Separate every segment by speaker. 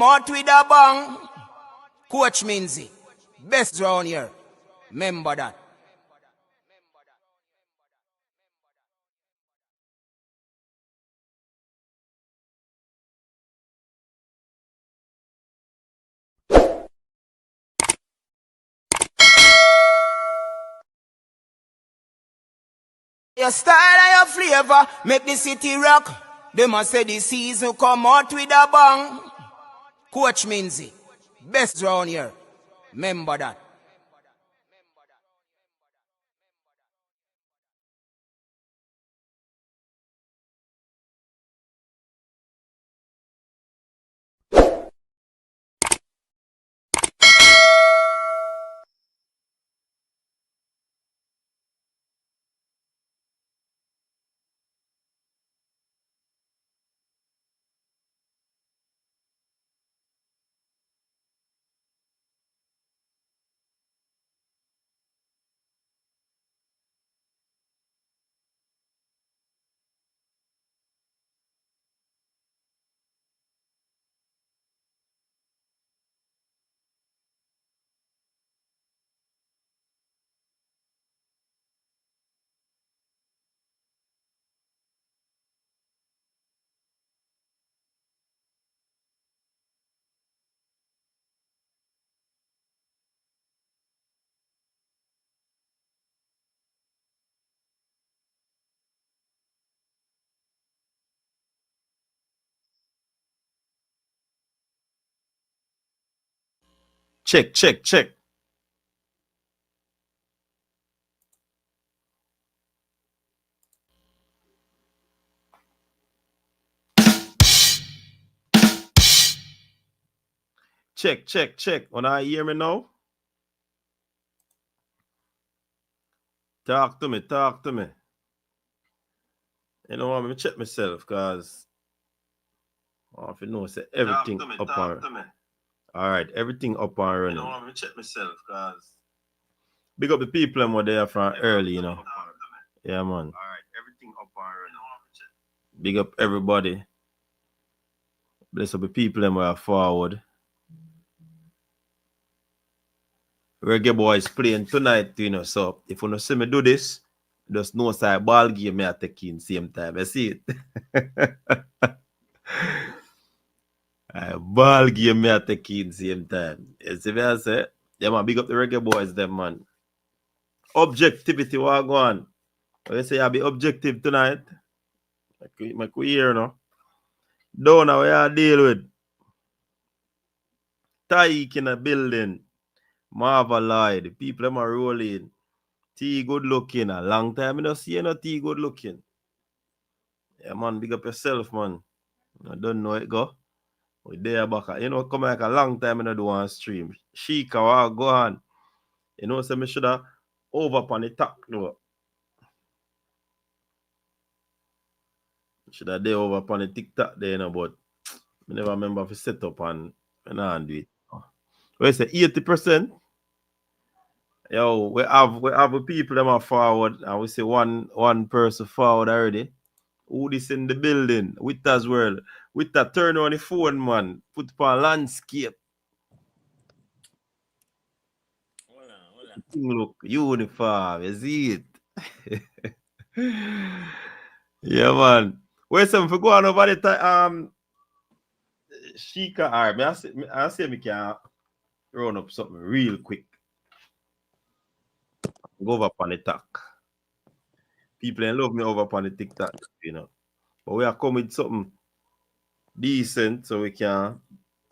Speaker 1: Out with a bang. Coach Minzy. Best round here. Remember that. Your style and your flavor make the city rock. They must say the season come out with a bang. Coach Minzy. Best round here. Remember that.
Speaker 2: Check. Check. When I hear me now, talk to me. You know, I'm gonna check myself because I have to know say everything up and all right, everything up and running. You know, I'm gonna check myself because big up the people and what they are from early, you know. Yeah, man. All right, everything up and running. Big up everybody. Bless up the people and we are forward. Reggae boys playing tonight, you know. So if you don't see me do this, just know say ball game me I take in same time. I see it. Ball game me I take in same time. You see what I say? Yeah, man, big up the reggae boys, them man. Objectivity, what go on? I say I'll be objective tonight. My queer, no. Don't know what I deal with. Tyke in a building. Marva Lloyd. People them are rolling. T good looking. A long time I don't see no T good looking. Yeah, man, big up yourself, man. I don't know it go. We there back. You know, come like a long time I don't do one stream. Shericka, what go on? You know, so me should have over upon the talk though. Should have day over upon the TikTok there, you know, but I never remember if set up and do it. We say 80%. Yo, we have the people them are forward, and we say one person forward already. Who this in the building? With us world. With that turn on the phone, man. Put upon landscape.
Speaker 3: Hola.
Speaker 2: Look, uniform, you see it. Yeah, man. Wait some for going over the time. Shericka, all right. I say me can run up something real quick. Go over upon the talk. People ain't love me over upon the TikTok, you know. But we are coming with something decent so we can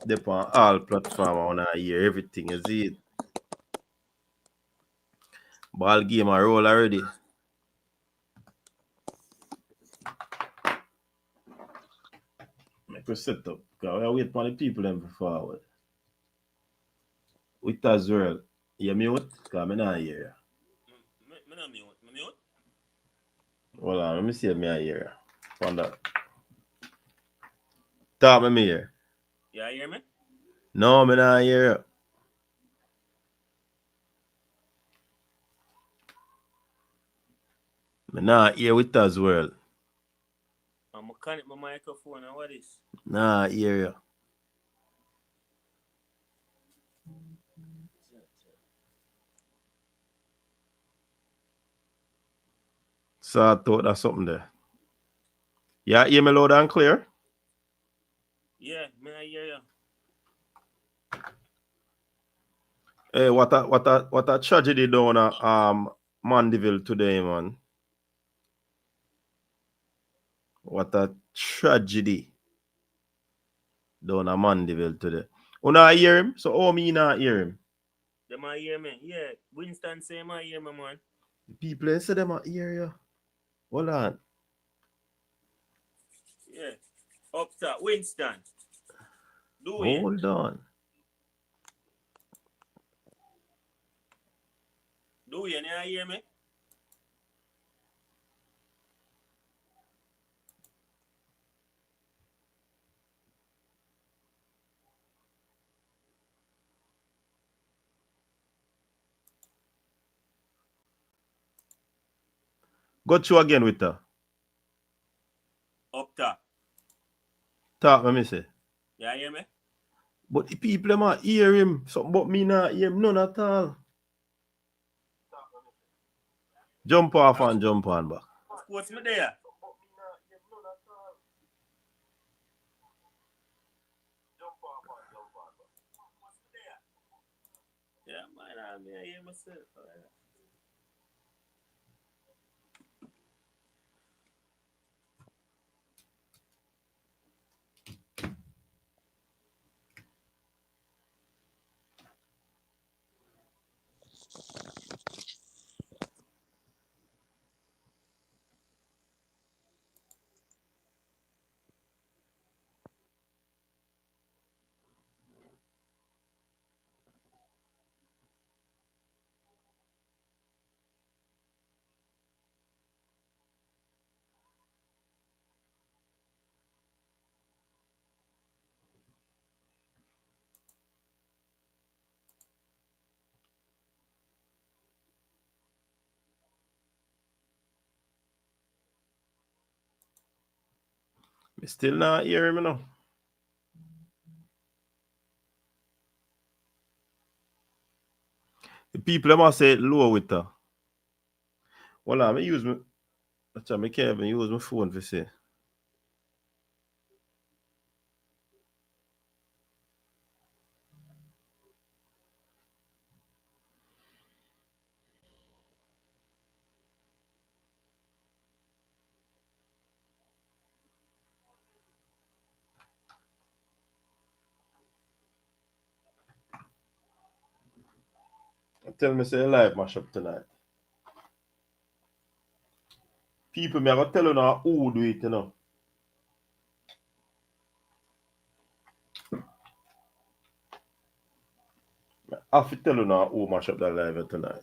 Speaker 2: dip on all platform on our hear everything. You see it? Ball game a roll already. Make we set up. Because we wait for the people them for forward. With as well. You mute? Because I not hear
Speaker 3: Me not mute. Me mute?
Speaker 2: you. Hold on, let me see if I hear you. On that. Talk me here.
Speaker 3: Yeah, hear me?
Speaker 2: No, I not hear you. I not hear with as well.
Speaker 3: I'm connect my microphone and what is?
Speaker 2: Nah, hear you. So I thought that's something there. Yeah, hear me loud and clear?
Speaker 3: Yeah, me I hear you.
Speaker 2: Hey, what a tragedy down at Mandeville today, man. What a tragedy down at Mandeville today. Una hear him? So how me not hear him?
Speaker 3: Them I hear me. Yeah, Winston say I hear me, man.
Speaker 2: The people they say them a hear you. Hold on.
Speaker 3: Yeah. Up top, Winston. Do it.
Speaker 2: Hold on.
Speaker 3: Do you hear me?
Speaker 2: Go through again with her.
Speaker 3: Up top.
Speaker 2: Talk me say.
Speaker 3: You hear me?
Speaker 2: But the people them a hear him. Something but me not hear him none at all. Jump off and jump on back.
Speaker 3: Of course me there. Yeah, man, I hear myself.
Speaker 2: Me still not hear him now. The people them a say it low with her. Well, I use me. I can't even use my phone to say. Tell me say live mash up tonight. People me I go tell you now who do it, you know. I have to tell you now who mash up that live tonight.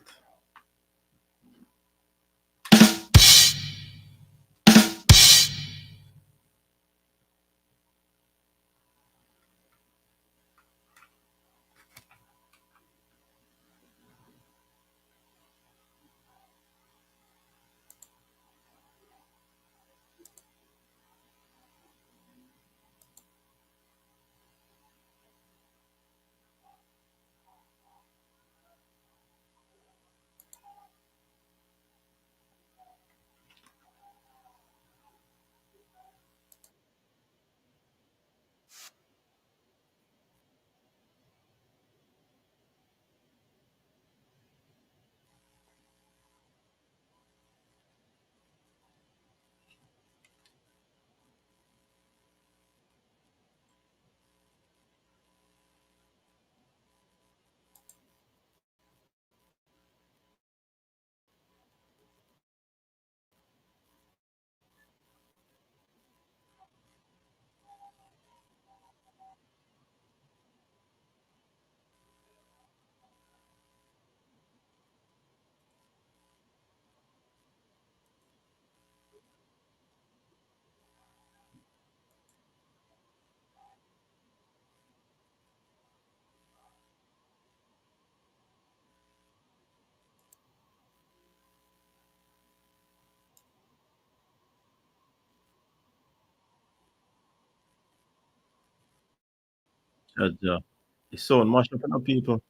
Speaker 2: Yeah. The sound mash up on the people.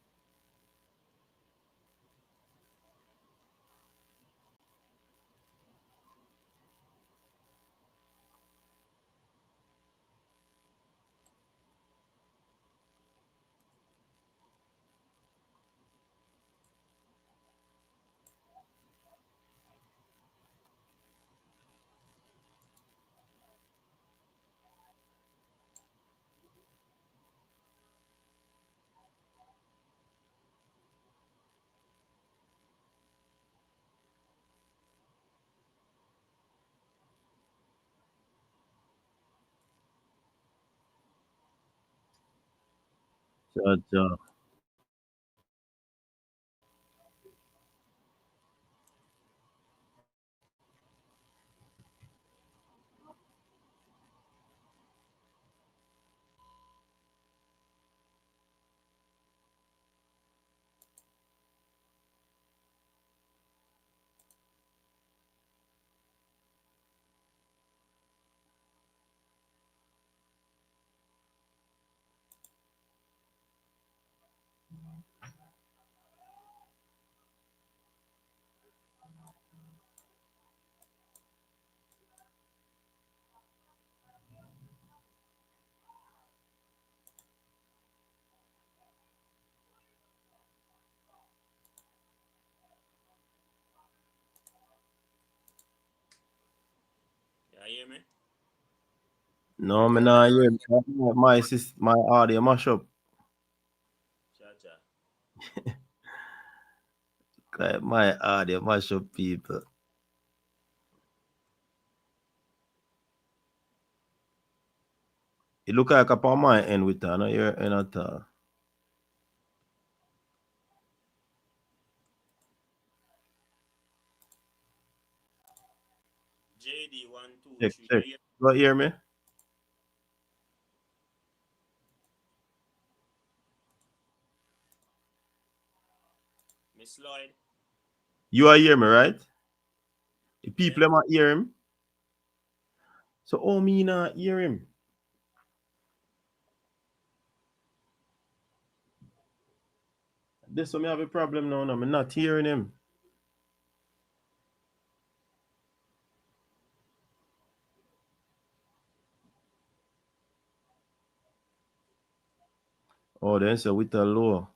Speaker 2: Cha.
Speaker 3: You hear me?
Speaker 2: No, me not hear my audio mash up.
Speaker 3: Cha.
Speaker 2: Like my audio mash up, people. It look like upon my end with her, no your end at all.
Speaker 3: JD 1, 2,
Speaker 2: Check.
Speaker 3: 3. You
Speaker 2: You hear me?
Speaker 3: Miss Lloyd.
Speaker 2: You are hear me, right? The
Speaker 3: Yeah.
Speaker 2: people them hear him. So oh me not hear him. This one me have a problem now. I'm not hearing him. Oh, then so with a low.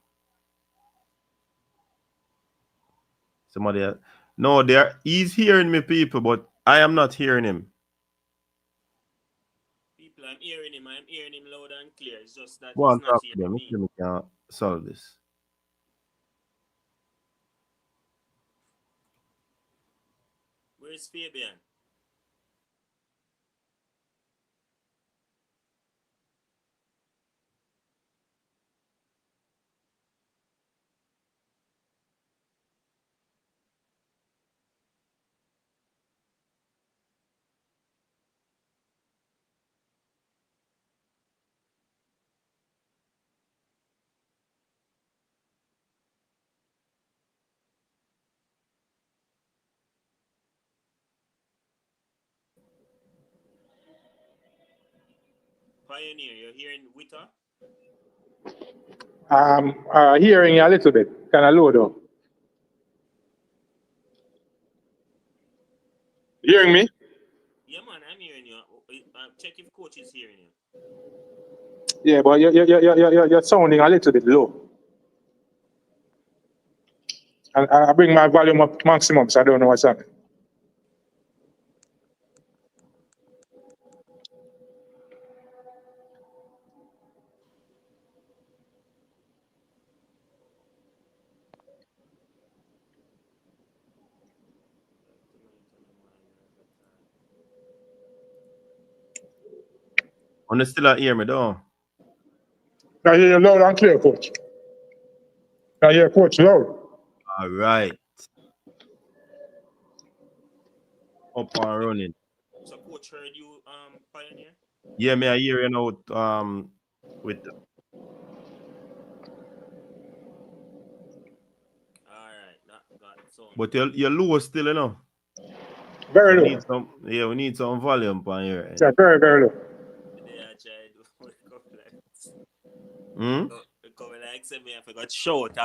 Speaker 2: Somebody else. No, he's hearing me, people, but I am not hearing him.
Speaker 3: People, I'm hearing him loud and clear. It's just that
Speaker 2: Go
Speaker 3: he's
Speaker 2: on,
Speaker 3: not
Speaker 2: talk to
Speaker 3: hearing
Speaker 2: them.
Speaker 3: me.
Speaker 2: We can solve this.
Speaker 3: Where's Fabian? Pioneer, you're hearing Witter?
Speaker 4: Hearing you a little bit, kind of low though. Hearing me?
Speaker 3: Yeah, man, I'm hearing you. Check if coach is hearing you.
Speaker 4: Yeah, but you're sounding a little bit low. I bring my volume up maximum, so I don't know what's happening.
Speaker 2: On still not hear me, though.
Speaker 4: I hear you loud and clear, coach. I hear coach loud.
Speaker 2: All right. Up and running.
Speaker 3: So coach heard you, Pioneer?
Speaker 2: Yeah, me I hear you now with
Speaker 3: Alright, that got sound.
Speaker 2: but you're low still, you know.
Speaker 4: Very
Speaker 2: So
Speaker 4: low.
Speaker 2: we need some volume on your end.
Speaker 4: Yeah, very, very low.
Speaker 3: Today I tried to
Speaker 2: Hmm?
Speaker 3: come like say me I forgot shout.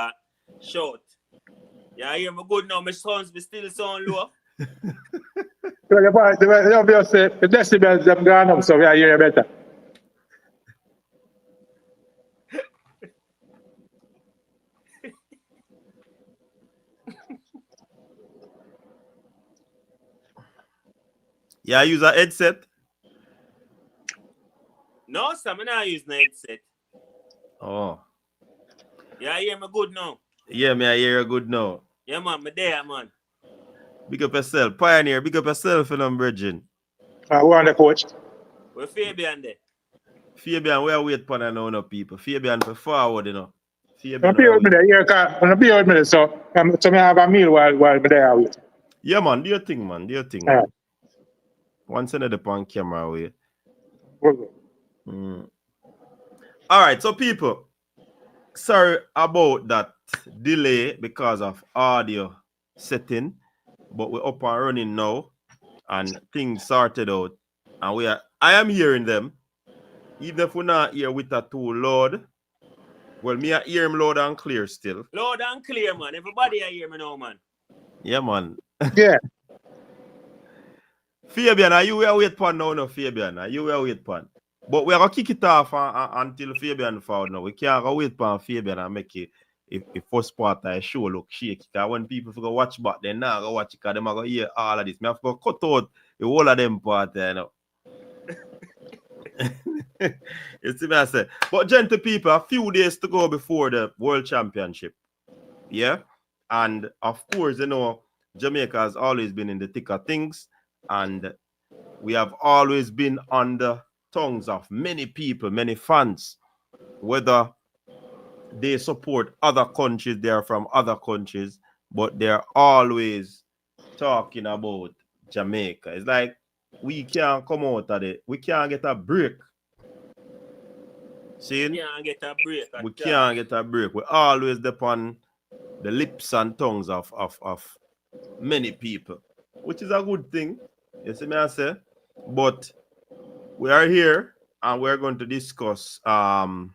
Speaker 3: Yeah, I hear me good now, my sounds still sound low.
Speaker 4: So the obvious say the decibels have gone up, so we are hearing better.
Speaker 2: Yeah, I use a headset.
Speaker 3: No, sir, I'm not using the headset.
Speaker 2: Oh.
Speaker 3: Yeah, I hear me good now.
Speaker 2: Yeah, me I hear you good now.
Speaker 3: Yeah, man, me there, man.
Speaker 2: Big up yourself. Pioneer, big up yourself, and I'm bridging.
Speaker 4: Who on the coach?
Speaker 3: Where Fabian there?
Speaker 2: Fabian, we are wait for no people. Fabian for forward, you know.
Speaker 4: I'm be with me there, yeah, I'm be with me there, so me have a meal while me there with.
Speaker 2: Yeah, man, do your thing, man. Do your thing, man. Once another on camera away. All right, so people, sorry about that delay because of audio setting, but we're up and running now, and things sorted out, and I am hearing them, even if we're not here with a too loud. Well, me I hear him loud and clear still.
Speaker 3: Loud and clear, man. Everybody I hear me now, man.
Speaker 2: Yeah, man.
Speaker 4: Yeah.
Speaker 2: Fabian, are you where wait pan now, no, Fabian? Are you where wait pan? But we are going to kick it off until Fabian found now. We can't go wait pan Fabian and make it if first part of the show look shaky. Because when people go watch back, they now go watch it because they going to hear all of this. I have to cut out the whole of them part there now. You see what I say? But gentle people, a few days to go before the World Championship. Yeah? And of course, you know, Jamaica has always been in the thick of things. And we have always been on the tongues of many people, many fans, whether they support other countries, they are from other countries, but they're always talking about Jamaica. It's like we can't come out of it. We can't get a break. See?
Speaker 3: We can't get a break.
Speaker 2: We can't get a break. We're always upon the lips and tongues of many people, which is a good thing. You see me I say? But we are here and we're going to discuss we're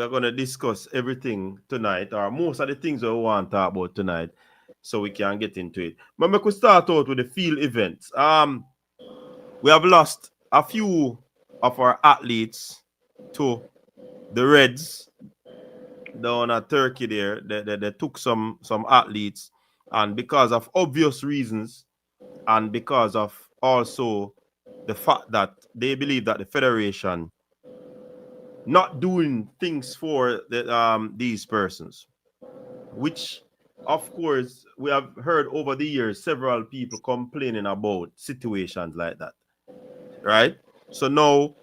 Speaker 2: going to discuss everything tonight, or most of the things we want to talk about tonight, so we can get into it. But we could start out with the field events. We have lost a few of our athletes to the Reds down at Turkey there. They took some athletes, and because of obvious reasons, and because of also the fact that they believe that the federation not doing things for these persons, which of course we have heard over the years several people complaining about situations like that, right? So now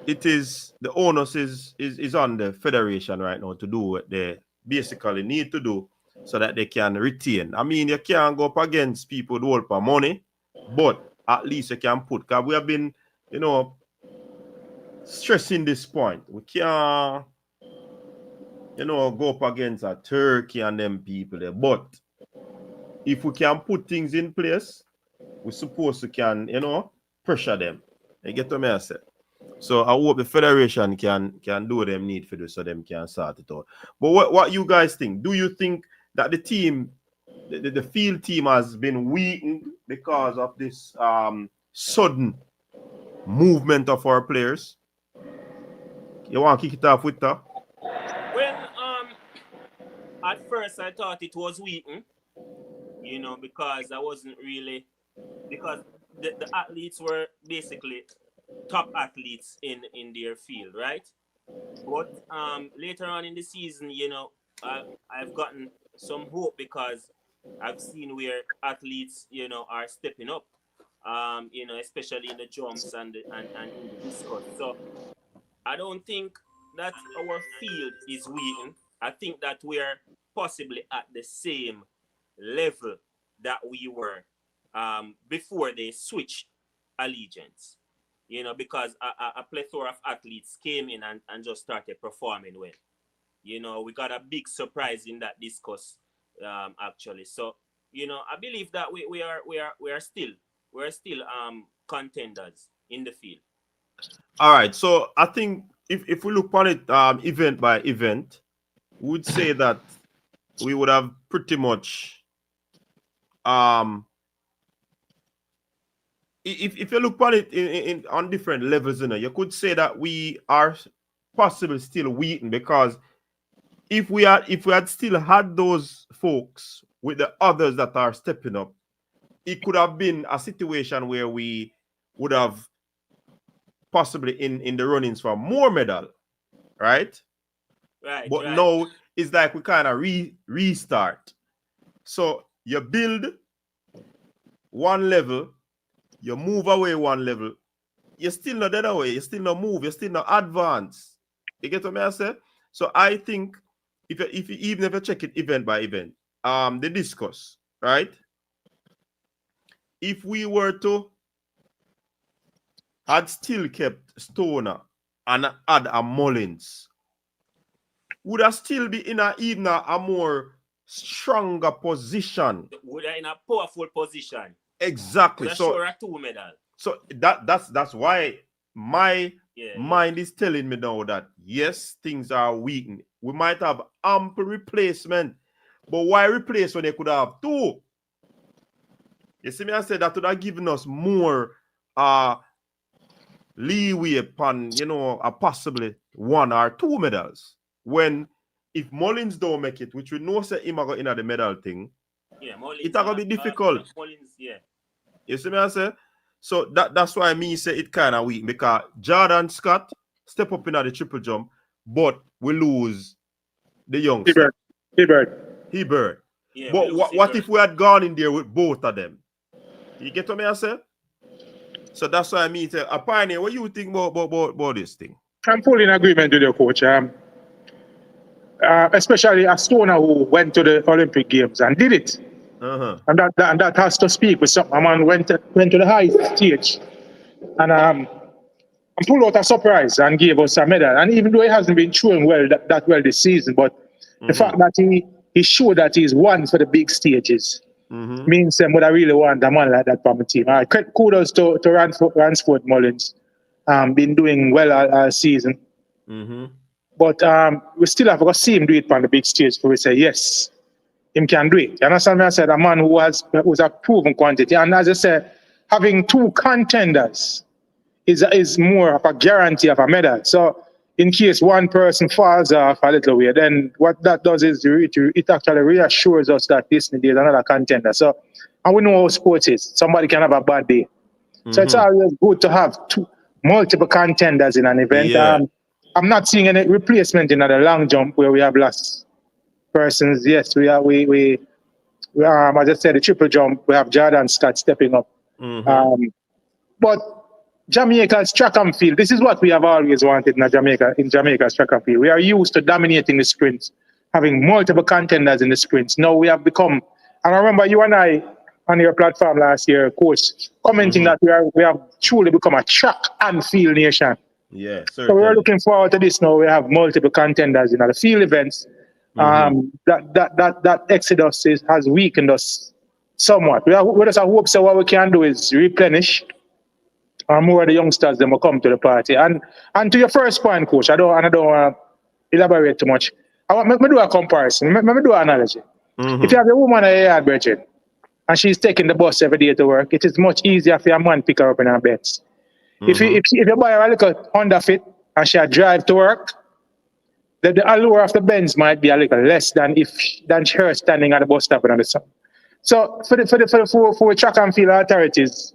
Speaker 2: it is the onus is on the federation right now to do what they basically need to do so that they can retain. I mean, you can't go up against people who hold for money, but at least you can put, because we have been, you know, stressing this point. We can't, you know, go up against a Turkey and them people there. But if we can put things in place, we're supposed to can, you know, pressure them. You get what I say? So I hope the federation can do what they need to do so them can sort it out. But what you guys think? Do you think that the team, the field team has been weakened because of this sudden movement of our players? You want to kick it off with that?
Speaker 3: Well, at first I thought it was weakened, you know, because I wasn't really, because the athletes were basically top athletes in their field, right? But later on in the season, you know, I've gotten some hope because I've seen where athletes, you know, are stepping up, you know, especially in the jumps and in the discus. So I don't think that our field is weakened. I think that we're possibly at the same level that we were before they switched allegiance. You know, because a plethora of athletes came in and just started performing well. You know, we got a big surprise in that discus, actually. So, you know, I believe that we are still contenders in the field.
Speaker 2: All right. So I think if we look on it event by event, we would say that we would have pretty much if you look on it on different levels, you know, you could say that we are possibly still weakened, because if we had still had those folks with the others that are stepping up, it could have been a situation where we would have possibly in the runnings for more medal, right?
Speaker 3: Right.
Speaker 2: But
Speaker 3: right.
Speaker 2: now it's like we kind of restart. So you build one level, you move away one level, you're still not that way. You still not move. You still not advance. You get what I say? So I think if you even if you check it event by event, the discus, right? If we were to had still kept Stoner and add a Mullins, would I still be in a more stronger position?
Speaker 3: Would I in a powerful position?
Speaker 2: Exactly.
Speaker 3: Would I
Speaker 2: so
Speaker 3: sure a 2 medal?
Speaker 2: So that's why my mind is telling me now that yes, things are weakening. We might have ample replacement, but why replace when they could have 2? You see me, I said that would have given us more leeway upon, a possibly 1 or 2 medals. When if Mullins don't make it, which we know say him go in the medal thing,
Speaker 3: Mullins,
Speaker 2: it's gonna be difficult.
Speaker 3: Mullins,
Speaker 2: You see me, I say? So that's why me say it kind of weak, because Jordan Scott step up in the triple jump, but we lose the youngster. Hebert.
Speaker 3: Yeah,
Speaker 2: but what if we had gone in there with both of them? You get what me I say? So that's why I say, a Pioneer, what you think about this thing?
Speaker 4: I'm fully in agreement with your coach. Especially a Stoner who went to the Olympic Games and did it. And that has to speak with some. A man went to the high stage and pulled out a surprise and gave us a medal. And even though he hasn't been throwing well that well this season, but the fact that he showed that he's won for the big stages means would I really want a man like that from the team. Kudos to Ransford Mullins. Been doing well all season. But we still have to see him do it on the big stage before we say yes. Him can do it. You understand me? I said a man who's a proven quantity. And as I said, having 2 contenders is more of a guarantee of a medal. So in case one person falls off a little way, then what that does is it actually reassures us that there's another contender. So, and we know how sports is. Somebody can have a bad day. So it's always good to have multiple contenders in an event.
Speaker 2: Yeah.
Speaker 4: I'm not seeing any replacement in the long jump where we have lost persons. Yes, we as I said, the triple jump, we have Jordan Scott stepping up. But Jamaica's track and field, this is what we have always wanted in Jamaica's track and field. We are used to dominating the sprints, having multiple contenders in the sprints. Now we have become, and I remember you and I on your platform last year, coach, commenting that we have truly become a track and field nation.
Speaker 2: Yeah, certainly.
Speaker 4: So we're looking forward to this now. We have multiple contenders in the field events. That exodus has weakened us somewhat. We just hope so. What we can do is replenish, and more of the youngsters then will come to the party. And to your first point, coach, I don't want to elaborate too much. I want me do a comparison. Me do an analogy. If you have a woman at your yard, Bridget, and she's taking the bus every day to work, it is much easier for a man pick her up in her beds. If you buy her a little Honda Fit and she drive to work, the allure of the Benz might be a little less than her standing at the bus stop in the sun. So for the track and field authorities,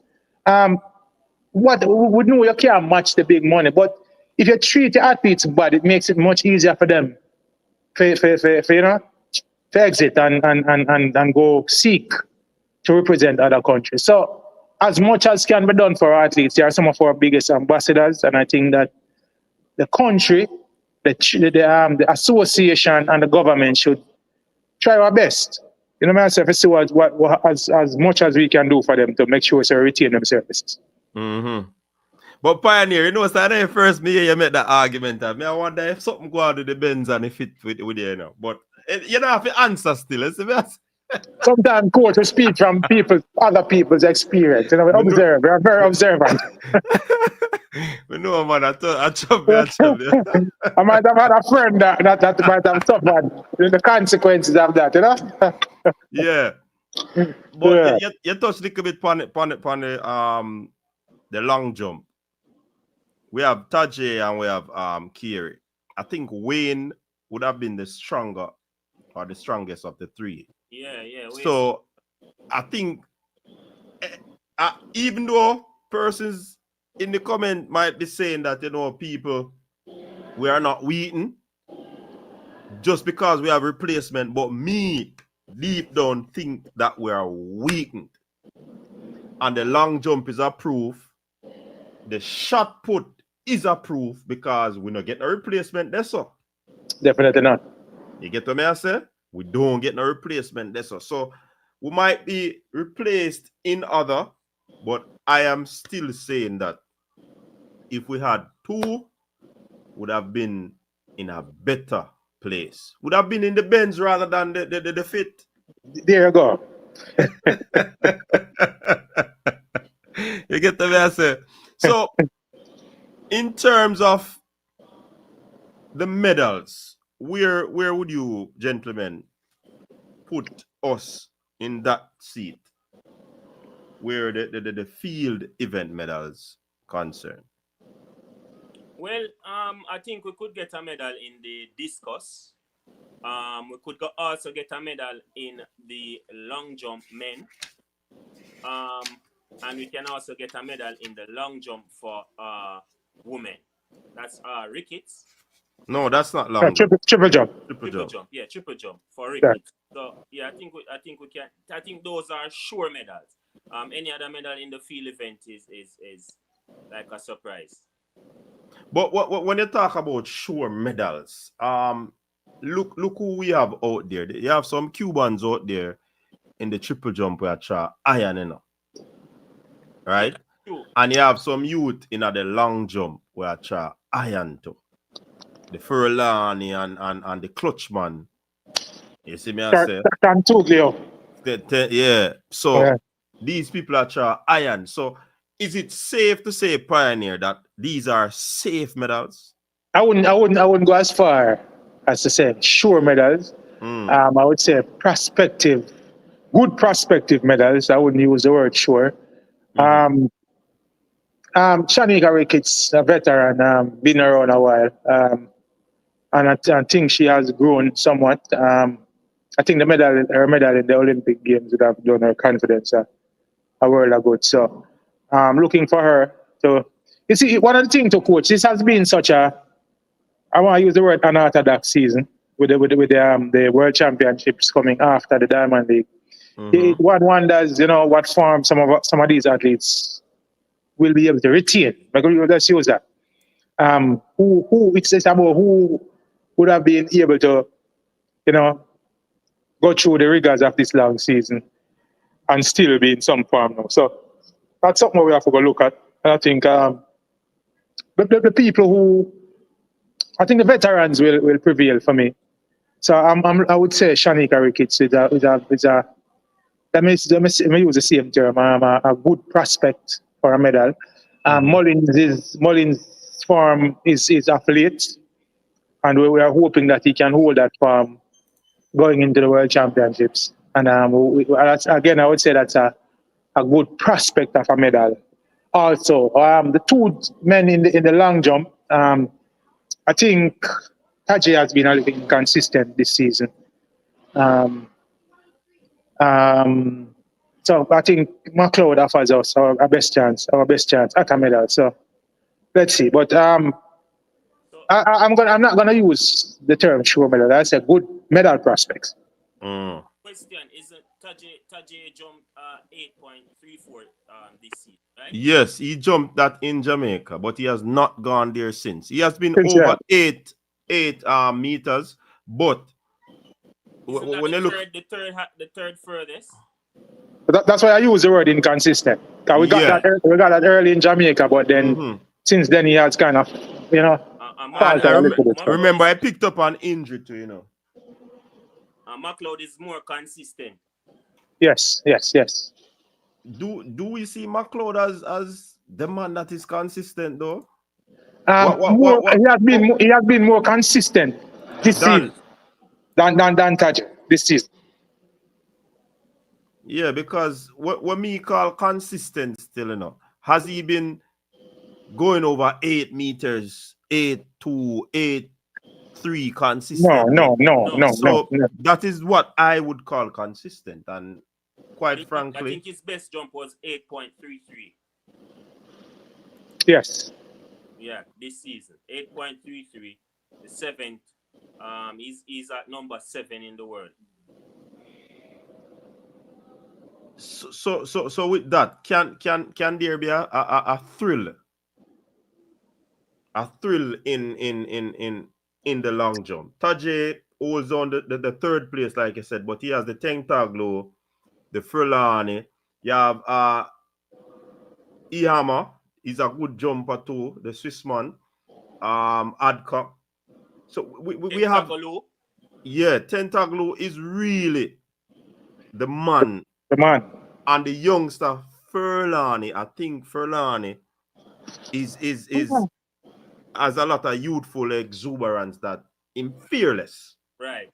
Speaker 4: what we know you can't match the big money, but if you treat the athletes bad, it makes it much easier for them to exit and go seek to represent other countries. So as much as can be done for our athletes, they are some of our biggest ambassadors, and I think that the country, the association and the government should try our best. You know, myself, to see what as much as we can do for them to make sure they retain them services.
Speaker 2: But Pioneer, you know, so when first you make that argument, I wonder if something go on with the Benz and the fit with you know. But you don't have to answer still.
Speaker 4: Sometimes coach will speak from other people's experience. You know, we observe. We are very observant.
Speaker 2: We know, man. I chop you.
Speaker 4: I might have had a friend that might have suffered the consequences of that, you know?
Speaker 2: Yeah. But you touched a little bit on the long jump. We have Tajay and we have Kiri. I think Wayne would have been the strongest of the 3.
Speaker 3: Yeah.
Speaker 2: So I think even though persons in the comment might be saying that, you know, people, we are not weakened just because we have replacement, but me deep down think that we are weakened. and the long jump is approved, the shot put is approved because we not get no replacement there, so.
Speaker 4: Definitely not.
Speaker 2: You get what I say? We don't get no replacement there, so we might be replaced in other, but I am still saying that if we had two, would have been in a better place. Would have been in the Benz rather than the fit.
Speaker 4: There you go.
Speaker 2: You get what I say? So, in terms of the medals, where would you, gentlemen, put us in that seat where the field event medals concern?
Speaker 3: Well, I think we could get a medal in the discus. We could also get a medal in the long jump men. And we can also get a medal in the long jump for women. That's rickets.
Speaker 2: No, that's not long jump.
Speaker 4: Triple jump.
Speaker 3: Triple jump. Yeah, triple jump for
Speaker 4: Yeah.
Speaker 3: rickets. So yeah, I think we can. I think those are sure medals. Any other medal in the field event is like a surprise.
Speaker 2: But when you talk about sure medals, look who we have out there. You have some Cubans out there in the triple jump where try iron, you know. Right?
Speaker 3: True.
Speaker 2: And you have some youth in the long jump where try iron too. The Furlani and the Clutchman. You see me I say? Yeah. So these people are try iron. So is it safe to say, Pioneer, that these are safe medals?
Speaker 4: I wouldn't go as far as to say sure medals. I would say good prospective medals. I wouldn't use the word sure. Shericka Ricketts, a veteran, been around a while, and I think she has grown somewhat. I think her medal in the Olympic Games would have done her confidence a world of good. So, looking for her to. You see, one of the things to coach. This has been such a. I want to use the word unorthodox season with the World Championships coming after the Diamond League. One wonders, what form some of these athletes will be able to retain. Let's use that. Who it's about who would have been able to, go through the rigors of this long season and still be in some form now. So that's something we have to go look at. And I think the people who, I think the veterans will prevail for me. So I would say Shericka Ricketts is a let me use the same term. A good prospect for a medal. Mullins' form is affiliate, and we are hoping that he can hold that form going into the World Championships. And again, I would say that's a good prospect of a medal. Also, the two men in the long jump, I think Taji has been a little inconsistent this season. So I think McLeod offers us our best chance at a medal. So let's see. But I'm not gonna use the term sure medal. That's a good medal prospects.
Speaker 3: Question is Taji jumped 8.34 this season, right?
Speaker 2: Yes, he jumped that in Jamaica, but he has not gone there since. He has been over 8 meters, but when you look
Speaker 3: the third furthest.
Speaker 4: That's why I use the word inconsistent. We got that early in Jamaica, but then since then he has kind of,
Speaker 2: remember I picked up an injury too,
Speaker 3: McLeod is more consistent.
Speaker 4: Yes.
Speaker 2: Do we see McLeod as the man that is consistent though?
Speaker 4: He has been more consistent this season than Taji this season.
Speaker 2: Yeah, because what me call consistent still, has he been going over 8 meters, 8.2, 8.3 consistent?
Speaker 4: No.
Speaker 2: So that is what I would call consistent, and quite frankly,
Speaker 3: I think his best jump was 8.33.
Speaker 4: Yes.
Speaker 3: Yeah, this season 8.33. The seventh. He's at number 7 in the world.
Speaker 2: So with that, can there be a thrill? A thrill in the long jump. Tajay holds on the third place, like I said, but he has the Tentaglo, the Furlani. You have Ihama, he's a good jumper too, the Swissman. Adcock. So we have Tentaglo is really the man.
Speaker 4: The man.
Speaker 2: And the youngster Furlani, I think Furlani is has a lot of youthful exuberance that him fearless.
Speaker 3: Right.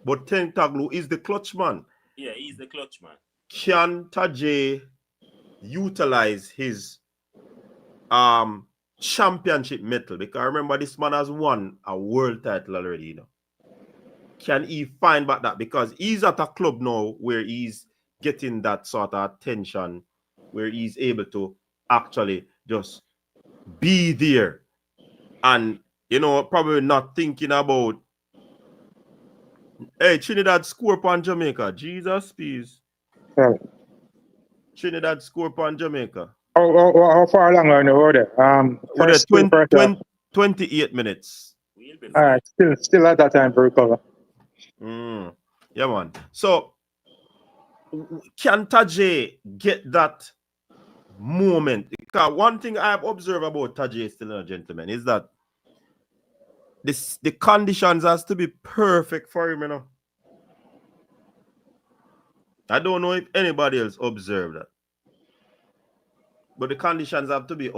Speaker 2: But Tentaglo is the clutch man.
Speaker 3: Yeah, he's the clutch man.
Speaker 2: Can Tajay utilize his championship medal? Because I remember this man has won a world title already, you know. Can he find back that? Because he's at a club now where he's getting that sort of attention, where he's able to actually just be there. And, you know, probably not thinking about, hey, Trinidad score upon Jamaica. Jesus, please.
Speaker 4: Yeah.
Speaker 2: Trinidad score upon Jamaica.
Speaker 4: How far along are you there?
Speaker 2: 28 minutes.
Speaker 4: All right, still at that time to recover.
Speaker 2: Yeah, man. So, can Tajay get that moment? Because one thing I've observed about Tajay, still a gentleman, is that the conditions has to be perfect for him, you know. I don't know if anybody else observed that. But the conditions have to be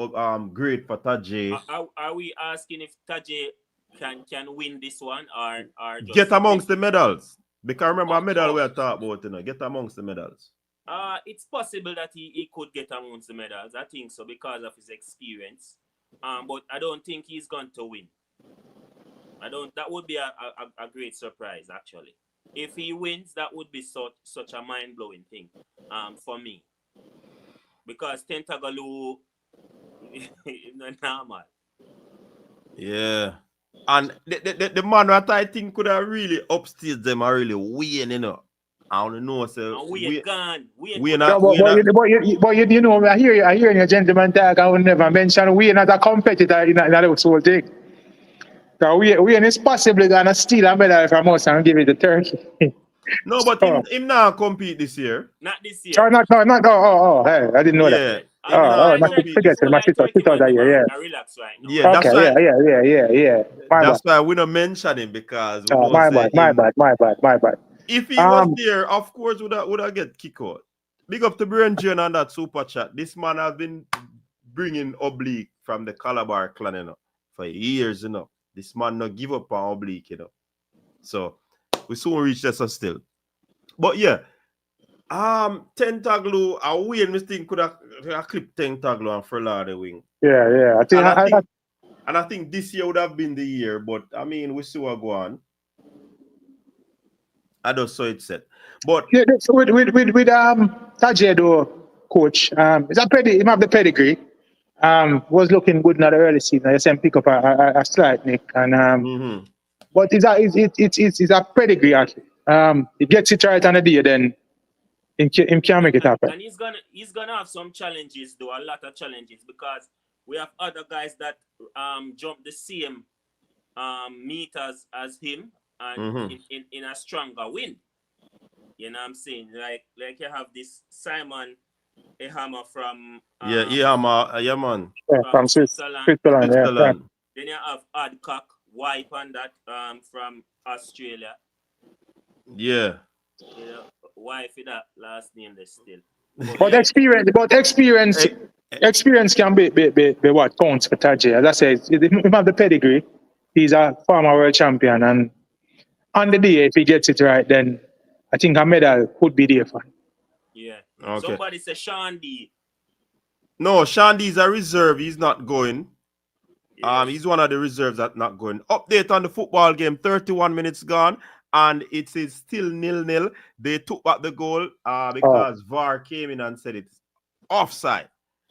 Speaker 2: great for Tajay.
Speaker 3: Are we asking if Tajay can win this one or just
Speaker 2: get amongst the medals? Because remember a medal we are talking about, you know, get amongst the medals.
Speaker 3: It's possible that he could get amongst the medals. I think so because of his experience. But I don't think he's going to win. That would be a great surprise, actually. If he wins, that would be such a mind-blowing thing for me. Because Tentagalo is not normal.
Speaker 2: Yeah. And the man that I think could have really upstaged them are really Wayne, you know. I don't know. So
Speaker 3: Wayne gone.
Speaker 4: But you know, I hear your gentleman talk. I would never mention Wayne as a competitor in that whole thing. So Wayne is possibly gonna steal a medal from us and give it to Turkey.
Speaker 2: No, but him not compete this year.
Speaker 3: Not this year.
Speaker 4: Oh, hey, I didn't know that. Forget it. My sister that year,
Speaker 3: I relax right now.
Speaker 2: Yeah,
Speaker 4: okay, yeah.
Speaker 2: That's why we don't mention him because we don't
Speaker 4: my bad.
Speaker 2: If he was there, of course, would have get kicked out. Big up to Brian Jane on that super chat. This man has been bringing Oblique from the Calabar clan, you know, for years, you know. This man not give up on Oblique, you know. So we soon reach this still. But yeah, Tentaglo, a Wayne mistake could have clipped Tentaglo and Furlani the wing.
Speaker 4: Yeah.
Speaker 2: I think this year would have been the year, but I mean, we see what go on. I just saw it said. But
Speaker 4: yeah, with Tajay though, coach, he have the pedigree. Was looking good in the early season. I saw him pick up a slight nick, and but it's a pedigree athlete. He gets it right on the day, then him can make it happen.
Speaker 3: And he's gonna have some challenges, though, a lot of challenges, because we have other guys that jump the same meters as him and in a stronger wind. You know what I'm saying? Like you have this Simon Ihama from
Speaker 2: man.
Speaker 4: From Switzerland.
Speaker 3: Then you have Adcock, wipe on that from Australia.
Speaker 2: Yeah.
Speaker 3: You know, why for that last name they still.
Speaker 4: But experience can be what counts for Tajay. As I said, he have the pedigree. He's a former world champion, and on the day, if he gets it right, then I think a medal could be there for him.
Speaker 3: Yeah.
Speaker 2: Okay.
Speaker 3: Somebody say Sean D.
Speaker 2: No, Sean D is a reserve. He's not going.
Speaker 3: Yeah.
Speaker 2: He's one of the reserves that not going. Update on the football game. 31 minutes gone, and it is still 0-0. They took back the goal because VAR came in and said it's offside.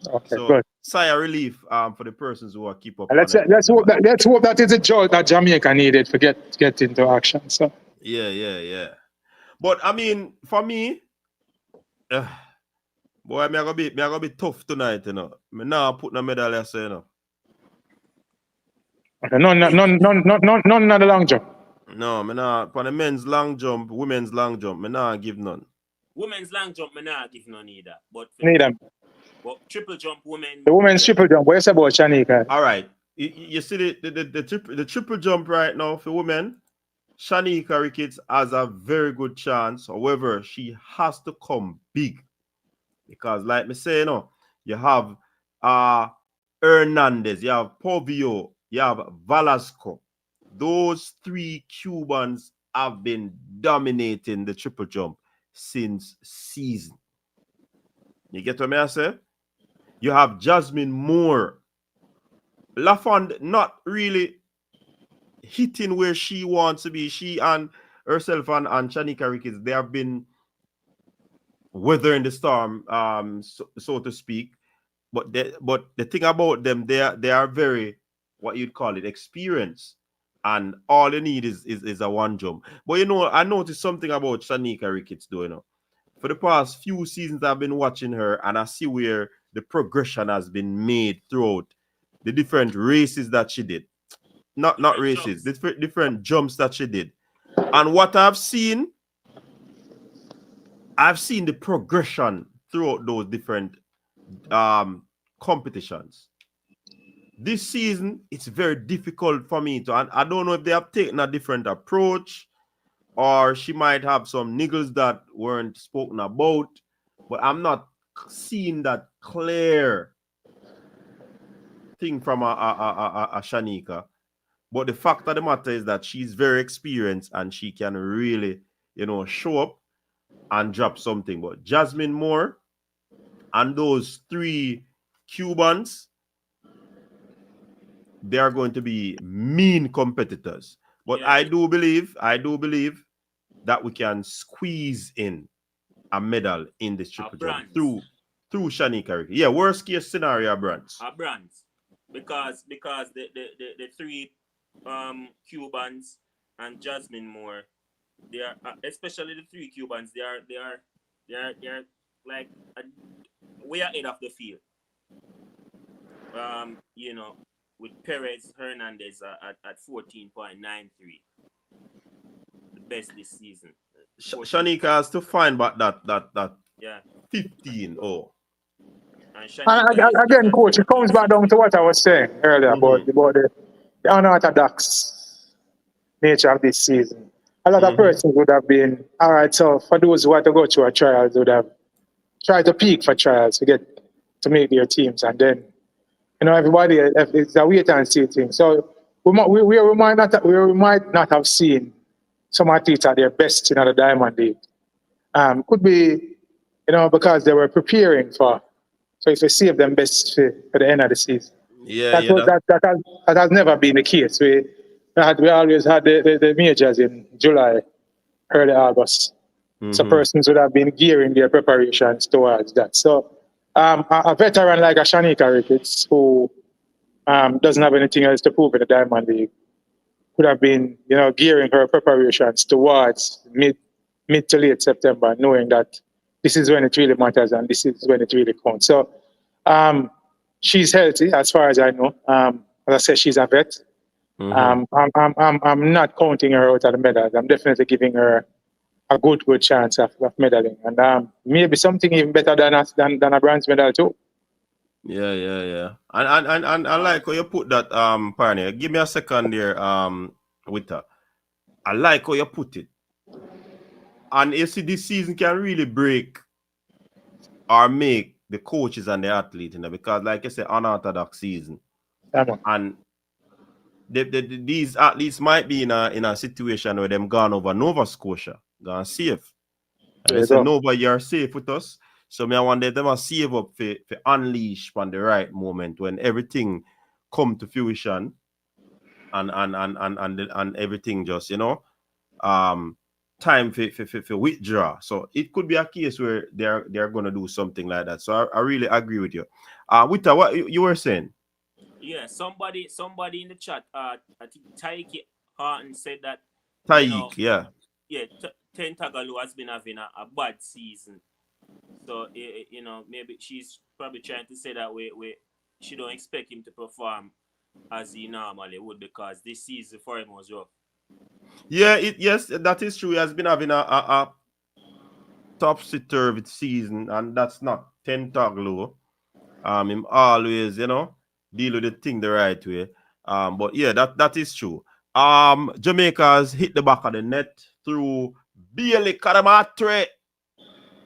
Speaker 4: Okay,
Speaker 2: so
Speaker 4: good.
Speaker 2: Sigh of relief for the persons who are keep up.
Speaker 4: Let's hope that is a jolt that Jamaica needed to get into action. So
Speaker 2: yeah. But I mean, for me, Boy, me gonna be tough tonight, you know. Me now put no medal here, so, you know.
Speaker 4: Okay, none of the long jump.
Speaker 2: No, me nah, for the men's long jump, women's long jump, me nah give none.
Speaker 3: Women's long jump, me nah give none either. But triple jump, women.
Speaker 4: The women's triple jump. What you say about Shericka?
Speaker 2: All right. You see the triple jump right now for women. Shericka Ricketts has a very good chance. However, she has to come big. Because like me say, you know, you have Hernandez, you have Povio, you have Velasco. Those three Cubans have been dominating the triple jump since season. You get what I say? You have Jasmine Moore. Lafond not really hitting where she wants to be. She and herself and Shericka Ricketts, they have been weathering the storm, so to speak. But the thing about them, they are very, what you'd call it, experienced. And all they need is a one jump. But you know, I noticed something about Shericka Ricketts, though, you know. For the past few seasons, I've been watching her, and I see where the progression has been made throughout the different races that she did. Not races, different jumps that she did. And what I've seen the progression throughout those different competitions. This season, it's very difficult for me to, and I don't know if they have taken a different approach, or she might have some niggles that weren't spoken about, but I'm not seeing that clear thing from a Shericka. But the fact of the matter is that she's very experienced and she can really, you know, show up and drop something. But Jasmine Moore and those three Cubans, they are going to be mean competitors. But yeah. I do believe that we can squeeze in a medal in this triple jump through Shericka. Yeah, worst case scenario, bronze.
Speaker 3: A bronze. Because the three Cubans and Jasmine Moore, they are especially the three Cubans, they are like way ahead of the field. You know, with Perez Hernandez at 14.93, the best this season.
Speaker 2: Shericka has to find back that 15. Oh.
Speaker 4: And again, coach, it comes back down to what I was saying earlier about the unorthodox nature of this season. A lot of persons would have been, all right, so for those who want to go through a trials, would have tried to peak for trials to make their teams. And then, you know, everybody, it's a wait and see thing. So we might not have seen some athletes at their best in the Diamond League. Could be, you know, because they were preparing for. So if you save them best for the end of the season. That has never been the case. We always had the majors in July, early August. So persons would have been gearing their preparations towards that. So a veteran like a Shericka Ricketts, who doesn't have anything else to prove in the Diamond League, could have been, you know, gearing her preparations towards mid to late September, knowing that this is when it really matters and this is when it really counts. So she's healthy as far as I know. As I said, she's a vet. I'm not counting her out of the medals. I'm definitely giving her a good chance of medaling, and maybe something even better than a bronze medal too.
Speaker 2: Yeah. And I like how you put that, Pioneer. Give me a second there, with her. I like how you put it. And you see, this season can really break or make the coaches and the athletes, you know, because like I said, unorthodox season. And these athletes might be in a situation where them gone over Nova Scotia, gone safe. And they say, Nova, you're safe with us. So I want them to save up for unleash on the right moment when everything come to fruition and everything just, you know, time for withdraw. So it could be a case where they're gonna do something like that. So I really agree with you. Wita, what you were saying?
Speaker 3: Yeah, somebody in the chat, I think Taiki Harton said that
Speaker 2: Taiki,
Speaker 3: Tentagalu has been having a bad season. So you know, maybe she's probably trying to say that she don't expect him to perform as he normally would because this season for him was rough.
Speaker 2: Yeah, yes, that is true. He has been having a topsy-turvy season, and that's not Tentaglo. Him always, deal with the thing the right way. But yeah, that is true. Jamaica's hit the back of the net through Bailey Kadamatre.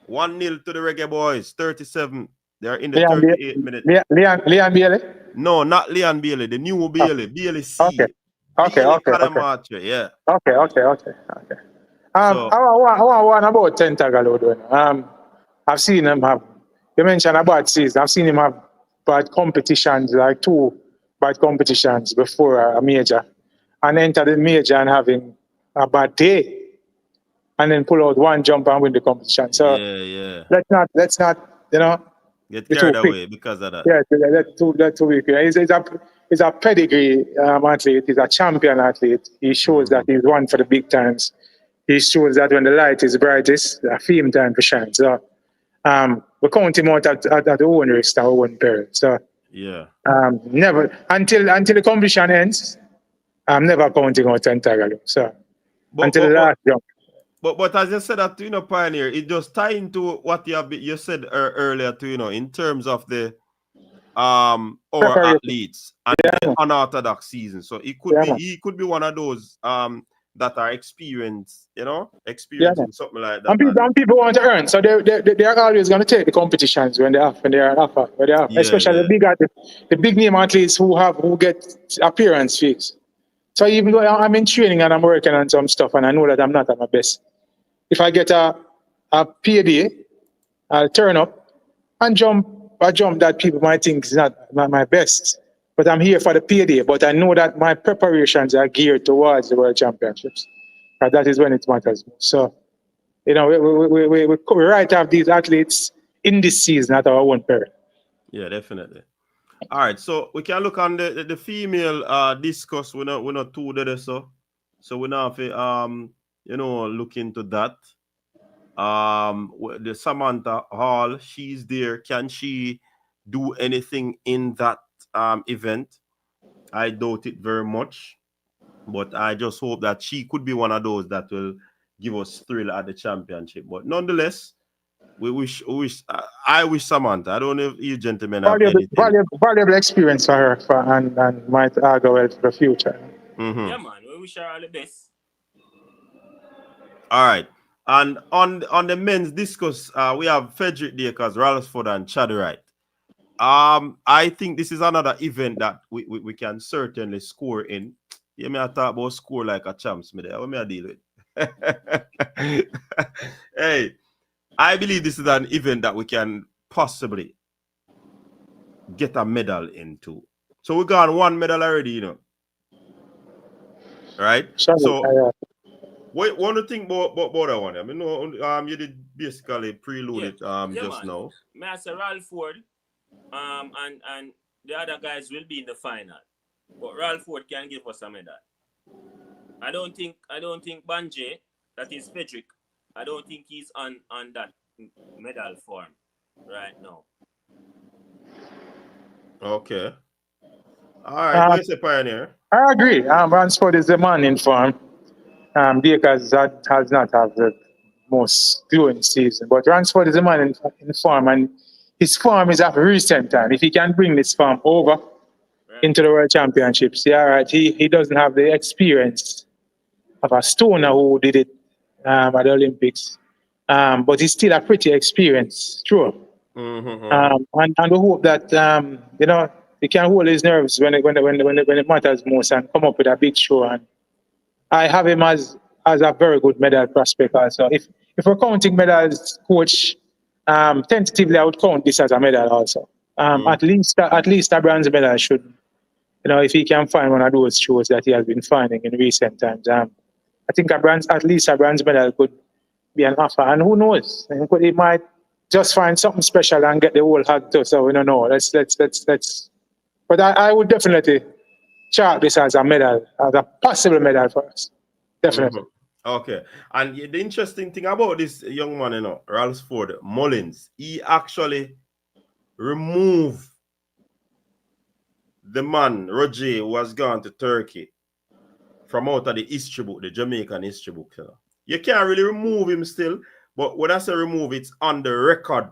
Speaker 2: 1-0 to the Reggae Boys, 37. They're in the 38th minute.
Speaker 4: Leon Bailey?
Speaker 2: No, not Leon Bailey, the new Bailey, Bailey C.
Speaker 4: Okay.
Speaker 2: Kadamatre, yeah.
Speaker 4: Okay. I
Speaker 2: So,
Speaker 4: want one about Tentagalo. I've seen him have, you mentioned a bad season, I've seen him have bad competitions, like 2 bad competitions before a major, and enter the major and having a bad day, and then pull out one jump and win the competition. So
Speaker 2: yeah.
Speaker 4: let's not,
Speaker 2: Get
Speaker 4: be too
Speaker 2: carried
Speaker 4: quick.
Speaker 2: away because of that.
Speaker 4: Yeah, that's too weak. He's a pedigree athlete. He's a champion athlete. He shows that he's one for the big times. He shows that when the light is brightest, a film time to shine. So we count him out at the own risk, our own peril. So
Speaker 2: yeah.
Speaker 4: never until the competition ends, I'm never counting out Tentagalo. So until the last jump.
Speaker 2: But as you said that, Pioneer, it just tie into what you said earlier too, in terms of the our athletes and the unorthodox season. So he could be one of those that are experiencing something like that.
Speaker 4: And people want to earn, so they are always going to take the competitions when they are offer. Especially the big name athletes who get appearance fees. So even though I'm in training and I'm working on some stuff and I know that I'm not at my best, if I get a payday, I'll turn up and jump a jump that people might think is not my best. But I'm here for the payday. But I know that my preparations are geared towards the World Championships. And that is when it matters. So, we right have these athletes in this season at our own peril.
Speaker 2: Yeah, definitely. All right, so we can look on the female discus. We're not too there, so we now have to look into that. The Samantha Hall, she's there. Can she do anything in that event? I doubt it very much, but I just hope that she could be one of those that will give us thrill at the championship. But nonetheless, I wish Samantha. I don't know if you gentlemen have anything.
Speaker 4: Valuable experience for her and might go well for the future.
Speaker 2: Mm-hmm.
Speaker 3: Yeah, man. We wish her all the best.
Speaker 2: All right. And on the men's discus, we have Frederick Dakers, Ralsford, and Chad Wright. I think this is another event that we can certainly score in. You may talk about score like a champs, me there. What may I deal with? Hey, I believe this is an event that we can possibly get a medal into. So we got 1 medal already, Right? So what do you think about that one? I mean, you did basically prelude it just now.
Speaker 3: May I say Ralford, and the other guys will be in the final. But Ralford can give us a medal. I don't think Banje, that is Frederick, I don't think he's on that medal form right now.
Speaker 2: Okay. All right, what you say, Pioneer?
Speaker 4: I agree. Ransford is the man in form. Dakers has not have the most glowing season, but Ransford is the man in form, and his form is of recent time. If he can bring this form over into the World Championships, he doesn't have the experience of a Stoner who did it at the Olympics, but he's still a pretty experienced thrower. And we hope that he can hold his nerves when it matters most and come up with a big show. And I have him as a very good medal prospect also. If we're counting medals, coach, tentatively I would count this as a medal also. At least a bronze medal should, if he can find one of those shows that he has been finding in recent times. I think at least a bronze medal could be an offer. And who knows? He might just find something special and get the whole hug too. So we don't know. Let's. But I would definitely chart this as a medal, as a possible medal for us. Definitely.
Speaker 2: Okay. And the interesting thing about this young man, you know, Ralsford Mullins, he actually removed the man, Roger, who has gone to Turkey from out of the history book, the Jamaican history book. You know. You can't really remove him still, but when I say remove, it's on the record.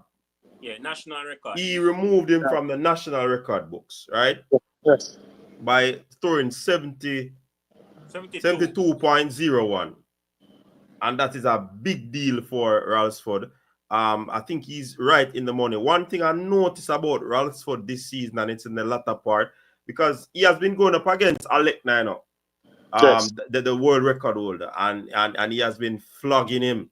Speaker 3: Yeah, national record.
Speaker 2: He removed him from the national record books, right?
Speaker 4: Yes.
Speaker 2: By throwing 72.01. And that is a big deal for Ralsford. I think he's right in the money. One thing I noticed about Ralsford this season, and it's in the latter part, because he has been going up against Alec Nino,
Speaker 4: Yes.
Speaker 2: the world record holder, and he has been flogging him.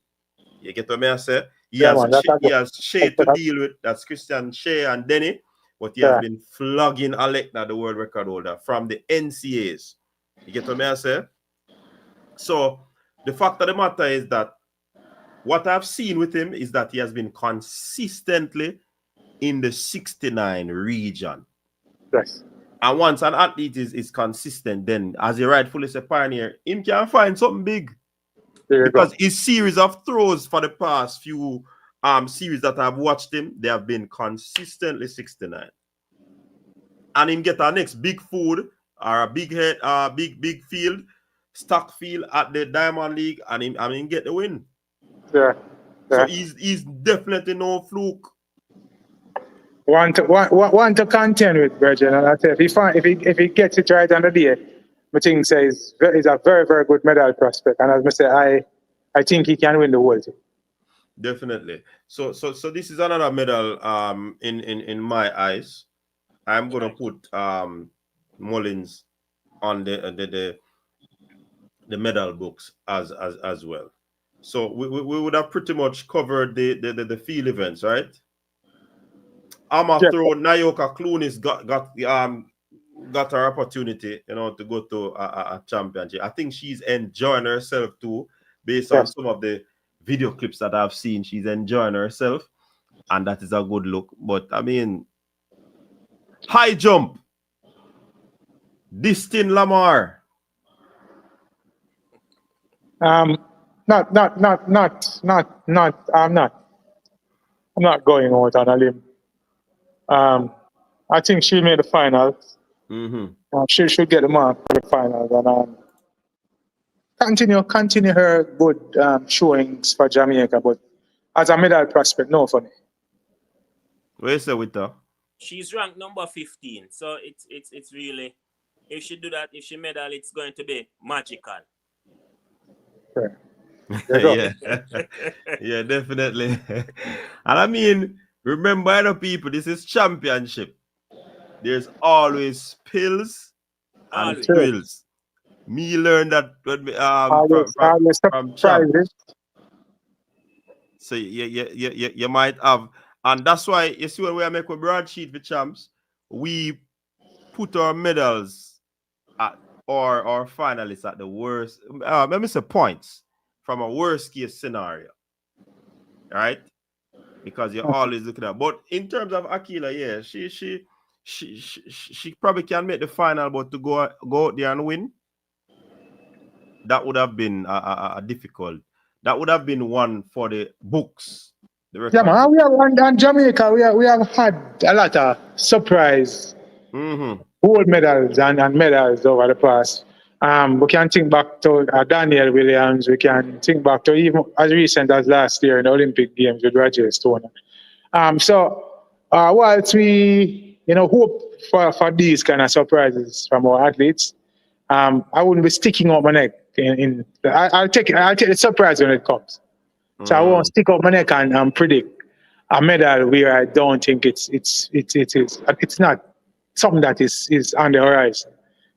Speaker 2: You get what I say? He
Speaker 4: Yeah,
Speaker 2: has Shea to deal with. That's Christian Shea and Denny, but he has been flogging Alekna, the world record holder, from the NCAs. You get what I say? So the fact of the matter is that what I've seen with him is that he has been consistently in the 69 region.
Speaker 4: Yes.
Speaker 2: And once an athlete is consistent, then as he rightfully say pioneer, him can find something big. Because his series of throws for the past few series that I've watched him, they have been consistently 69. And him get our next big food or a big head, big field, stock field at the Diamond League, and him get the win.
Speaker 4: Yeah.
Speaker 2: So he's definitely no fluke.
Speaker 4: Want to contend with Virgin, and I say if he gets it right on the day, I think says he's a very, very good medal prospect. And as I say, I think he can win the world.
Speaker 2: Definitely. So this is another medal in my eyes. I'm gonna put Mullins on the medal books as well. So we would have pretty much covered the field events, right? Throw Nayoka Clooney's got her opportunity, you know, to go to a championship. I think she's enjoying herself too, based on some of the video clips that I've seen. She's enjoying herself, and that is a good look. But I mean, high jump, Distin Lamar.
Speaker 4: I'm not going out on a limb. I think she made the finals. She should get the mark for the finals, and continue her good showings for Jamaica. But as a medal prospect, no for me.
Speaker 2: What you say with her?
Speaker 3: She's ranked number 15, so it's really, if she do that, if she medal, it's going to be magical.
Speaker 2: Yeah, yeah, definitely. And I mean, remember, people, this is championship. There's always spills and thrills. Me learned that when from champs. So you might have, and that's why you see when we make a broadsheet for champs, we put our medals at or finalists at the worst. Let me say points from a worst case scenario, right? Because you're always looking at. But in terms of Akila, yeah, she probably can make the final, but to go out there and win, that would have been a difficult. That would have been one for the books.
Speaker 4: Yeah, man. We have on Jamaica. We have had a lot of surprise gold medals and medals over the past. We can think back to Danielle Williams. We can think back to even as recent as last year in the Olympic Games with Roger Stone. Whilst we hope for these kind of surprises from our athletes, I wouldn't be sticking out my neck. I'll take the surprise when it comes. So I won't stick out my neck and predict a medal where I don't think it's not something that is on the horizon.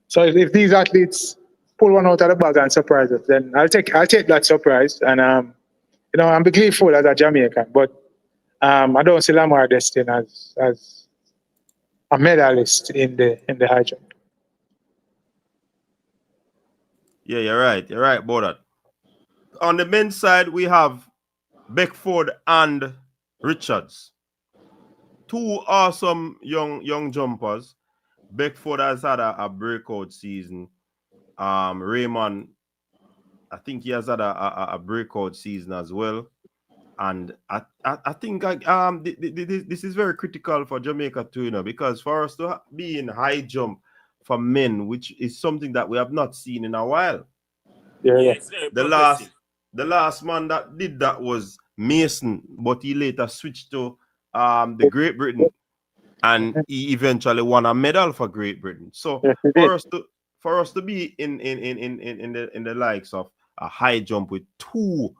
Speaker 4: So if these athletes pull one out of the bag and surprise us, then I'll take that surprise, and I'm be grateful as a Jamaican. But I don't see Lamar Destin as a medalist in the high jump.
Speaker 2: Yeah, you're right. You're right about that. On the men's side, we have Beckford and Richards. Two awesome young jumpers. Beckford has had a breakout season. Raymond I think he has had a breakout season as well. And I think this is very critical for Jamaica too, you know, because for us to be in high jump for men, which is something that we have not seen in a while.
Speaker 3: Yeah, it's very progressive.
Speaker 2: The last man that did that was Mason, but he later switched to the Great Britain, and he eventually won a medal for Great Britain. So for us to be in the likes of a high jump with two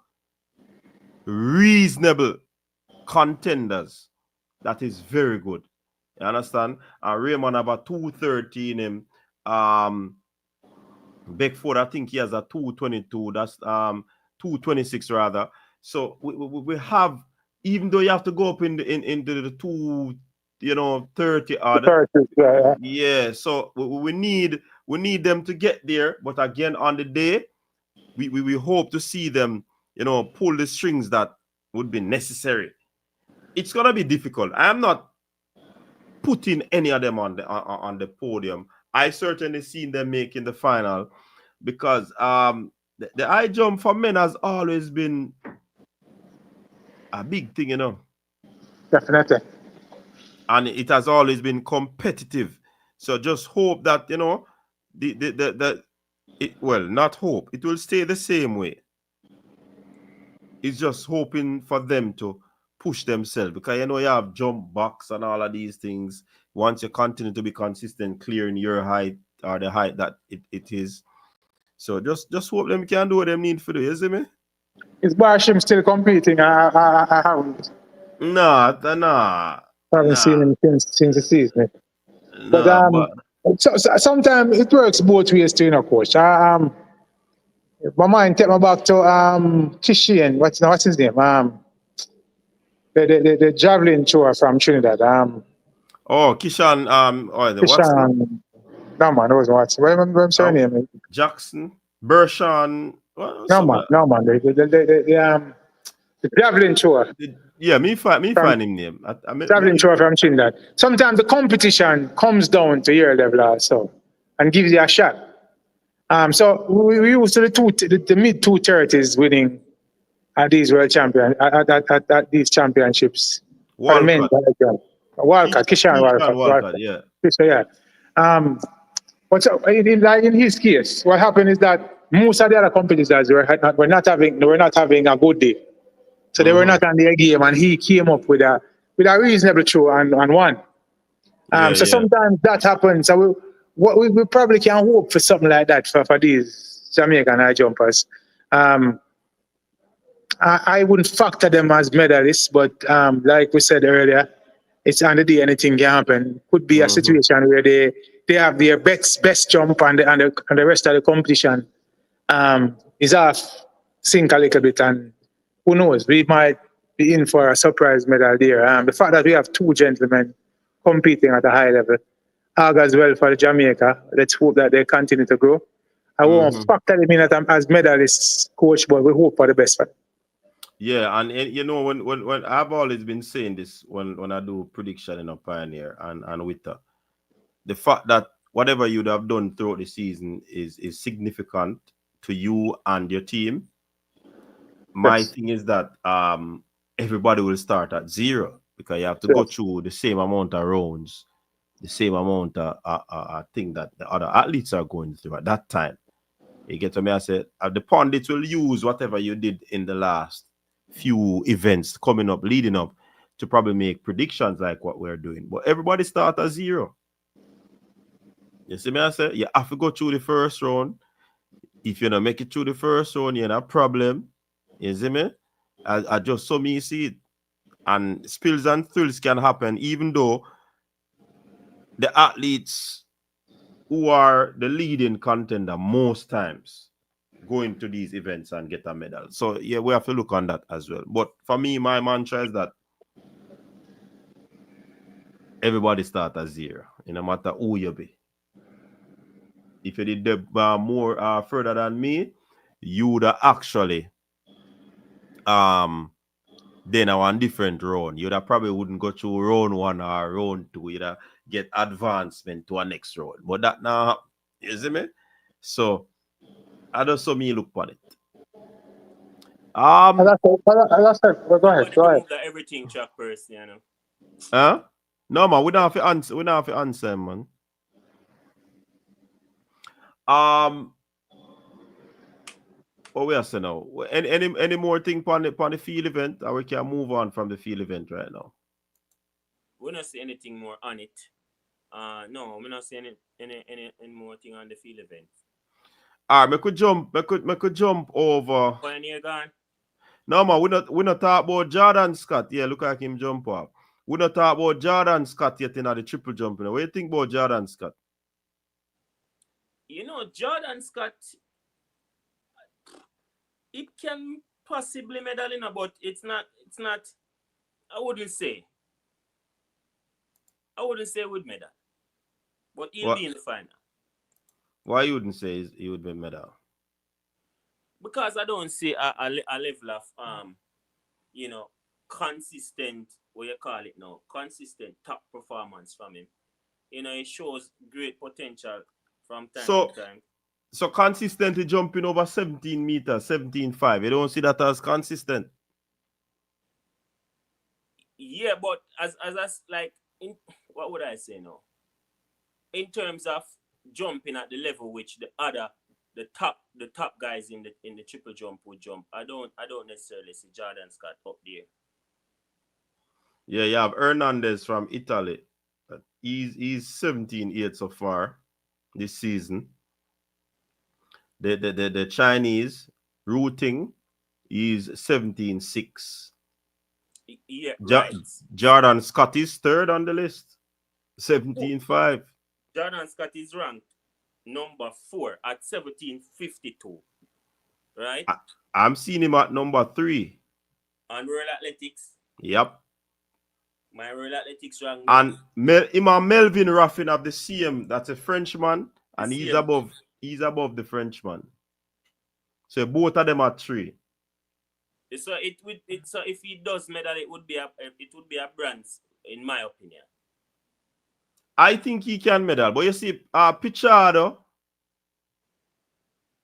Speaker 2: reasonable contenders, that is very good. You understand? And Raymond have a 230 in him. Beckford, I think he has a 222. That's 226 rather. So we have, even though you have to go up into the 30 odd. Yeah. So we need them to get there. But again, on the day, we hope to see them, you know, pull the strings that would be necessary. It's gonna be difficult. I am not putting any of them on the podium. I certainly seen them making the final, because the high jump for men has always been a big thing, you know.
Speaker 4: Definitely.
Speaker 2: And it has always been competitive. So just hope that, you know, not hope, it will stay the same way. It's just hoping for them to push themselves, because you know you have jump box and all of these things. Once you continue to be consistent, clearing your height or the height that it is. So just hope them can do what them need to do, you see me?
Speaker 4: Is Barsham still competing? I haven't.
Speaker 2: Nah.
Speaker 4: I haven't seen him since the season.
Speaker 2: Nah,
Speaker 4: but sometimes it works both ways too, you know, coach. My mind take me back to Kishane. What's his name? The javelin thrower from Trinidad.
Speaker 2: Kishane.
Speaker 4: Kishane. No man, those what's I'm sorry name.
Speaker 2: Jackson. Bershawn.
Speaker 4: No man. The javelin thrower.
Speaker 2: Me find him name.
Speaker 4: Javelin thrower from Trinidad. Sometimes the competition comes down to your level also and gives you a shot. So we used to the mid 230s winning at these world champions at these championships.
Speaker 2: Walcott.
Speaker 4: Kishane Walcott.
Speaker 2: Yeah.
Speaker 4: What's up in his case? What happened is that most of the other competitors were not having a good day, so they were not on their game, and he came up with a reasonable throw and won. So sometimes that happens. So we probably can hope for something like that for these Jamaican high jumpers. I wouldn't factor them as medalists, but like we said earlier, it's on the day anything can happen. Could be a situation where they have their best jump and the rest of the competition is off sync a little bit, and who knows, we might be in for a surprise medal there. The fact that we have two gentlemen competing at a high level augurs well for Jamaica. Let's hope that they continue to grow. I won't factor them in as medalists, coach, but we hope for the best for them.
Speaker 2: Yeah, and you know, when I've always been saying this when I do prediction in a Pioneer and with the fact that whatever you'd have done throughout the season is significant to you and your team. My thing is that everybody will start at zero, because you have to go through the same amount of rounds, the same amount of thing that the other athletes are going through at that time. You get to me? I said, the pundits will use whatever you did in the last few events coming up, leading up, to probably make predictions like what we're doing. But everybody start at zero. You see me? I said, you have to go through the first round. If you don't make it through the first round, you're in a problem. You see me? I just saw me see it. And spills and thrills can happen, even though the athletes who are the leading contender most times go into these events and get a medal. So yeah, we have to look on that as well. But for me, my mantra is that everybody start at zero, no matter who you be. If you did the more further than me, you would actually then a one different round. You'd probably wouldn't go through round one or round two. You'd get advancement to a next round. But that now, you see me? So I just saw me look on it.
Speaker 4: Go ahead.
Speaker 3: Remove that everything track first, you know.
Speaker 2: Huh? No man, we don't have to answer. We don't have to answer, man. What we are saying now? Any more thing on the field event, or we can move on from the field event right now?
Speaker 3: We don't see anything more on it. No, we're not seeing any more thing on the field event.
Speaker 2: Alright, I could jump over.
Speaker 3: Pioneer gone.
Speaker 2: No man, we not talk about Jordan Scott. Yeah, look like him jump up. We not talk about Jordan Scott yet in the triple jump. What do you think about Jordan Scott?
Speaker 3: You know, Jordan Scott, it can possibly medal in, but it's not. I wouldn't say would medal, but he'll be in the final.
Speaker 2: Why you wouldn't say he would be medal?
Speaker 3: Because I don't see a level of consistent, what you call it now, consistent top performance from him. You know, it shows great potential from time to time.
Speaker 2: So consistently jumping over 17 meters, 17.5. You don't see that as consistent?
Speaker 3: Yeah, but as like, what would I say now? In terms of jumping at the level which the top guys in the triple jump would jump, I don't necessarily see Jordan Scott up there.
Speaker 2: Yeah, you have Hernandez from Italy. He's 17.8 so far this season. The Chinese routing is 17.6.
Speaker 3: Yeah, right.
Speaker 2: Jordan Scott is third on the list, 17.5.
Speaker 3: Jordan Scott is ranked number 4 at 17.52. Right?
Speaker 2: I'm seeing him at number 3.
Speaker 3: On World Athletics?
Speaker 2: Yep.
Speaker 3: My World Athletics rank.
Speaker 2: And Melvin Ruffin of the CM, that's a Frenchman, and he's above the Frenchman. So both of them are 3.
Speaker 3: So if he does medal, it would be a bronze, in my opinion.
Speaker 2: I think he can medal, but you see, Pichardo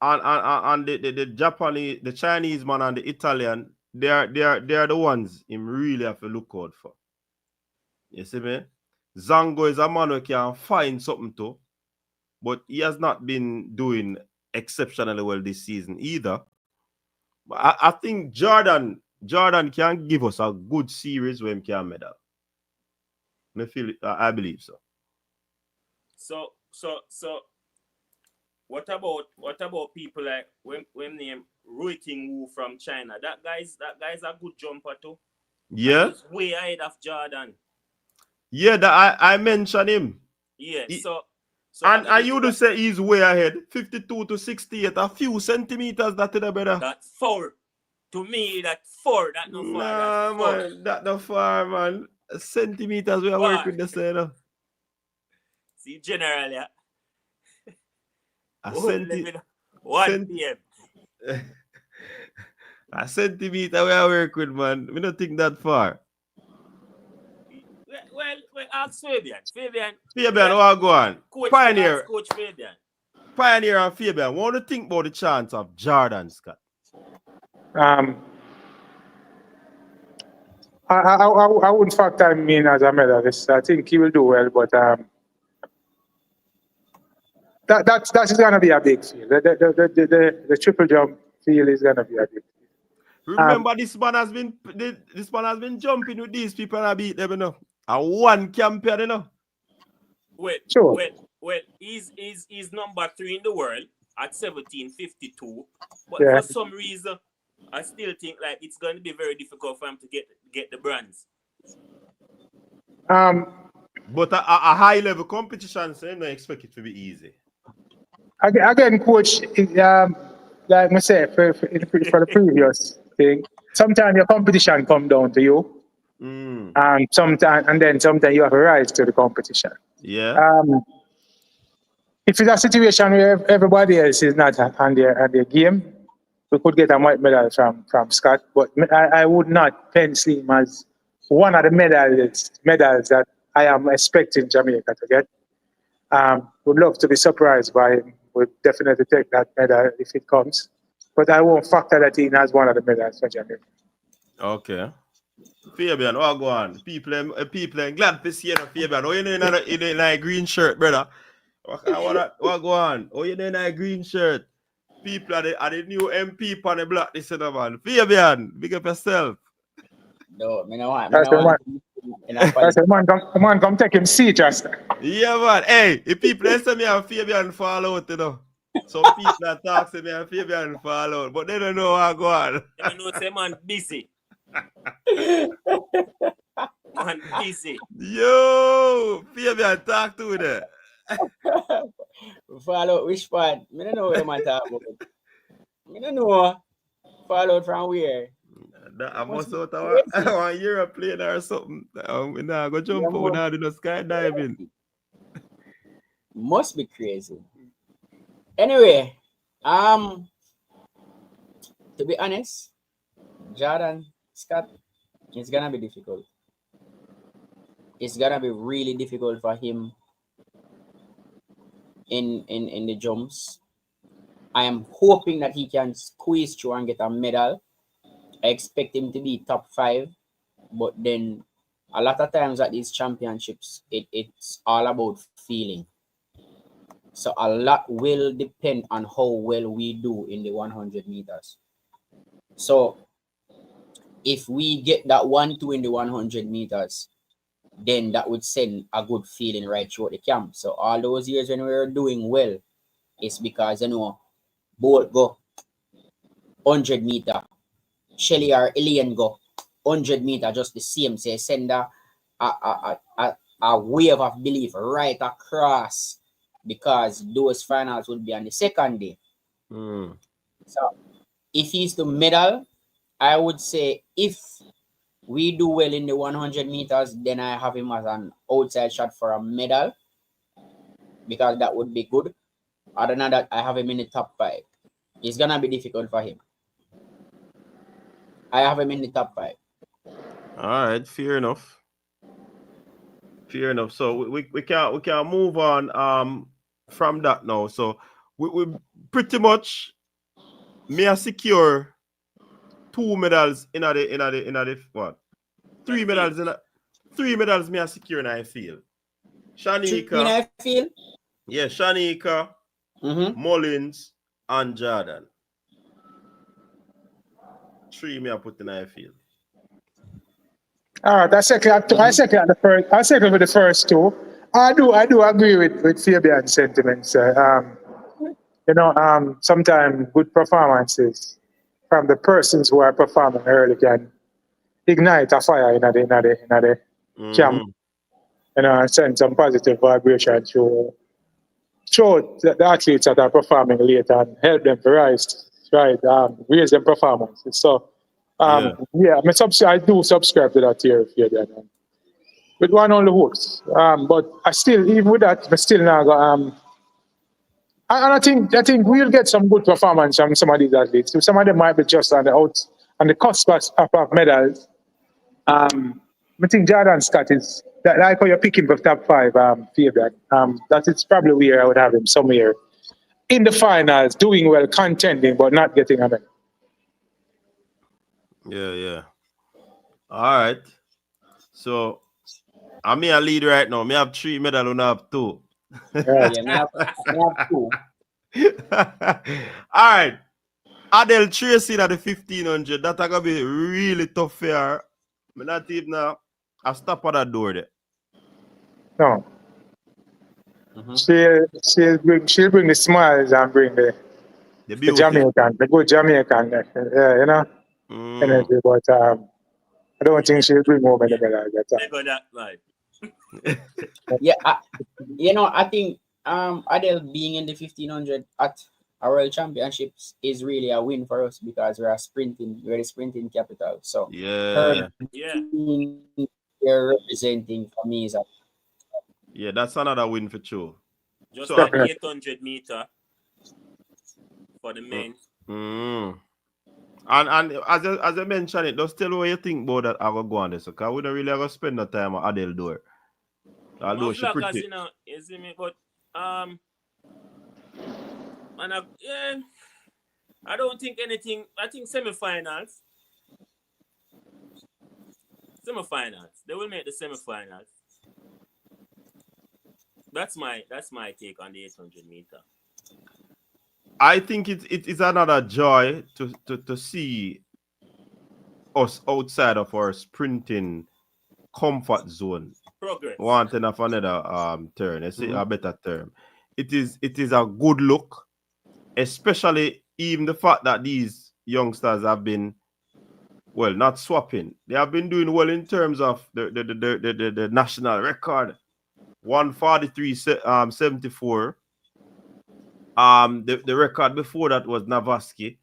Speaker 2: and the Japanese, the Chinese man and the Italian, they are the ones him really have to look out for. You see me? Zango is a man who can find something to, but he has not been doing exceptionally well this season either. But I think Jordan can give us a good series when he can medal. I believe so.
Speaker 3: So what about people like when name Rui Ting Wu from China? That guy's a good jumper too.
Speaker 2: Yeah.
Speaker 3: He's way ahead of Jordan.
Speaker 2: Yeah, that I mentioned him.
Speaker 3: Yeah.
Speaker 2: And you would say he's way ahead, 52 to 68, a few centimeters that better.
Speaker 3: That's 4. To me, that's 4. That no far.
Speaker 2: Nah, man, that no far, man. Centimeters we are working the same.
Speaker 3: See, generally,
Speaker 2: a centimeter we are working, man. We don't think that far.
Speaker 3: Well, ask Fabian. Fabian,
Speaker 2: what go on?
Speaker 3: Coach Fabian.
Speaker 2: Pioneer and Fabian, what do you think about the chance of Jordan Scott?
Speaker 4: I wouldn't factor him in as a medalist. I think he will do well, but that's going to be a big field. The triple jump field is going to be a big field.
Speaker 2: Remember, this man has been jumping with these people and I beat them, you know. And one champion, you know.
Speaker 3: Well, he's number 3 in the world at 17.52. But for some reason, I still think like it's going to be very difficult for him to get the bronze.
Speaker 2: But a high level competition, so you don't expect it to be easy.
Speaker 4: Again, coach, like I said, for the previous thing, sometimes your competition come down to you. And sometimes you have to rise to the competition.
Speaker 2: Yeah.
Speaker 4: If it's a situation where everybody else is not on their game, we could get a white medal from Scott. But I would not pencil him as one of the medals that I am expecting Jamaica to get. Would love to be surprised by him. Would definitely take that medal if it comes. but I won't factor that in as one of the medals for Jamaica.
Speaker 2: Okay. Fabian, what go on? People glad to see you, Fabian. Oh, you know in a green shirt, brother. What go on? Oh, you know in a green shirt. People are the new MP on the block, this man. Fabian, big up yourself.
Speaker 5: No, me no want.
Speaker 4: That's the man.
Speaker 5: In a
Speaker 4: That's the man. Come take him seat, just.
Speaker 2: Yeah, man. Hey, if people say me and Fabian fall out, you know. Some people are talking to me and Fabian fall out, but they don't know what go on.
Speaker 3: They don't know say man busy. Man busy.
Speaker 2: Yo, Fabian, talk to me there.
Speaker 5: Follow which part? Me don't know what you man talk about. Me don't know. Follow from where?
Speaker 2: I must out of one airplane or something. We now go jump out, we now do no skydiving.
Speaker 5: Must be crazy. Anyway, to be honest, Jordan Scott, it's gonna be difficult. It's gonna be really difficult for him in the jumps. I am hoping that he can squeeze through and get a medal. I expect him to be top 5, but then a lot of times at these championships, it's all about feeling. So a lot will depend on how well we do in the 100 meters. So if we get that 1-2 in the 100 meters, then that would send a good feeling right throughout the camp. So all those years when we were doing well, it's because, Bolt go 100 meter, Shelly or Ilian go 100 meter, just the same. Say send a wave of belief right across, because those finals would be on the second day. So if he's to medal, I would say if we do well in the 100 meters, then I have him as an outside shot for a medal, because that would be good. Other than that, I have him in the top 5. It's gonna be difficult for him. I have him in the top 5.
Speaker 2: All right, fair enough. Fair enough. So we can move on from that now. So we pretty much may I secure 2 medals in the what? 3 medals in 3 medals may I secure in I feel. Shanika. Yeah, Shanika, Mullins, and Jordan. 3 may I put in I feel.
Speaker 4: All right, I second with the first 2. I do agree with Fabian's sentiments. Sometimes good performances from the persons who are performing early can ignite a fire in the camp. Send some positive vibration to show the athletes that are performing late and help them to raise their performances. So, I do subscribe to that theory, Fabian. With one only hopes. But I still, even with that, I still now got I think we'll get some good performance from some of these athletes. Some of them might be just on the cusp of medals. I think Jordan Scott is that, like how you're picking for top 5, Fabian. That is probably where I would have him somewhere in the finals, doing well, contending, but not getting a medal.
Speaker 2: Yeah. All right. So I'm a lead right now. Me have 3 medals and I have 2.
Speaker 5: Yeah, me have 2.
Speaker 2: All right. Adele Tracy at the 1500. That's gonna be really tough for her. I'm not even now. I stop at that door there.
Speaker 4: No. She'll bring the smiles and bring the Jamaican, the good Jamaican, energy. But I don't think she'll bring home any medal that time.
Speaker 5: Yeah, I think Adele being in the 1500 at a World Championships is really a win for us, because we're the sprinting capital. So her being here representing for me is
Speaker 2: that's another win for sure.
Speaker 3: Just like 800 meter for the men.
Speaker 2: And as I mentioned it, just tell what you think about that I will go on this, because we don't really have to spend the time at Adele door. Although she pretty.
Speaker 3: I don't think anything. I think semi-finals. Semi-finals. They will make the semi-finals. That's my take on the 800 meter.
Speaker 2: I think it is another joy to see us outside of our sprinting comfort zone.
Speaker 3: Progress.
Speaker 2: Wanting of another term, let's say a better term. It is a good look, especially even the fact that these youngsters have been, well, not swapping. They have been doing well in terms of the national record. 143.74. The record before that was Navaski.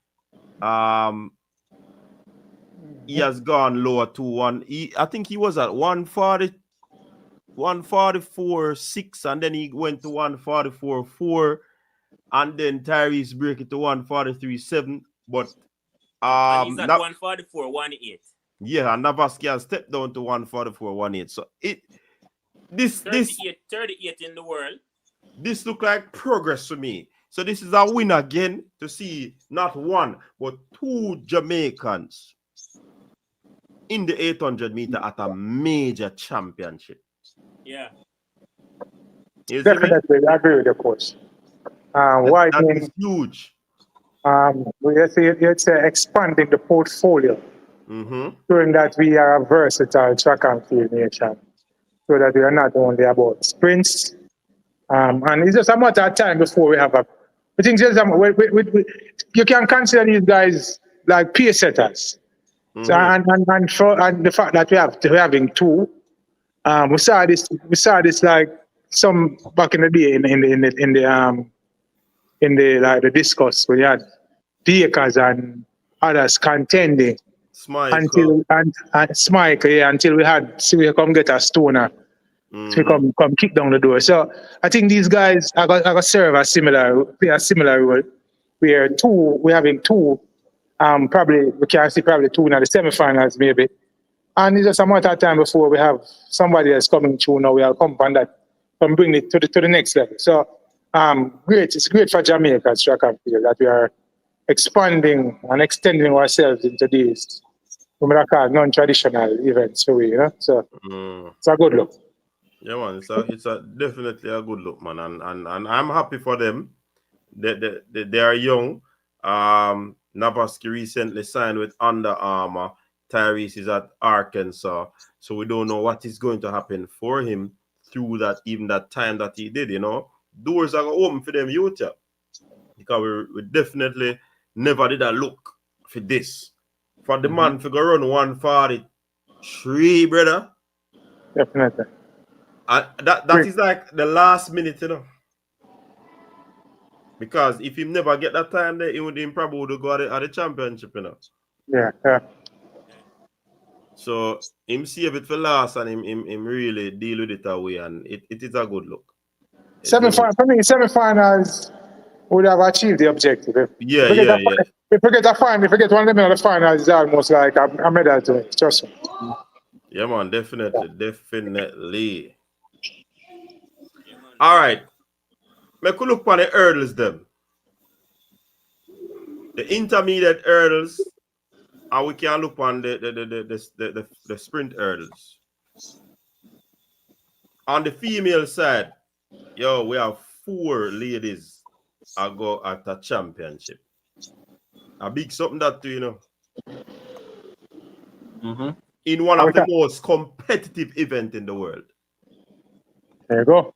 Speaker 2: He has gone lower to one. I think he was at 144.6, and then he went to 144.4, and then Tyrese break it to 143.7. But
Speaker 3: and he's at 144.18.
Speaker 2: Yeah, and Navaski has stepped down to 144.18. So this
Speaker 3: 38 in the world.
Speaker 2: This look like progress to me. So this is a win again to see not one but two Jamaicans in the 800 meter at a major championship.
Speaker 3: Yeah.
Speaker 4: Definitely, I agree with you, coach.
Speaker 2: That is huge.
Speaker 4: It's expanding the portfolio, showing that we are a versatile track and field nation, so that we are not only about sprints. And it's just a matter of time before we have I think you can consider these guys like pace setters. So, and the fact that we're having two, we saw this like some back in the day in the discus where you had Bakers and others contending until we had we come get a stoner. To come kick down the door. So I think these guys are going to serve a similar role. We're having two, probably we can see probably two in the semi-finals maybe. And it's just a matter of time before we have somebody else coming through now. We'll come on that and bring it to the next level. So great. It's great for Jamaica's track and field that we are expanding and extending ourselves into these non-traditional events. So it's a good look.
Speaker 2: Yeah, man, it's definitely a good look, man, and I'm happy for them. They are young. Navaski recently signed with Under Armour. Tyrese is at Arkansas, so we don't know what is going to happen for him through that time that he did. Doors are open for them youth, because we definitely never did a look for this. For the man to go run 143, brother.
Speaker 4: Definitely.
Speaker 2: That is like the last minute, because if he never get that time there, he probably would go at the championship,
Speaker 4: Yeah.
Speaker 2: So him save it for last, and him really deal with it away, and it is a good look.
Speaker 4: Semi-finals would have achieved the objective. If we get one of the finals, it's almost like a medal to it. Trust me.
Speaker 2: Yeah, man, definitely. All right. Make a look on the hurdles them. The intermediate hurdles, and we can look on the sprint hurdles. On the female side, we have 4 ladies go at a championship. A big something that too, in one of the most competitive events in the world.
Speaker 4: There you go.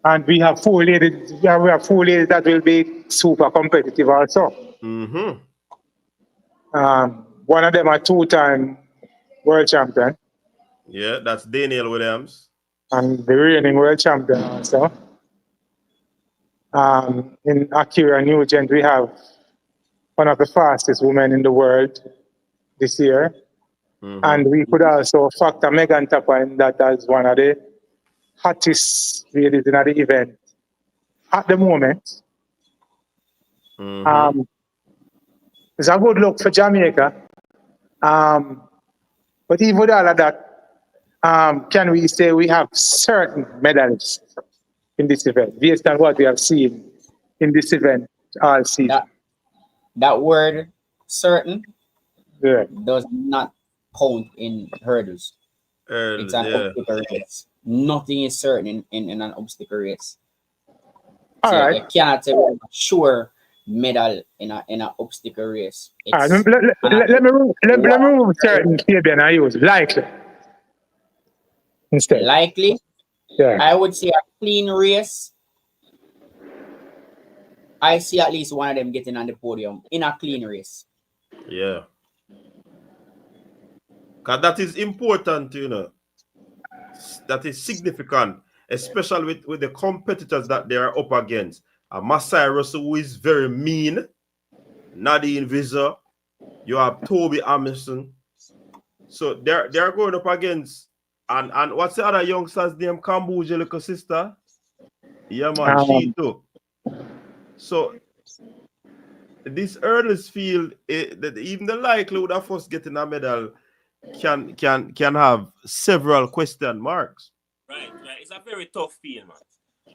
Speaker 4: And we have 4 ladies. We have 4 ladies that will be super competitive also. One of them a 2-time world champion.
Speaker 2: Yeah, that's Danielle Williams.
Speaker 4: And the reigning world champion also. In Shericka Nugent, we have one of the fastest women in the world this year. And we could also factor Megan Tapper in that as one of the hottest ladies in the event at the moment. It's a good look for Jamaica. But even with all of that, can we say we have certain medalists in this event based on what we have seen in this event all season.
Speaker 5: That word certain
Speaker 4: Yeah.
Speaker 5: does not count in hurdles. It's an
Speaker 2: Yeah.
Speaker 5: obstacle race. Nothing is certain in an obstacle race.
Speaker 4: All
Speaker 5: So
Speaker 4: right.
Speaker 5: you cannot say a sure medal in an obstacle race.
Speaker 4: All right.
Speaker 5: It's
Speaker 4: Let me remove certain Fabian I use likely instead.
Speaker 5: likely.
Speaker 4: Yeah.
Speaker 5: I would say a clean race. I see at least one of them getting on the podium in a clean race.
Speaker 2: Yeah. Because that is important, you know. That is significant, especially with the competitors that they are up against. Masai Russell, who is very mean. Nadine Visor. You have Toby Amerson. So they're going up against and what's the other youngster's name? Cambodia little sister. Yeah, man, she too. So this hurdles field, that even the likelihood of us getting a medal can have several question marks.
Speaker 3: Right. It's a very tough field,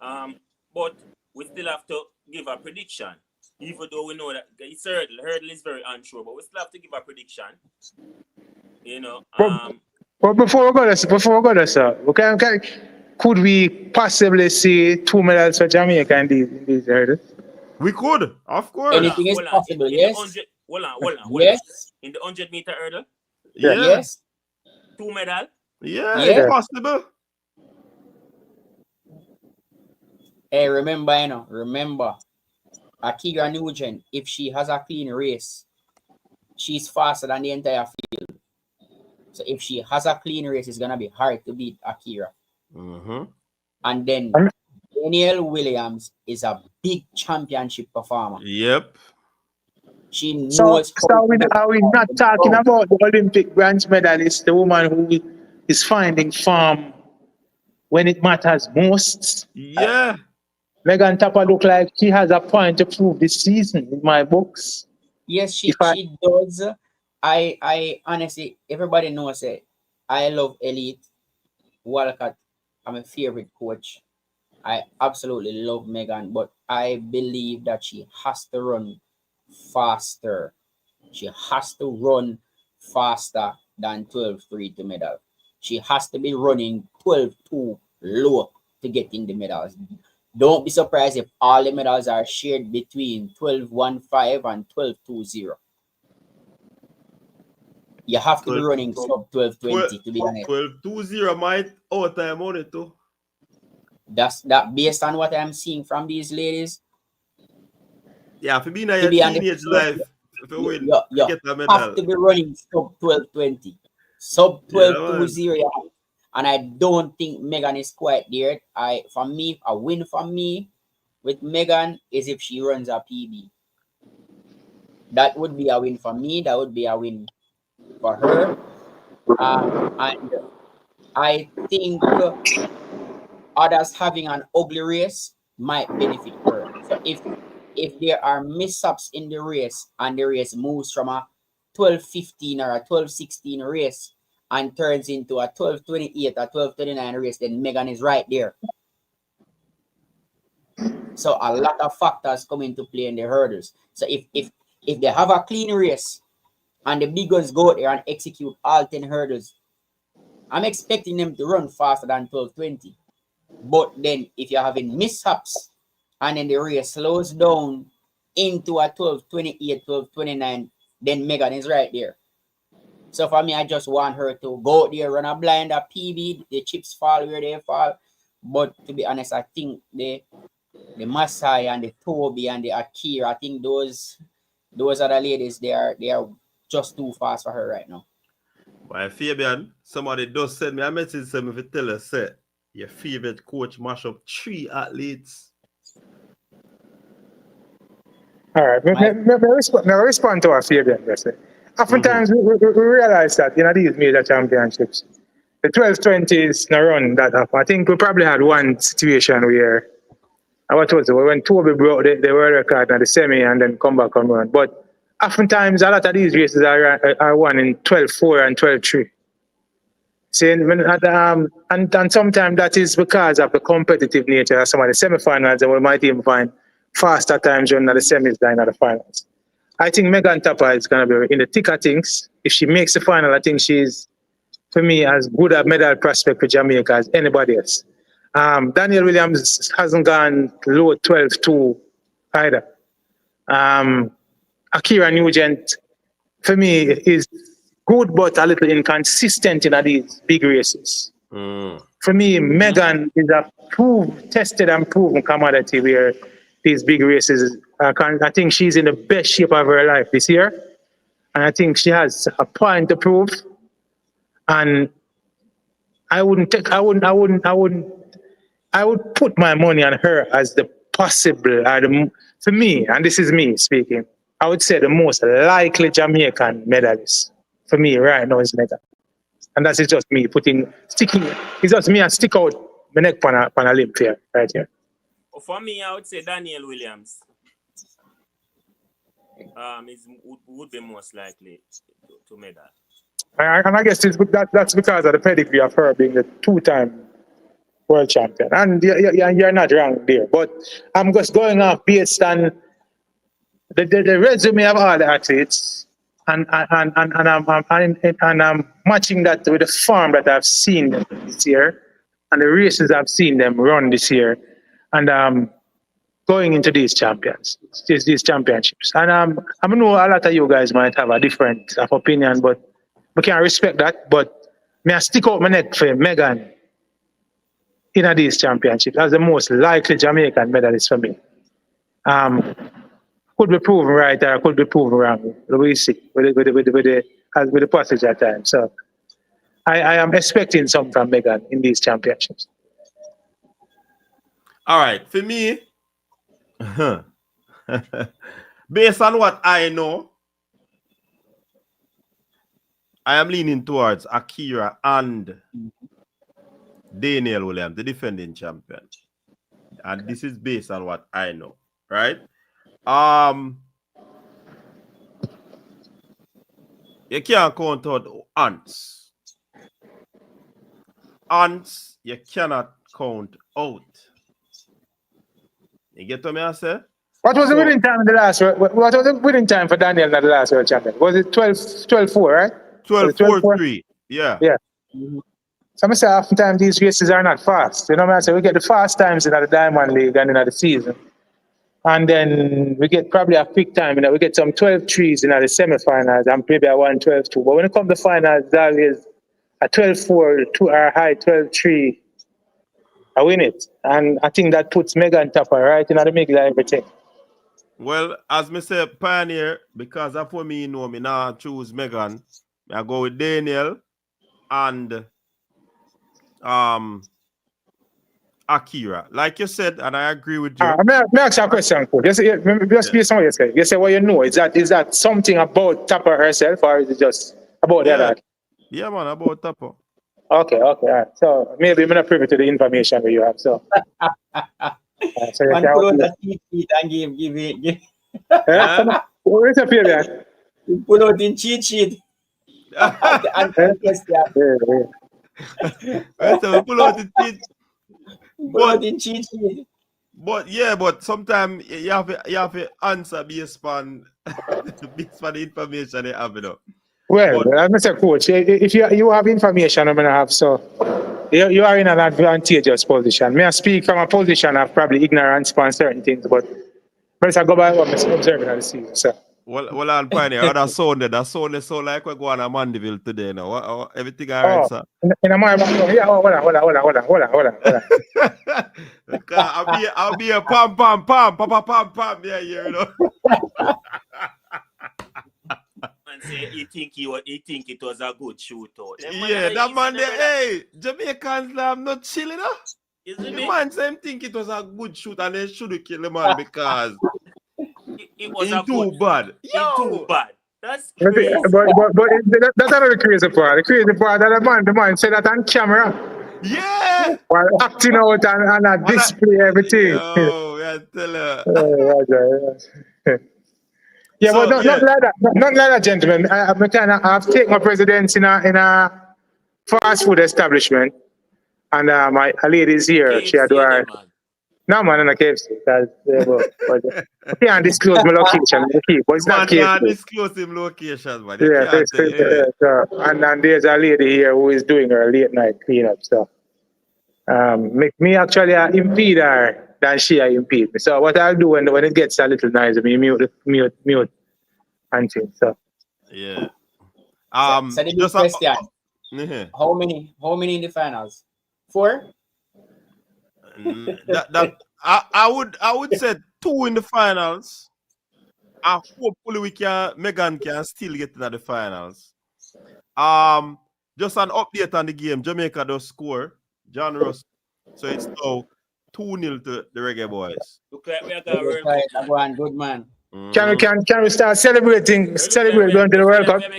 Speaker 3: man. But we still have to give a prediction. Even though we know that it's hurdle. Hurdle is very unsure, but we still have to give a prediction. You know.
Speaker 4: But before we go there, sir, could we possibly see 2 medals for Jamaica in these hurdles?
Speaker 2: We could, of course.
Speaker 5: Anything is possible, yes.
Speaker 3: Hold on.
Speaker 5: Yes.
Speaker 3: In the 100-meter hurdle?
Speaker 2: Yeah.
Speaker 5: Yes.
Speaker 3: 2 medal?
Speaker 2: Yeah,
Speaker 5: Yeah.
Speaker 2: it's possible.
Speaker 5: Hey, remember, Shericka Nugent, if she has a clean race, she's faster than the entire field. So if she has a clean race, it's gonna be hard to beat Shericka.
Speaker 2: Mm-hmm.
Speaker 5: And then Danielle Williams is a big championship performer.
Speaker 2: Yep.
Speaker 5: She knows.
Speaker 4: So are we not talking about the Olympic bronze medalist, the woman who is finding form when it matters most?
Speaker 2: Yeah.
Speaker 4: Megan Tapper look like she has a point to prove this season in my books.
Speaker 5: Yes, she does. I honestly, everybody knows it. I love Elite Walcott. I'm a favorite coach. I absolutely love Megan, but I believe that she has to run faster. She has to run faster than 12.3 to medal. She has to be running 12.2 low to get in the medals. Don't be surprised if all the medals are shared between 12.15 and 12.20. You have to be running sub 12.20 to be honest.
Speaker 2: 12.20 might time on it too.
Speaker 5: That's that based on what I'm seeing from these ladies.
Speaker 2: Yeah, for being in your teenage life,
Speaker 5: you get a medal, have to be running sub 12.20. Sub 12.20. And I don't think Megan is quite there. A win for me with Megan is if she runs a PB. That would be a win for me. That would be a win for her. And I think others having an ugly race might benefit her. So if there are mishaps in the race and the race moves from a 12.15 or a 12.16 race and turns into a 12.28 or 12.29 race, then Megan is right there. So a lot of factors come into play in the hurdles. So if they have a clean race and the big guns go out there and execute all 10 hurdles, I'm expecting them to run faster than 12.20. But then if you're having mishaps and then the race slows down into a 12.28, 12.29, then Megan is right there. So for me, I just want her to go out there, run a blind, a PB, the chips fall where they fall. But to be honest, I think the Masai and the Toby and the Akira, I think those other ladies, they are just too fast for her right now.
Speaker 2: Well, Fabian, somebody does send me a message to me to tell us, say, your favorite coach mash up 3 athletes.
Speaker 4: All right, me respond to our Fabian. Oftentimes we realize that in these major championships, the 12.20 is not run that up. I think we probably had one situation where, what was it, when Toby broke the world record at the semi and then come back and run. But oftentimes a lot of these races are won in 12.4 and 12.3. And sometimes that is because of the competitive nature of some of the semi-finals, and we might even find faster times during the semis than in the finals. I think Megan Tapper is going to be in the thick of things. If she makes the final, I think she's, for me, as good a medal prospect for Jamaica as anybody else. Danielle Williams hasn't gone low 12-2 either. Akira Nugent, for me, is good but a little inconsistent in these big races. For me, Megan is a tested and proven commodity where these big races, I think she's in the best shape of her life this year. And I think she has a point to prove. And I would put my money on her as the possible, for me, and this is me speaking, I would say the most likely Jamaican medalist for me right now is Megan. And that's just me it's just me and stick out my neck on a limb here, right here.
Speaker 3: For me, I would say Danielle Williams would be most likely to medal.
Speaker 4: And I guess that's because of the pedigree of her being the two-time world champion. And you're not wrong there. But I'm just going off based on the resume of all the athletes, and I'm matching that with the form that I've seen them this year and the races I've seen them run this year. And going into these championships. And I know a lot of you guys might have a different opinion, but we can respect that. But may I stick out my neck for Megan in these championships as the most likely Jamaican medalist for me. Could be proven right or could be proven wrong. We see with the passage of time. So I am expecting something from Megan in these championships.
Speaker 2: All right, for me, based on what I know, I am leaning towards Akira and Danielle Williams, the defending champion. And this is based on what I know, right? You can't count out ants. Ants, you cannot count out. You get what I say?
Speaker 4: What was the winning time in the last? What was the winning time for Danielle in the last world champion? Was it 12-4, right?
Speaker 2: 12-4-3. Yeah.
Speaker 4: Yeah. Mm-hmm. So I say oftentimes these races are not fast. You know what I say? We get the fast times in the Diamond League and in the season. And then we get probably a quick time. You know, we get some 12-3s in the semifinals and maybe a 1-12-2. But when it comes to finals, that is a 12-4 to our high 12-3. I win it. And I think that puts Megan Tapper right in the middle of everything.
Speaker 2: Well, as me say, Pioneer, because of what me know, me now choose Megan. I go with Danielle and Akira. Like you said, and I agree with you.
Speaker 4: May I ask you a question, Coach? Just be someone you say. You say what you know. Is that something about Tapper herself, or is it just about the other?
Speaker 2: Yeah, man, about Tapper.
Speaker 4: Okay, all right. So maybe I'm not privy to the information that you have. So,
Speaker 5: so you can pull out the cheat sheet and give.
Speaker 4: Where's the failure?
Speaker 5: Pull out the cheat sheet.
Speaker 2: So pull out the cheat.
Speaker 5: Cheat sheet.
Speaker 2: But sometimes you have to answer based on the information they have, you know.
Speaker 4: Well, I'm Mr. Coach. If you have information, I'm gonna have so. You are in an advantageous position. May I speak from a position of probably ignorance on certain things, but I go by what I'm observing at the season. So.
Speaker 2: Well, on Pioneer, that sound so like we're going to Mandeville today now. Everything all right, sir?
Speaker 4: In a moment, yeah, hold on.
Speaker 2: I'll be a pam, pam, yeah, you know.
Speaker 3: And say he think it was a good shootout.
Speaker 2: Yeah, that man there, hey, Jamaicans not chilling, huh? The man same think it was a good shoot and they should have killed the man because
Speaker 3: it was
Speaker 2: too bad.
Speaker 3: Too bad. That's crazy.
Speaker 4: But that's not the crazy part. The crazy part that the man said that on camera.
Speaker 2: Yeah.
Speaker 4: While acting out and display everything.
Speaker 2: Yo, I tell her.
Speaker 4: Yeah, so, but not like that, gentlemen. I've taken my presidents in a fast food establishment, and my lady is here. She had her. No, man, in a KFC. I can't disclose my location, but it's not
Speaker 2: Man can't
Speaker 4: KFC.
Speaker 2: disclose him location, man. You
Speaker 4: Yeah,
Speaker 2: can't say, yeah.
Speaker 4: and there's a lady here who is doing her late night cleanup. So, make me actually impede her than she impede me. So what I'll do when it gets a little noisy, me mute and things. So
Speaker 2: Yeah.
Speaker 5: So the big question. How many in the finals? 4?
Speaker 2: I would say 2 in the finals. And hopefully Megan can still get into the finals. Just an update on the game. Jamaica does score. John Ross. So it's now 2-0 to the Reggae Boys.
Speaker 3: Look like we are going
Speaker 5: Good man.
Speaker 4: Can we start celebrating going to the World Cup? Can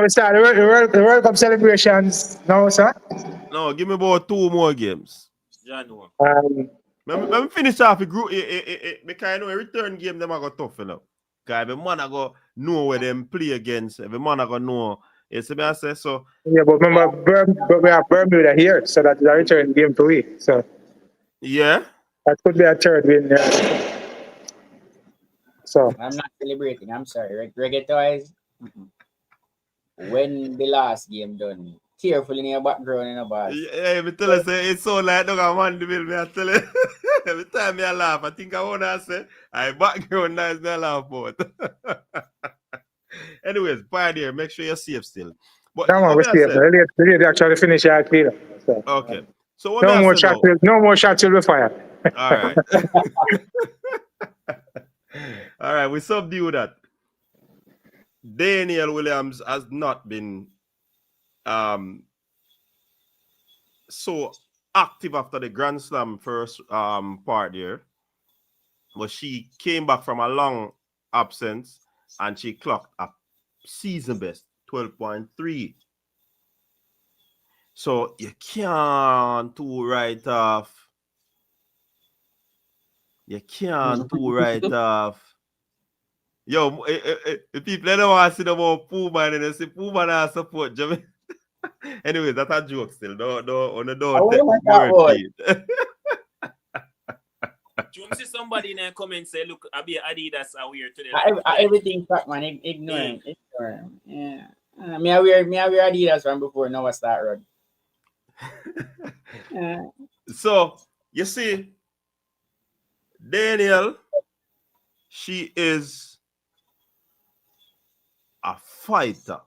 Speaker 4: we start the World Cup celebrations now, sir?
Speaker 2: No, give me about 2 more games. Let me finish off the group. Because I know a return game them are go tough, you know. Because every man I go know where them play against. Every man I go know. You see me I say so.
Speaker 4: Yeah, but remember, we have Bermuda here, so that's a return game for we. So
Speaker 2: yeah,
Speaker 4: that could be a third win. So
Speaker 5: I'm not celebrating. I'm sorry. Reggae toys. When the last game done, tearful in your background in the bar.
Speaker 2: Yeah, me tell you say it's so like don't man the bill. Me I tell you every time me I laugh, I think I wanna say I background nice me I laugh about. Anyways, Pioneer, make sure you're safe still. But
Speaker 4: no, we're safe. The lady actually finish our cleanup. So.
Speaker 2: Okay. So what
Speaker 4: no more shots will be fired.
Speaker 2: All right. All right, we subdue that. Danielle Williams has not been so active after the Grand Slam first part there. But she came back from a long absence and she clocked a season best 12.3. So you can't do right off. You can't do right off. Yo, if people don't want to see about Puma and they say Puma not support Jamaica. Anyway, that's a joke still. Don't take the word.
Speaker 3: Do you see somebody in the comments say, look, I be Adidas are weird today.
Speaker 5: Everything crap, man. Ignore him. Yeah. Me I wear Adidas from before now I start run.
Speaker 2: So you see, Danielle, she is a fighter.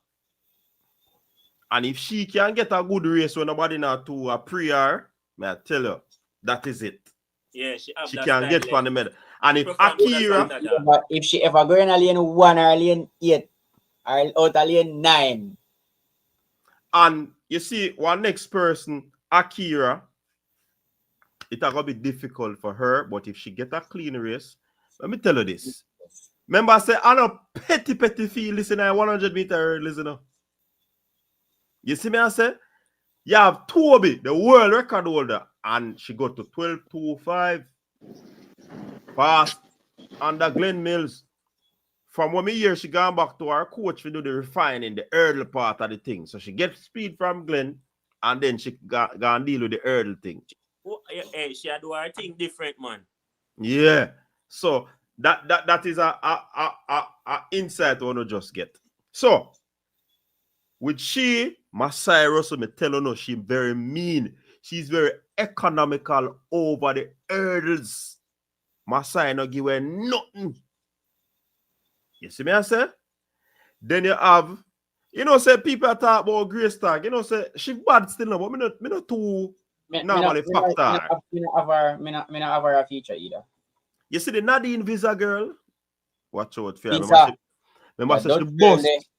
Speaker 2: And if she can get a good race when nobody not to a pre-her, may I tell you, that is it.
Speaker 3: Yeah, she
Speaker 2: can get from the medal. And if Akira,
Speaker 5: if she ever go in a lane 1 or a lane 8 or out a lane 9.
Speaker 2: And you see, one next person, Akira, it's going to be difficult for her, but if she get a clean race, let me tell you this. Remember I say, I know petty feel, listen, I 100 meter, listen. You see me I say? You have Toby, the world record holder, and she got to 12.25. Fast under Glenn Mills. From when me hear she gone back to her coach to do the refining, the hurdle part of the thing. So she gets speed from Glenn, and then she gonna deal with the hurdle thing.
Speaker 3: Hey, she do her thing different, man.
Speaker 2: Yeah. So that is a insight I want to just get. So with she, Masai Russell, me tell her no, she very mean. She's very economical over the hurdles. Masai no give her nothing. You see me I say? Then you have, say people talk about Grace Tag, say she bad still no, but me not too normally factor.
Speaker 5: Me not have her a feature either.
Speaker 2: You see the Nadine Visa girl? Watch out for her. Remember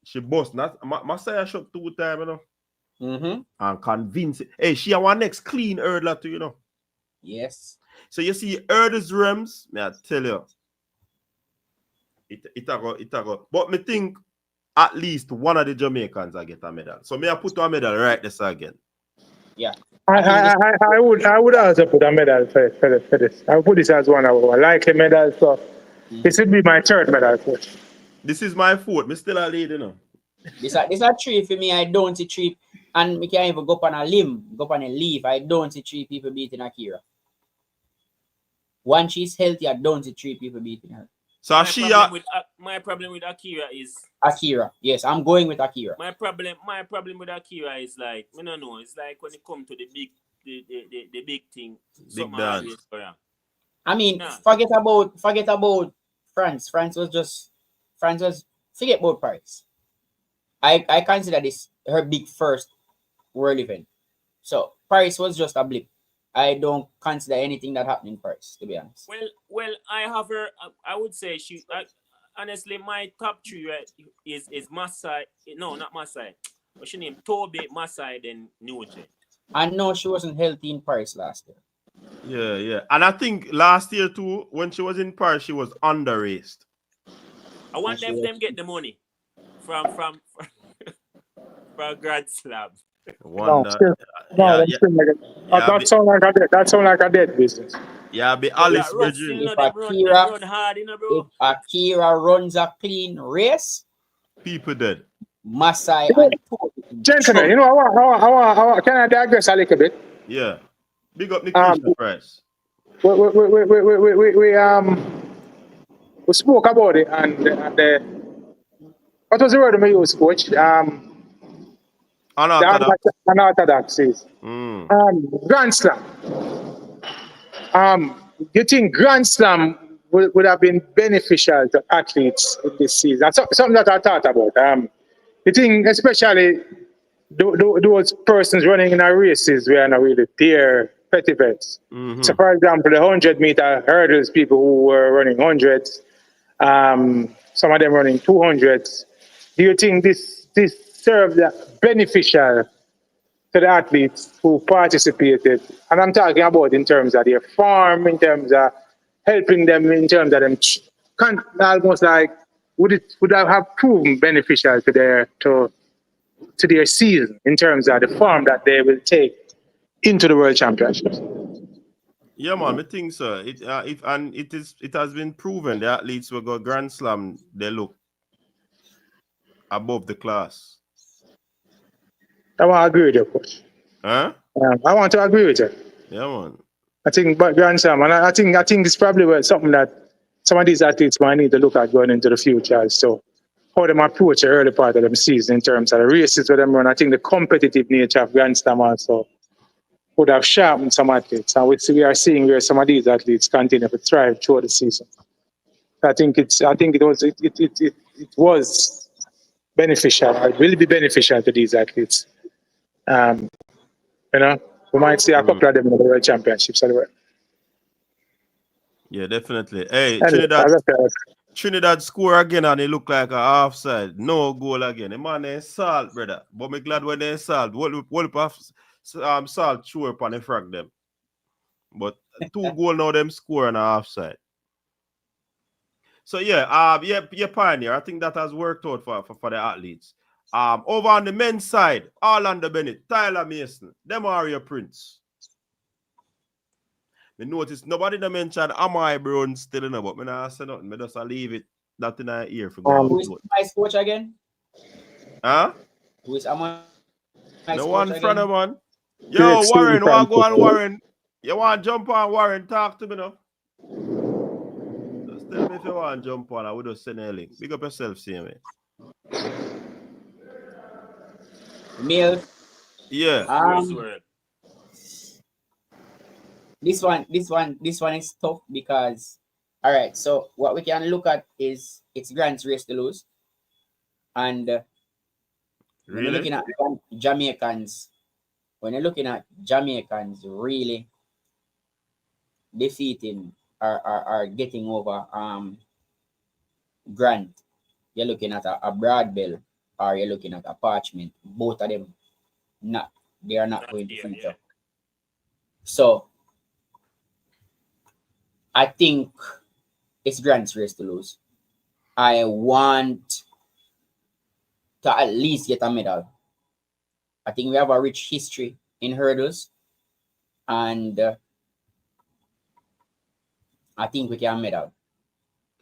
Speaker 2: she bust. Masaya shot 2 times, and convince it. Hey, she have one next clean hurdler too,
Speaker 5: Yes.
Speaker 2: So you see hurdles rims, may I tell you. It go. But me think at least one of the Jamaicans I get a medal. So may I put a medal right this again.
Speaker 5: Yeah.
Speaker 4: I would also put a medal for this. I would put this as one of our likely medals. So this would be my 3rd medal, coach.
Speaker 2: This is my 4th. Me still a lead,
Speaker 5: This a 3 for me. I don't see 3. And we can't even go up on a limb, go up on a leaf. I don't see 3 people beating Akira. Once she's healthy, I don't see 3 people beating her.
Speaker 2: So
Speaker 3: my problem with Akira is
Speaker 5: Akira. Yes, I'm going with Akira.
Speaker 3: My problem with Akira is like, I don't know, it's like when it comes to the big thing,
Speaker 2: Big dance.
Speaker 5: I mean, forget about France. France was forget about Paris. I consider this her big first world event. So Paris was just a blip. I don't consider anything that happened in Paris, to be honest.
Speaker 3: Well, I have her. I would say honestly, my top 3 is Masai. No, not Masai. What's her name? Toby, Masai, then Nugent.
Speaker 5: I know she wasn't healthy in Paris last year.
Speaker 2: Yeah. And I think last year too, when she was in Paris, she was under-raced.
Speaker 3: I wonder if them get the money from Grand Slam.
Speaker 4: That sound like a dead business.
Speaker 2: Yeah, be Alice Bridging.
Speaker 5: If Akira runs a clean race,
Speaker 2: people dead.
Speaker 5: Masai and
Speaker 4: gentlemen, you know, I want, can I digress a little bit?
Speaker 2: Yeah. Big up Nikisha Price.
Speaker 4: We spoke about it and what was the word we used, coach? Unorthodox. Grand Slam. You think Grand Slam would have been beneficial to athletes in this season? That's something that I thought about. You think especially those persons running in our races were not really their pet events. So for example, the 100-meter hurdles, people who were running hundreds, some of them running 200s. Do you think this served beneficial to the athletes who participated? And I'm talking about in terms of their form, in terms of helping them, in terms of them almost like would have proven beneficial to their season in terms of the form that they will take into the World Championships?
Speaker 2: Yeah, man, I think so. It has been proven the athletes who go Grand Slam, they look above the class.
Speaker 4: I want to agree with you, coach.
Speaker 2: Huh?
Speaker 4: I want to agree with you.
Speaker 2: Yeah, man.
Speaker 4: I think Grand Slam, and I think it's probably something that some of these athletes might need to look at going into the future. So how they approach the early part of the season in terms of the races with them run. I think the competitive nature of Grand Slam also would have sharpened some athletes. And we are seeing where some of these athletes continue to thrive through the season. I think it was beneficial. It will be beneficial to these athletes. You know, we might see a couple of them in the World Championships anyway.
Speaker 2: Yeah, definitely. Hey, Trinidad score again and it look like a offside. No goal again. The man they salt, brother. But me glad when they salt. What salt chew up and they frag them. But 2 goal now them score and a offside. So yeah, Pioneer. I think that has worked out for the athletes. Over on the men's side, Orlando Bennett, Tyler Mason, them are your Prince. Me notice nobody done mention Amai Brown still in, but me not say nothing. Me just leave it that in our ear for
Speaker 5: who is my coach again?
Speaker 2: Huh?
Speaker 5: Who is Amai?
Speaker 2: No one front of man. Yo, Warren, want go on Warren? You want jump on Warren? Talk to me now. Just tell me if you want jump on. I would just send a link. Big up yourself, same way.
Speaker 5: Neil.
Speaker 2: Yeah.
Speaker 5: This one is tough because, all right. So what we can look at is it's Grant's race to lose, and when you're looking at Jamaicans, really defeating or getting over Grant, you're looking at a Broad Bell or you're looking at a Parchment. Both of them, they are not going to feature. So I think it's Grant's race to lose. I want to at least get a medal. I think we have a rich history in hurdles, and I think we can medal.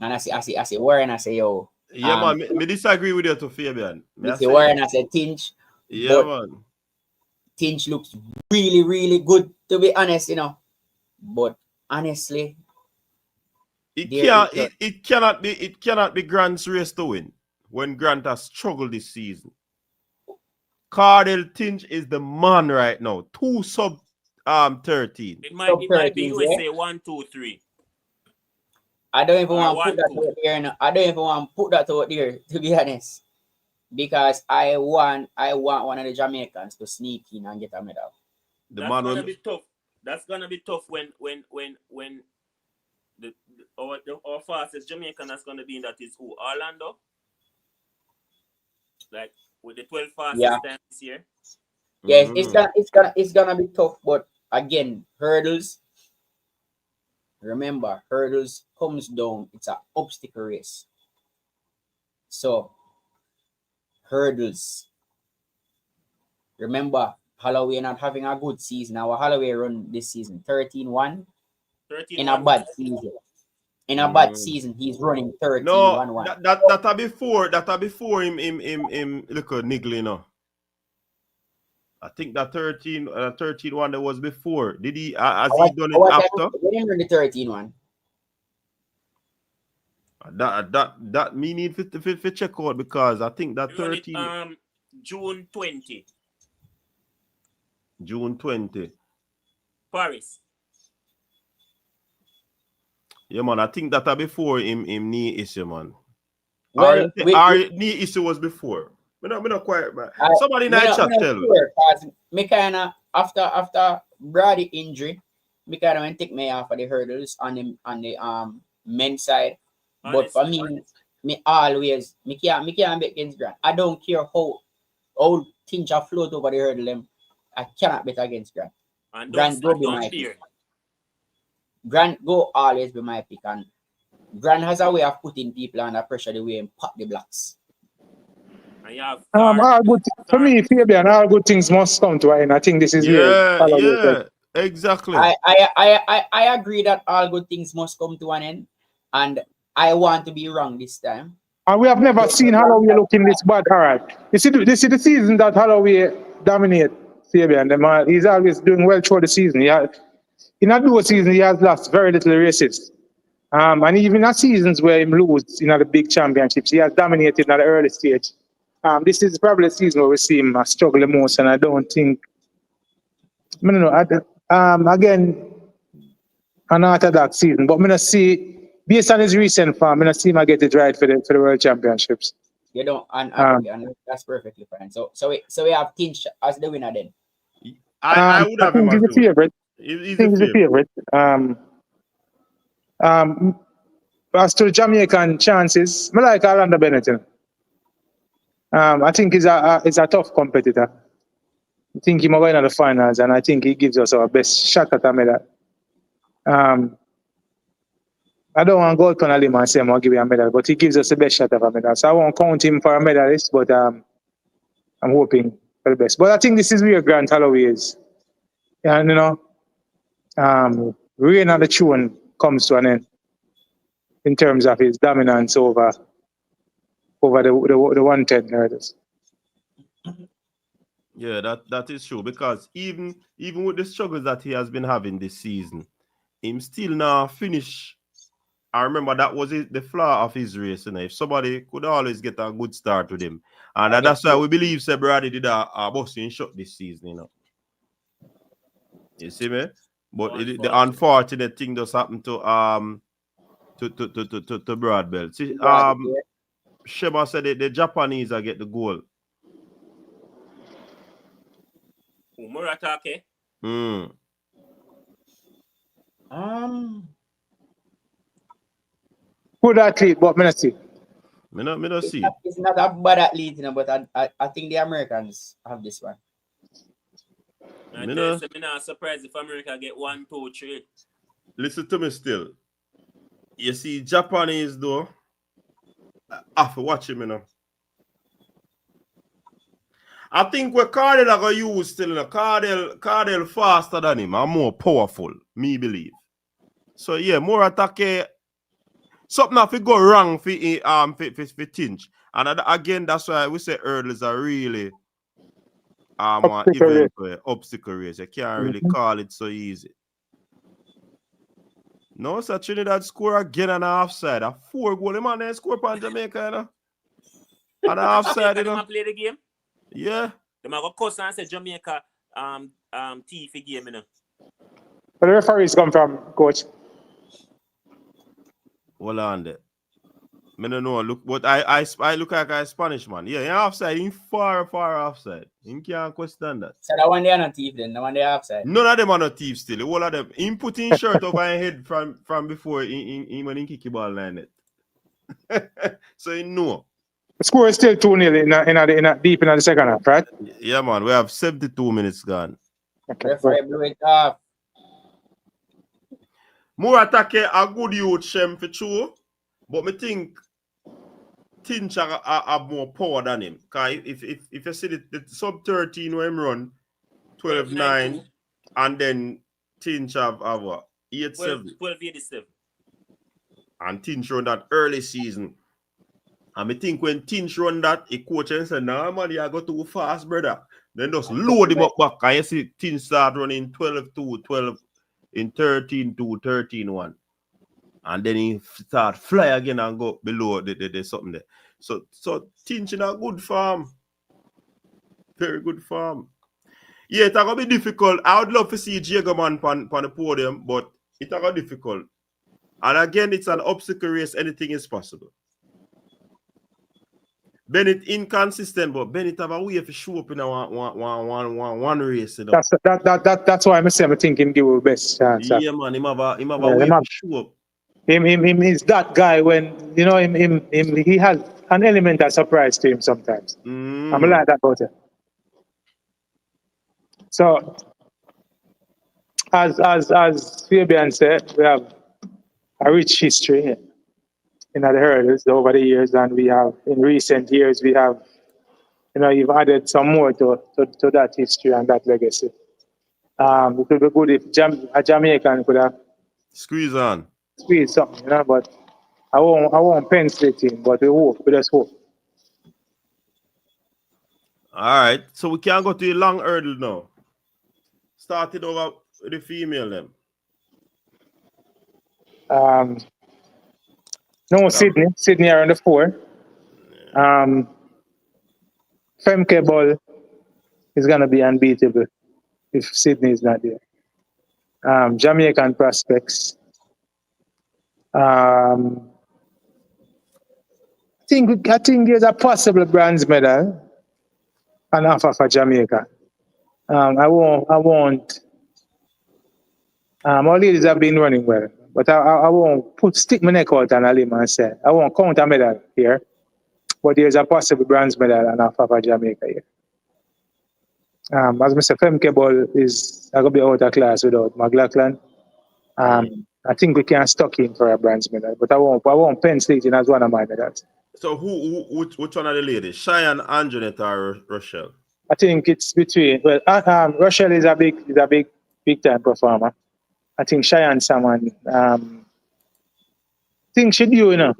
Speaker 5: And I say Warren, I say yo.
Speaker 2: Yeah, man, me disagree with you to Fabian.
Speaker 5: I say Warren, I say Tinch.
Speaker 2: Yeah, man.
Speaker 5: Tinch looks really, really good, to be honest, you know. But honestly,
Speaker 2: it cannot be Grant's race to win when Grant has struggled this season. Cardell Tinch is the man right now. 2 sub 13.
Speaker 3: It might be USA 1, 2, 3.
Speaker 5: I don't even want to put that out there. No. I don't even want to put that out there, to be honest. Because I want one of the Jamaicans to sneak in and get a medal.
Speaker 3: That's gonna be tough. That's gonna be tough when our fastest Jamaican that's gonna be in that is who? Orlando? Like with the 12 fastest time this year.
Speaker 5: Yes, it's gonna be tough, but again, hurdles. Remember, hurdles comes down. It's an obstacle race. So hurdles. Remember, Holloway not having a good season. Our Holloway run this season 13-1. In a bad season. In a bad season, he's running 13-1.
Speaker 2: No, that before him look at niggle, you know. I think that 13-1 that was before. Did he has he done it after?
Speaker 5: When he run the 13-1.
Speaker 2: That me need to check out because I think that 13
Speaker 3: June 20.
Speaker 2: June 20.
Speaker 3: Paris.
Speaker 2: Yeah, man. I think that before him knee issue, man.
Speaker 5: Well,
Speaker 2: our knee issue was before. Me not quite, man. Somebody in that chat tell me.
Speaker 5: Me kinda after Brady injury, me kinda went take me off of the hurdles on the men's side. But for me always me can't bet against Grant. I don't care how things are float over the hurdle. I cannot bet against Grant.
Speaker 3: And
Speaker 5: Grant go be my pick. Grant go always be my pick, and Grant has a way of putting people under pressure the way he pop the blocks.
Speaker 4: All good for me, Fabian. All good things must come to an end. I think this is
Speaker 2: exactly.
Speaker 5: I agree that all good things must come to an end, and I want to be wrong this time.
Speaker 4: And we have never seen Holloway looking this bad. All right, this is the season that Holloway dominate Fabian. He's always doing well through the season. In a dual season, he has lost very little races. And even in seasons where he loses in the big championships, he has dominated at the early stage. This is probably the season where we see him struggle the most, and I don't think. I don't know. Again, another dark season, but I'm gonna see based on his recent form, I'm gonna see him get it right for the World Championships.
Speaker 5: You know, and that's perfectly fine. So we have Tinch as the winner then.
Speaker 2: I would have him
Speaker 4: as the favorite.
Speaker 2: He's the
Speaker 4: favorite. As to Jamaican chances, I like Orlando Bennett. I think he's a tough competitor. I think he might win in the finals, and I think he gives us our best shot at a medal. I don't want to go out on a limb and say I'm going to give you a medal, but he gives us the best shot of a medal. So I won't count him for a medalist, but I'm hoping for the best. But I think this is where Grant Holloway is. And, you know, Reign of the Tune comes to an end in terms of his dominance over the 110 hurdles.
Speaker 2: Yeah, that is true, because even with the struggles that he has been having this season, him still now finish. I remember that was the flaw of his race. You know, if somebody could always get a good start with him, and that's why we believe Brady did a busting shot this season. You know, you see me? But the unfortunate thing does happen to Brad Bell. See, Shema said the Japanese are get the goal.
Speaker 3: Muratake.
Speaker 4: Good athlete, but me not see.
Speaker 2: Me not see.
Speaker 5: It's not a bad athlete, you know, but I think the Americans have this one.
Speaker 3: I'm not surprised if America get 1, 2, 3.
Speaker 2: Listen to me still. You see, Japanese though, I have to watch him, you know. I think what Cardell are going to use still, you know, Cardell faster than him and more powerful, me believe. So yeah, more attack. Something have to go wrong for Tinch. And again, that's why we say hurdles are really event where obstacle race. You can't really call it so easy. No, sir, Trinidad score again on the offside. A 4-goal, the man they score upon Jamaica, you know. On the offside, you know.
Speaker 3: They play the game?
Speaker 2: Yeah.
Speaker 3: They might go cuss and say Jamaica thief game, you know.
Speaker 4: But the referees come from, coach.
Speaker 2: Hold on there. I don't know. Look, but I look like a Spanish man. Yeah, in offside. In far offside. You can't question that.
Speaker 5: So that one they are not thief then. The one they are offside.
Speaker 2: None of them are not thieves still. All of them. He put in shirt over his head from before when he kick the ball line it. So you know.
Speaker 4: The score is still 2-0 in deep in the second half, right?
Speaker 2: Yeah, man. We have 72 minutes gone.
Speaker 4: Okay.
Speaker 5: Referee blew it off.
Speaker 2: More attack a good youth Shem for true. But me think Tinch have more power than him. Because if you see the sub 13 where him run 12-9 and then Tinch have what? 8-7.
Speaker 3: 12-87.
Speaker 2: And Tinch run that early season. And I think when Tinch run that, he coach and said, nah man, you go too fast, brother. Then just load him up back. And you see Tinch start running 12-2, 12 in 13-2, 13-1. And then he start fly again and go below the something there. So Tinch in a good farm. Very good farm. Yeah, it's gonna be difficult. I would love to see Jagerman on the podium, but it's gonna be difficult. And again, it's an obstacle race, anything is possible. Bennett inconsistent, but Bennett have a way to show up in a one race. You know?
Speaker 4: That's why I'm thinking give a best chance.
Speaker 2: Yeah, man, him have a way to show up.
Speaker 4: Him is that guy when you know him he has an element of surprise to him sometimes. I'm like that about it. So as Fabian said, we have a rich history in the hurdles over the years, and we have in recent years we have you've added some more to that history and that legacy. It would be good if a Jamaican could have
Speaker 2: squeeze
Speaker 4: something, but I won't pencil it in, but we just hope.
Speaker 2: All right, so we can go to the long hurdle now. Started over with the female then.
Speaker 4: No, Sydney are on the 4. Femke Ball is gonna be unbeatable if Sydney is not there. Jamaican prospects. I think there's a possible bronze medal on offer for Jamaica. I won't. All ladies have been running well, but I won't stick my neck out on a limb and say I won't count a medal here. But there's a possible bronze medal on offer for Jamaica here. As Mr. Femke Ball is going to be out of class without McLaughlin. I think we can stock him for a bronze medal, but I won't pencil it in as one of my medals.
Speaker 2: So which one of the ladies? Cheyenne, Anjanette, or Rochelle?
Speaker 4: I think it's between. Well, Rochelle is a big time performer. I think Cheyenne Salmon. Think she do,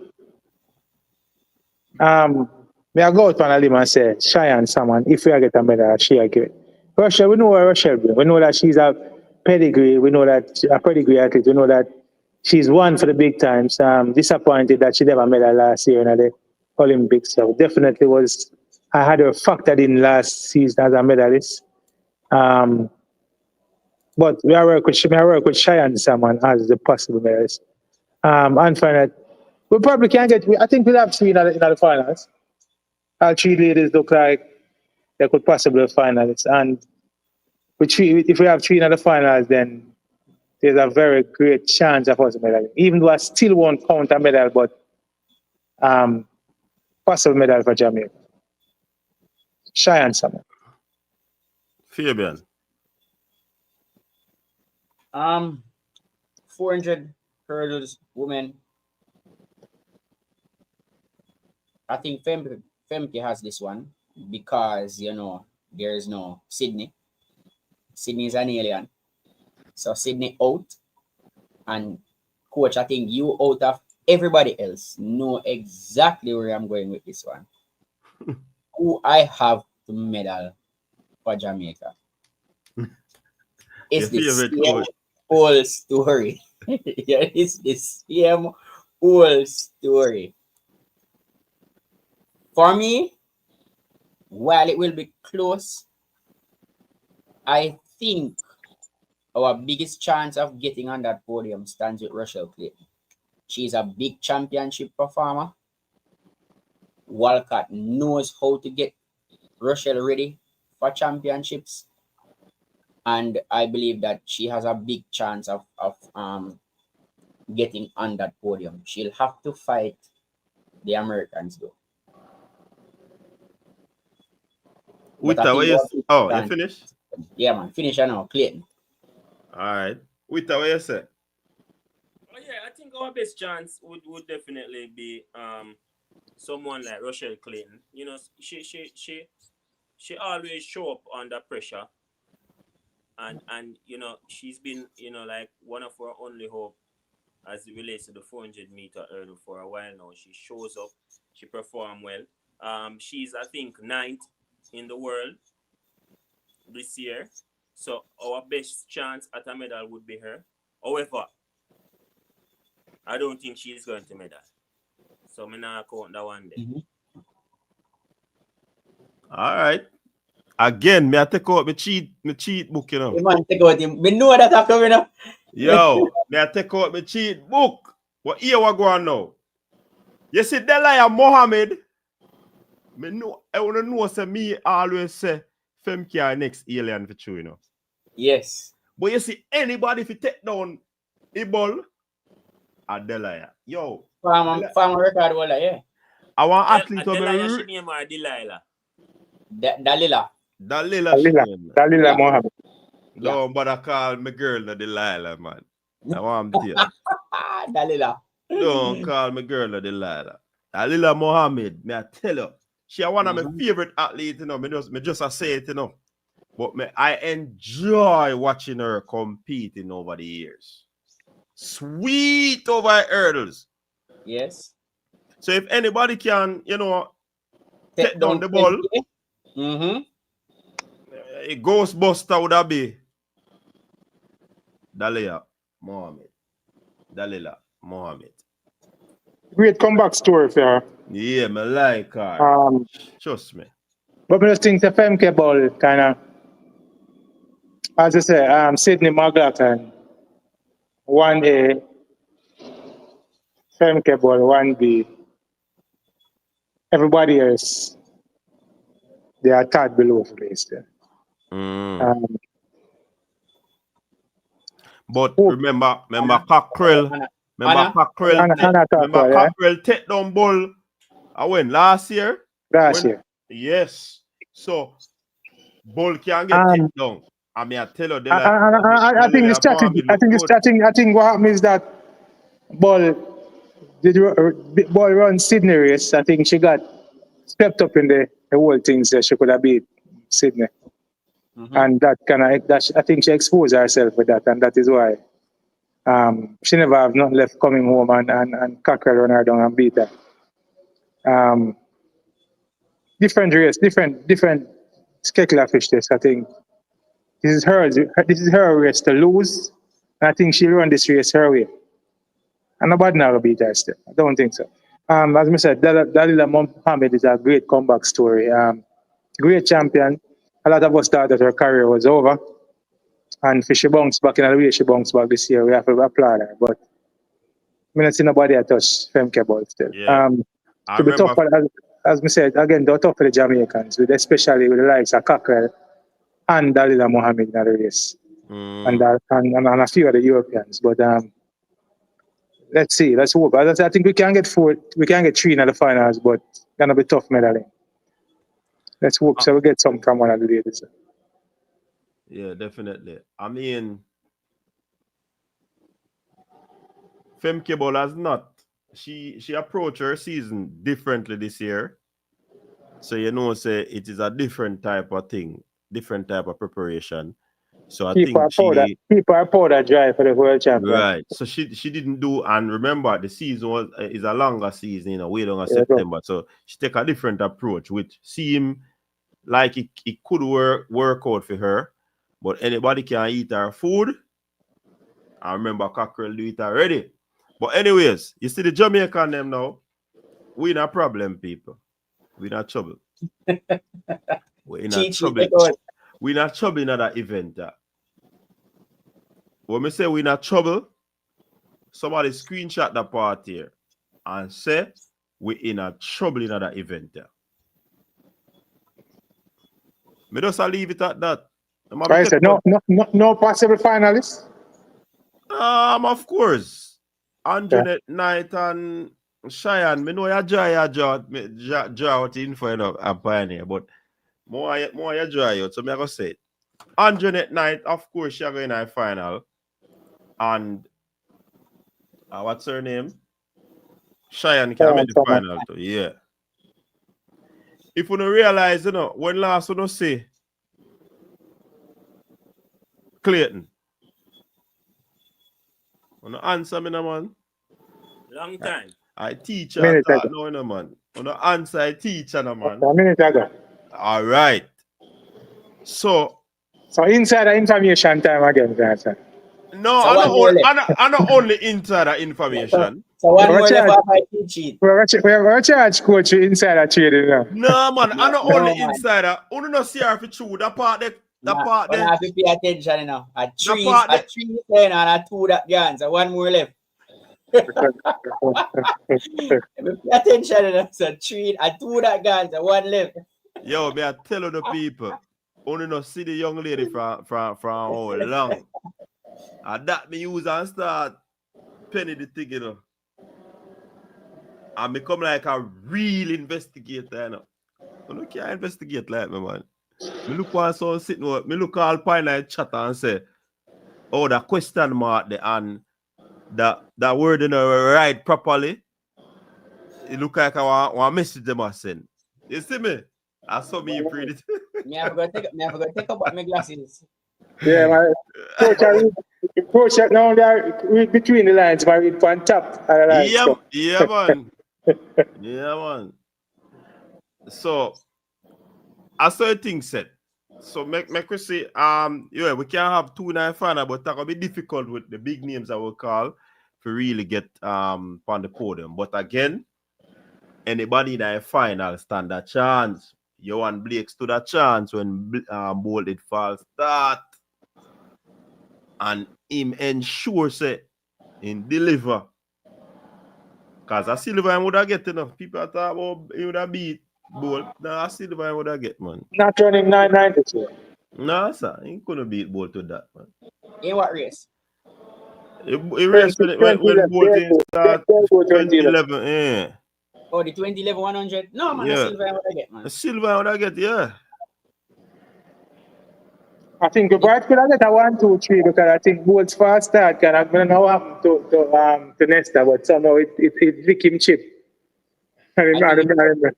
Speaker 4: May I go out on a limb and say Cheyenne Salmon. If we get a medal, she'll get it. Rochelle, we know where Rochelle is. We know that she's a pedigree. We know that a pedigree athlete. We know that she's won for the big times. Disappointed that she never medal last year in the Olympics. So definitely I had her factored in last season as a medalist. But we work with Cheyenne Salmon as the possible medalist. And finally, we probably can get. I think we'll have 3 in the finals. All 3 ladies look like they could possibly be finalists. And if we have 3 in the finals, then there's a very great chance of us medal. Even though I still won't count a medal, but possible medal for Jamaica. Cheyenne Salmon.
Speaker 2: Fabian.
Speaker 5: 400 hurdles, women. I think Femke has this one because there is no Sydney. Sydney is an alien. So Sydney out. And coach, I think you out of everybody else know exactly where I'm going with this one. Who I have to medal for Jamaica.
Speaker 2: Your
Speaker 5: It's the
Speaker 2: favorite
Speaker 5: same
Speaker 2: coach.
Speaker 5: old story. Yeah, it's the same old story. For me, while it will be close, I think our biggest chance of getting on that podium stands with Rochelle Clayton. She's a big championship performer. Walcott knows how to get Rochelle ready for championships. And I believe that she has a big chance of getting on that podium. She'll have to fight the Americans though. But I
Speaker 2: Wita,
Speaker 5: think
Speaker 2: you finished?
Speaker 5: yeah, man, finish now, Clayton.
Speaker 2: All right. Wita, what you say?
Speaker 3: Oh yeah, I think our best chance would definitely be someone like Rochelle Clayton. You know, she always show up under pressure, and you know she's been like one of our only hope as it relates to the 400-meter hurdle for a while now. She shows up, she performed well. She's I think ninth in the world this year, so our best chance at a medal would be her. However, I don't think she's going to medal, so I'm not count that one day.
Speaker 2: All right. Again, me I take out my cheat book, you know.
Speaker 5: You man take out him. We know that are coming up.
Speaker 2: Yo, me I take out my cheat book. What here we go on now? You see, Delia Mohammed. Me know, I wanna know say me always say Femke are next alien for you, you know.
Speaker 5: Yes.
Speaker 2: But you see, anybody if you take down a ball, a Delia. Yo.
Speaker 5: Farmer record holder, yeah.
Speaker 2: I want athlete to
Speaker 3: Delia, she name her Delilah.
Speaker 5: Dalila.
Speaker 4: Dalila Mohammed.
Speaker 2: Don't bother call my girl no Delilah, man. I want to tell you.
Speaker 5: Dalila.
Speaker 2: Don't call my girl no Delilah. Dalila Mohammed, me I tell you, she one of my favorite athletes, you know. Me just say it, you know. But I enjoy watching her competing over the years. Sweet over hurdles.
Speaker 5: Yes.
Speaker 2: So if anybody can, you know, take down the ball, a Ghostbuster would that be Dalila Mohammed.
Speaker 4: Great comeback story for her.
Speaker 2: Yeah, me like her. Trust me.
Speaker 4: But I just think the FMK ball kind of, as I say, Sydney McLaughlin, 1A, FMK ball, 1B. Everybody else, they are tad below for this.
Speaker 2: But remember Cockrell. Cockrell take down ball. I went last year. Yes. So ball can get taken down. I mean, I tell you,
Speaker 4: I think the strategy. I think what happens is that ball run Sydney race. I think she got stepped up in the whole thing, so she could have beat Sydney, and that I think she exposed herself with that, and that is why she never have nothing left coming home and Cockrell run her down and beat her. Different race, different skecular fish test. I think this is her race to lose. And I think she run this race her way. And nobody now will beat her still. I don't think so. As I said, Dalila Mohammed is a great comeback story. Great champion. A lot of us thought that her career was over. And if she bounced back in the way she bounced back this year, we have to applaud her. But I don't see nobody at touch Femke ball still.
Speaker 2: Yeah.
Speaker 4: To be tough, as I said, again, they're tough for the Jamaicans, especially with the likes of Cockrell and Dalila Mohammed in the race. And a few of the Europeans. But let's see, let's hope. I think we can get 3 in the finals, but it's gonna be tough medaling. Let's hope so we get some from one of the ladies.
Speaker 2: Yeah, definitely. I mean, Femke Ball has not. She approached her season differently this year. So you know, say it is a different type of thing, different type of preparation. So I think
Speaker 4: people are powder dry for the world champion.
Speaker 2: Right. So she didn't do, and remember the season is a longer season, way longer September. So she take a different approach, which seem like it could work out for her, but anybody can eat her food. I remember Cockrell do it already. But anyways, you see the Jamaican them now, we in a problem, people. We in a trouble. We in a trouble. We in a trouble in that event. When we say we in a trouble, somebody screenshot the part here and say we in a trouble in that event. Me just leave it at that.
Speaker 4: I said no possible finalists.
Speaker 2: Of course. Anjanette Knight and Cheyenne. Me know you draw out info a pioneer, but more you draw out. So me go say it. Anjanette Knight, of course, she going in a final. And what's her name? Cheyenne can make the final too. Yeah. If you don't realize, when last you don't say Clayton. You don't answer me, no, man.
Speaker 3: Long time.
Speaker 2: I teach you talk now, no, man. You don't answer, I teach you, no, man.
Speaker 4: A minute ago.
Speaker 2: All right. So
Speaker 4: insider information time again, sir.
Speaker 2: No, I'm not only insider information.
Speaker 5: So one more left off my cheat.
Speaker 4: We're charge coach insider trading now.
Speaker 2: No, man, I'm not only insider. You don't see her for true. That part there.
Speaker 5: I have to pay attention now. A three and a two that gone. So one more left. Pay attention enough. So three and two that gone. So one left.
Speaker 2: Yo, me I tell you the people. Only not see the young lady from how long. And that me use and start penny the thing, And become like a real investigator, You can't investigate like me, man. Me look one son sitting, me look all pine like chat and say, oh, the question mark there and that word right properly. It look like I want message them I send. You see me? I saw me pretty.
Speaker 5: Me have to take up my glasses.
Speaker 4: Yeah, man. Coach, now read between the lines, but read on top.
Speaker 2: Yeah, man. Yeah, man. So, I saw a thing said. So, make we say, we can't have 2-9 final, but that will be difficult with the big names I will call to really get on the podium. But again, anybody in a final stand a chance. Johan Blake stood a chance when Bolt did false start. And him ensure say in deliver. Because a silver him would have get enough. People talk about he would have beat Bolt. Now a silver him would have get, man.
Speaker 4: Not running 992.
Speaker 2: No, sir. He couldn't beat Bolt to that, man.
Speaker 5: In what race?
Speaker 2: He raced when Bolt start 2011. Yeah.
Speaker 5: Oh, the 2011 100? No, man,
Speaker 2: yeah.
Speaker 5: A silver him would have get, man.
Speaker 2: A silver would have get, yeah.
Speaker 4: I think Bright could have get a 1, 2, 3 because I think Bolt's fast start can have been now happen to Nesta, but somehow it lick him chip. I remember.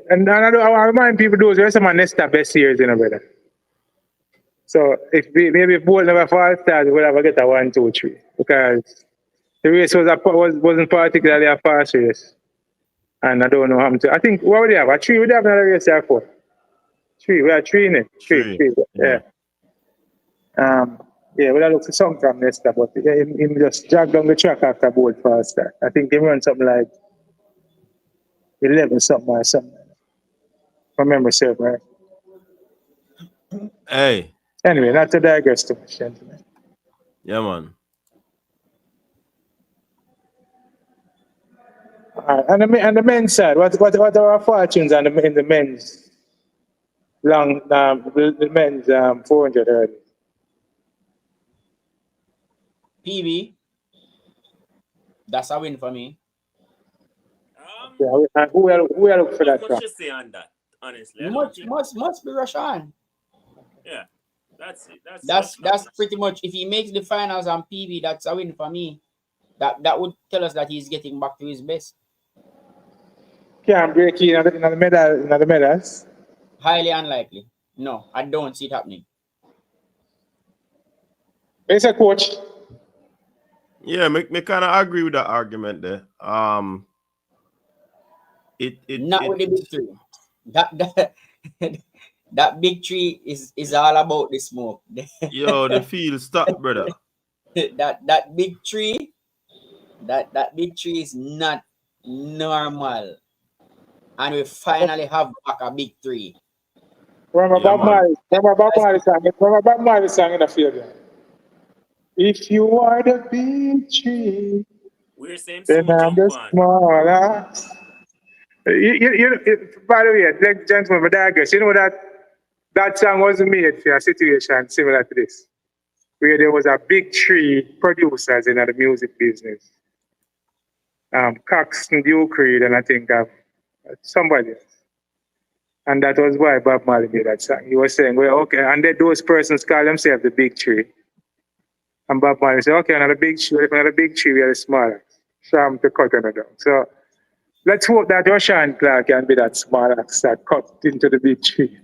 Speaker 4: And I remind people those were some of Nesta best years, brother. So if maybe Bolt never fast start, we would have get a 1, 2, 3 because the race wasn't particularly a fast race. And I don't know how to. I think what would they have? A 3 would have another race there for. 3, we are 3 in it. 3. Yeah. We have looked for something from Nesta, but him just dragged down the track after Bolt faster. I think he run something like 11 something or something. If I remember myself, right?
Speaker 2: Hey.
Speaker 4: Anyway, not to digress too much, gentlemen.
Speaker 2: Yeah, man.
Speaker 4: And the men's side, what are our fortunes in the men's? The men's 400 early.
Speaker 5: PB, that's a win for me.
Speaker 4: Who will look for that?
Speaker 3: What you say on that? Honestly,
Speaker 5: must be Rashan.
Speaker 3: Yeah, that's it.
Speaker 5: That's pretty much. If he makes the finals on PB, that's a win for me. That would tell us that he's getting back to his best.
Speaker 4: Can't break in the medals.
Speaker 5: Highly unlikely. No, I don't see it happening.
Speaker 4: It's a coach.
Speaker 2: Yeah, me kind of agree with that argument there.
Speaker 5: Not with the big three. That big tree is all about the smoke.
Speaker 2: Yo, the field stop, brother.
Speaker 5: that big tree, that big tree is not normal. And we finally have back a big three.
Speaker 4: Remember Bob Marley song in the field. If you are the big tree,
Speaker 3: We're saying
Speaker 4: then
Speaker 3: soon
Speaker 4: I'm
Speaker 3: jump
Speaker 4: the
Speaker 3: on.
Speaker 4: small axe. By the way, ladies and gentlemen, but I guess you know that song was made for a situation similar to this, where there was a big tree producers in the music business. Coxton Duke Reed, and I think somebody else. And that was why Bob Marley made that song. He was saying, well, okay, and then those persons call themselves the big tree. And Bob Marley said, okay, another big tree, we are the small axe. So I'm to cut another down. So let's hope that Rashawn Clark can be that small axe that cut into the big tree.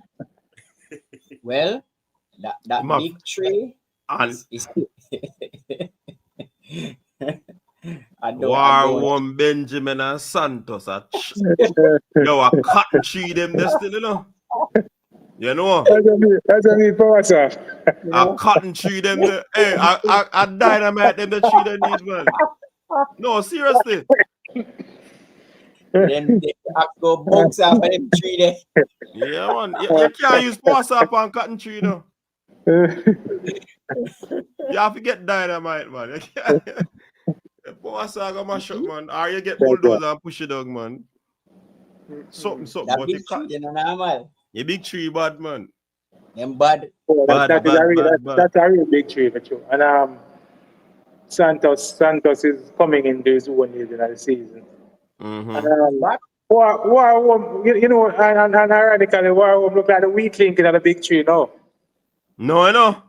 Speaker 5: Well, that big tree is
Speaker 2: War Benjamin and Santos. Yo, a cotton tree them this thing, you know. You know?
Speaker 4: That's a need for us, sir.
Speaker 2: A cotton tree them. Hey, I dynamite them the tree they need, man. No, seriously.
Speaker 5: Then they go box off of them tree there.
Speaker 2: Yeah, man. You can't use pass up on cotton tree, though. You have to get dynamite, man. Pass up on my shot, man. Or you get bulldozer and push it down, man. Something.
Speaker 5: That big tree, you know, normal.
Speaker 2: You big tree, bad, man.
Speaker 5: Them bad.
Speaker 4: That's a real big tree for you. And Santos is coming into his own years in the season.
Speaker 2: Mm-hmm.
Speaker 4: And, you know, and ironically, War look like the weak link in the big tree now.
Speaker 2: No, I know.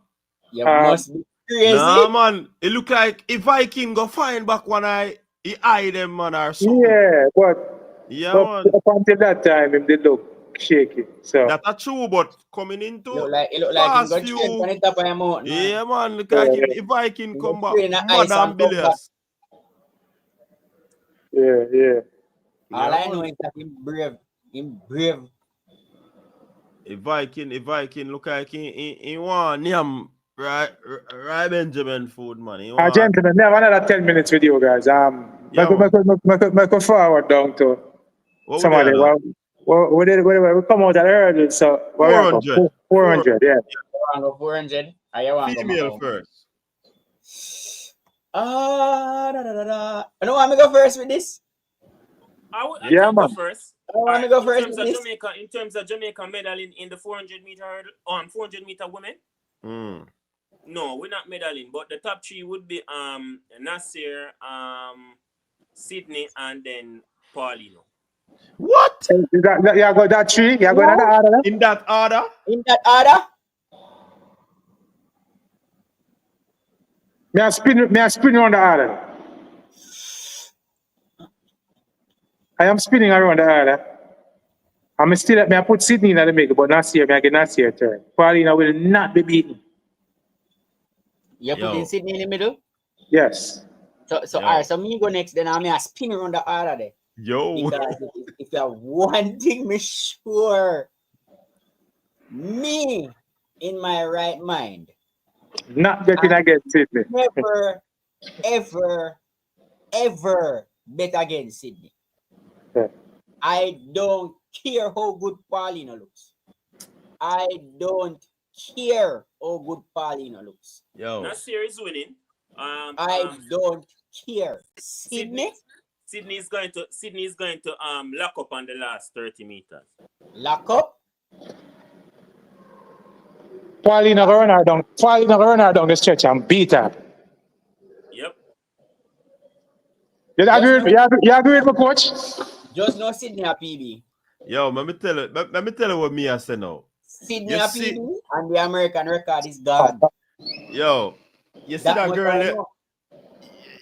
Speaker 5: You must be crazy.
Speaker 2: Nah, man. It look like if Viking go find back one eye, he eye them, man, or something.
Speaker 4: Yeah, but
Speaker 2: man.
Speaker 4: Up until that time, him did look shaky. So
Speaker 2: that's true, but coming into
Speaker 5: it look like he got straight on the top of your mouth.
Speaker 2: Yeah, man. Look like if Viking come back, more than billions.
Speaker 4: Yeah.
Speaker 5: All I know is that him brave.
Speaker 2: If Viking look like he want him right Benjamin food, man.
Speaker 4: Gentlemen, we have another 10 minutes with you guys. Make a forward down to somebody. We come out at early, so
Speaker 2: 400.
Speaker 4: 400, yeah.
Speaker 5: You want to go 400?
Speaker 2: Female first.
Speaker 5: I don't want to go first with this.
Speaker 3: I can go first.
Speaker 5: I want to go first with this.
Speaker 3: In terms of Jamaica medal in the 400 meter hurdle, 400 meter women. No, we're not medaling, but the top three would be Nasir, Sydney, and then Paulino.
Speaker 2: What?
Speaker 4: You got that three? You got that order?
Speaker 2: In that order?
Speaker 5: In that order?
Speaker 4: May I spin around the order? I am spinning around the order. I'm still may I put Sydney in the middle, but Nasir, may I get Nasir turn. Paulino will not be beaten.
Speaker 5: You're putting Sydney in the middle?
Speaker 4: Yes.
Speaker 5: So all right, so me go next, then I'm spin around the order there.
Speaker 2: Yo.
Speaker 5: Because if you have one thing, me sure, me in my right mind,
Speaker 4: not getting against Sydney.
Speaker 5: Never, ever bet against Sydney.
Speaker 4: Yeah.
Speaker 5: I don't care how good Paulino looks. I don't care how good Paulino looks.
Speaker 2: Yo.
Speaker 3: Nasir is winning.
Speaker 5: I don't care. Sydney
Speaker 3: is going to lock up on the last 30 meters.
Speaker 5: Lock up?
Speaker 4: Paulino run her down the stretch and beat her.
Speaker 3: Yep.
Speaker 4: You agree with me, coach?
Speaker 5: Just no Sydney a PB.
Speaker 2: Yo, let me tell you what me I say now.
Speaker 5: Sydney a PB and the American record is gone.
Speaker 2: Yo, you see that girl?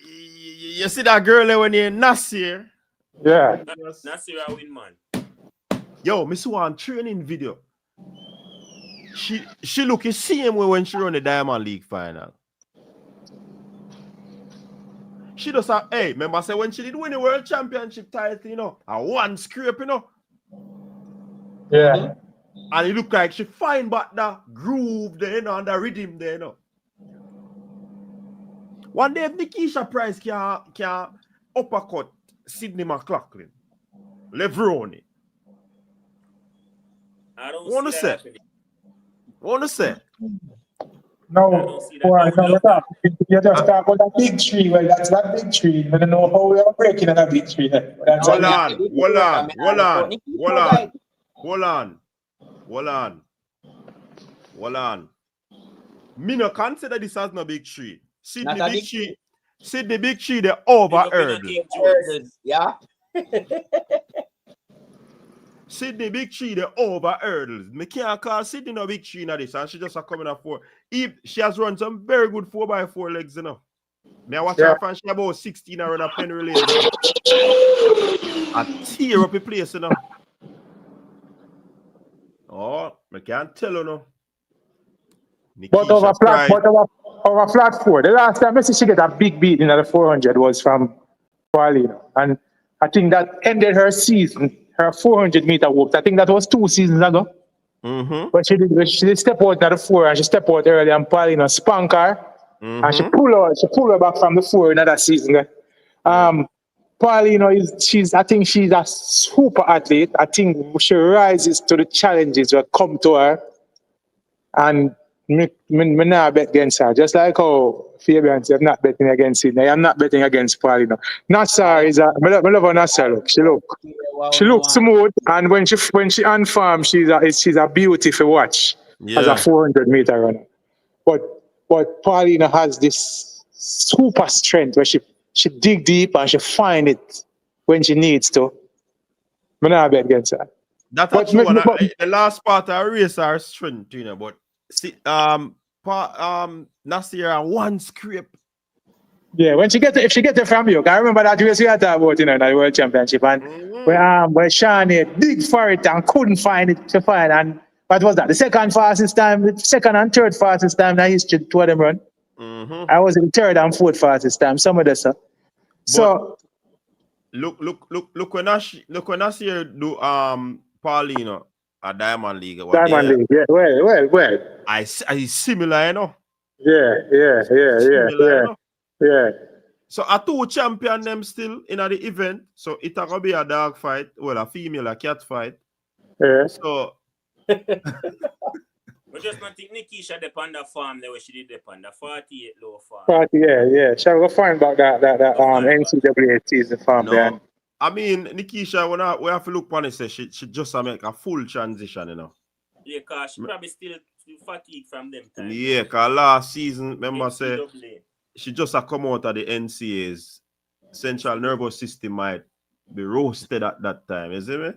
Speaker 2: You see that girl when you're Nasir?
Speaker 4: Yeah.
Speaker 3: Nasir a win, man.
Speaker 2: Yo, me see one training video. She look the same way when she run the Diamond League final. She does have, hey, remember say when she did win the world championship title, you know, a one scrape, you know.
Speaker 4: Yeah.
Speaker 2: And it looked like she find back the groove there, you know, and the rhythm there, you know. One day if Nikisha Price can uppercut Sydney McLaughlin, Levroni.
Speaker 3: I don't
Speaker 2: What
Speaker 3: see that happening.
Speaker 2: What to say?
Speaker 4: No,
Speaker 3: I don't see that.
Speaker 4: well,
Speaker 3: I would love that.
Speaker 4: you just talk about that big tree. Well, that's that big tree. I don't know how we are breaking on that big tree. That's
Speaker 2: Hold on. Me no consider this as no big tree. Sydney big tree, they over hurdle.
Speaker 5: Yeah.
Speaker 2: Sydney big tree, they over hurdles. Me can't call Sydney no big tree in this, and she just a coming up for. She has run some very good 4x4 legs, you know. Me I watch her from she about 16 around a pen relays, you know. I tear up the place, you know. Oh, I can't tell you no.
Speaker 4: But over flat 4. The last time I see she get a big beat in the 400 was from Paulina. And I think that ended her season, her 400 meter walk. I think that was 2 seasons ago.
Speaker 2: Mm-hmm.
Speaker 4: But she did step out at the 4 and she stepped out early and Paulina spunk her.
Speaker 2: Mm-hmm.
Speaker 4: And she pull her back from the 4 in another season. Paulina I think she's a super athlete. I think she rises to the challenges that come to her. And me not bet against her. Just like how Fabian said, I'm not betting against Sydney. I'm not betting against Paulina. Nassar is I love how Nassar look. She looks smooth, and when she on farm, she's a beauty to watch as a 400 meter runner. But Paulina has this super strength where she dig deep and she find it when she needs to. I'm not bet against her.
Speaker 2: That's true. The last part of race are strength, you know, but see, Nasir one scrape.
Speaker 4: Yeah, if she get it from you, I remember that race we had about, you know, the World Championship, and where Kishane dig for it and couldn't find it to find, and what was that? The second and third fastest time that history to them run.
Speaker 2: Mm-hmm.
Speaker 4: I was in third and fourth fastest time. Some of this, sir. So
Speaker 2: look when Nasir do Paulina a Diamond League.
Speaker 4: Diamond League, yeah. Well.
Speaker 2: I similar, you know.
Speaker 4: Yeah.
Speaker 2: So a 2 champion them still in the event. So it's gonna be a dog fight, well, a female, a cat fight.
Speaker 4: Yeah.
Speaker 2: So
Speaker 3: we just not think Nikisha depend on the farm the way she did depend the 48 low farm.
Speaker 4: 40, yeah. Shall we find about that NCAA season farm there?
Speaker 2: I mean, Nikisha, we have to look on it, say she just make a full transition, you know.
Speaker 3: Yeah, because she probably still fatigued from them times.
Speaker 2: Yeah, because last season, remember, say she just come out of the NCA's central nervous system might be roasted at that time, you see me?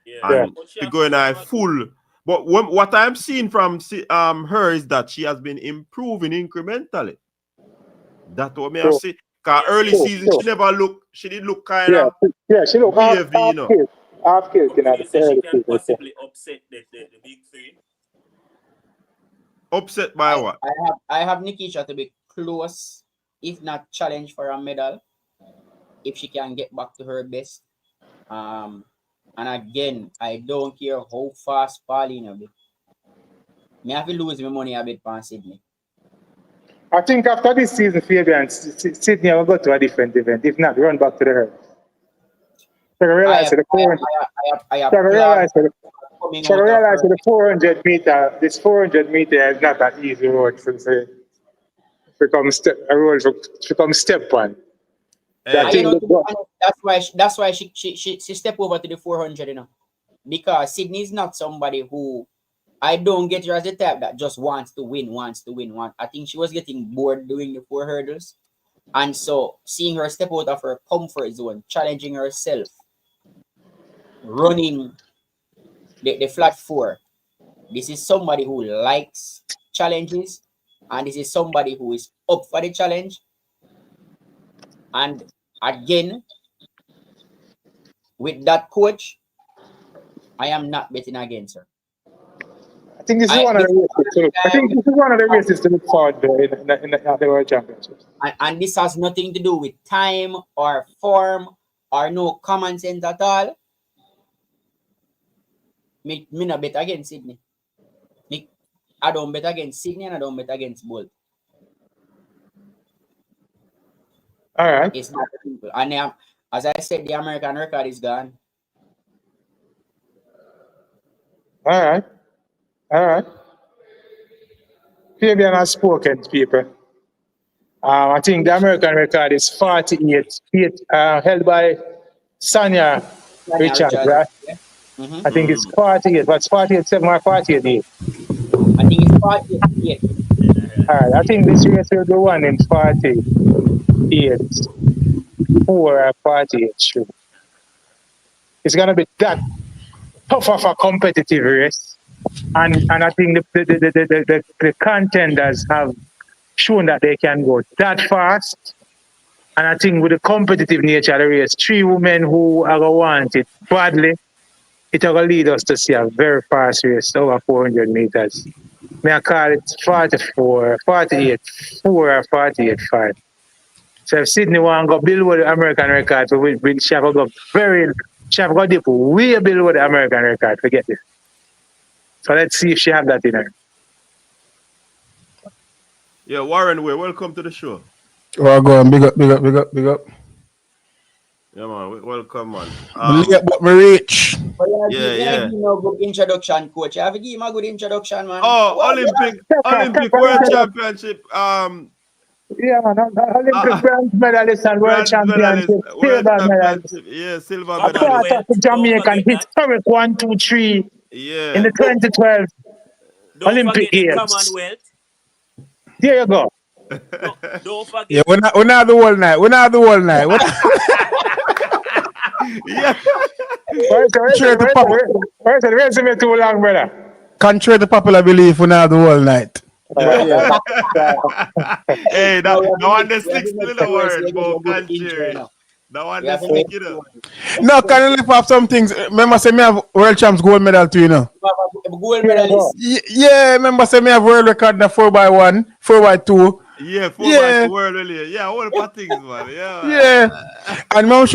Speaker 3: Yeah.
Speaker 2: And she going full. But what I'm seeing from her is that she has been improving incrementally. That's what I see. Because early season, she didn't look kind of.
Speaker 4: Yeah, she looked half killed, you know.
Speaker 3: She can possibly upset the big 3.
Speaker 2: Upset by what?
Speaker 5: I have Nikisha to be close, if not challenge for a medal, if she can get back to her best. And again, I don't care how fast Paulina be. Me have to lose my money a bit on Sydney.
Speaker 4: I think after this season, Fabian, Sydney will go to a different event. If not, run back to the herd. So I realize the 400 meter, this 400 meter is not an easy road to become step one.
Speaker 5: That's why she stepped over to the 400, you know, because Sydney is not somebody who I don't get her as the type that just wants to win. I think she was getting bored doing the 4 hurdles, and so seeing her step out of her comfort zone, challenging herself, running the flat 4. This is somebody who likes challenges, and this is somebody who is up for the challenge. And again, with that coach, I am not betting against her.
Speaker 4: think this is one of the races to look. I think this is one of the races to look forward to in the World Championships.
Speaker 5: And this has nothing to do with time or form or no common sense at all. Me not bet against Sydney. I don't bet against Sydney and I don't bet against Bolt.
Speaker 4: All right.
Speaker 5: It's not simple. And as I said, the American record is gone.
Speaker 4: All right. Fabian has spoken, people. I think the American record is 48, held by Sonia Richards, right?
Speaker 5: Yeah. Mm-hmm.
Speaker 4: I think it's 48. What's 48-7 or 48-8?
Speaker 5: I think it's 48.
Speaker 4: All right. I think this race will be one in 48-4 or 48-3. It's going to be that tough of a competitive race. And I think the contenders have shown that they can go that fast. And I think with the competitive nature of the race, 3 women who are going to want it badly, it's going to lead us to see a very fast race over 400 meters. May I call it 44, 48, 4 or 48, 5. So if Sydney want to go below the American record, she have to go dip way below the American record. Forget this. So let's see if she have that in her.
Speaker 2: Yeah, Warren, welcome to the show.
Speaker 6: Oh, go on, big up.
Speaker 2: Yeah, man, welcome, man.
Speaker 6: But me reach.
Speaker 2: Yeah.
Speaker 5: Give him a good introduction, coach. I have to give him a good introduction, man.
Speaker 2: Oh, Olympic World Championship.
Speaker 4: Yeah, man, Olympic bronze medalist and World Championship, silver medalist.
Speaker 2: Yeah, silver
Speaker 4: A part
Speaker 2: medalist.
Speaker 4: of the Jamaican historic 1, 2, 3
Speaker 2: Yeah.
Speaker 4: in the 2012 Olympic Games.
Speaker 3: Commonwealth.
Speaker 4: There you go.
Speaker 3: Don't forget.
Speaker 6: Yeah, we're not the whole night.
Speaker 2: Yeah.
Speaker 4: Where's the resume too long, brother?
Speaker 6: Contrary to popular belief, we're not the whole night.
Speaker 2: Hey, no one that sticks to the word, but contrary. No one that sticks to it.
Speaker 6: No, can you lift up some things? Remember, say me have world champs gold medal too, you know.
Speaker 5: Gold medalist.
Speaker 6: Yeah, remember, say me have world record in the 4x1, 4x2.
Speaker 2: Yeah, 4x2 world really. Yeah, all the things, man.
Speaker 6: Yeah. And I'm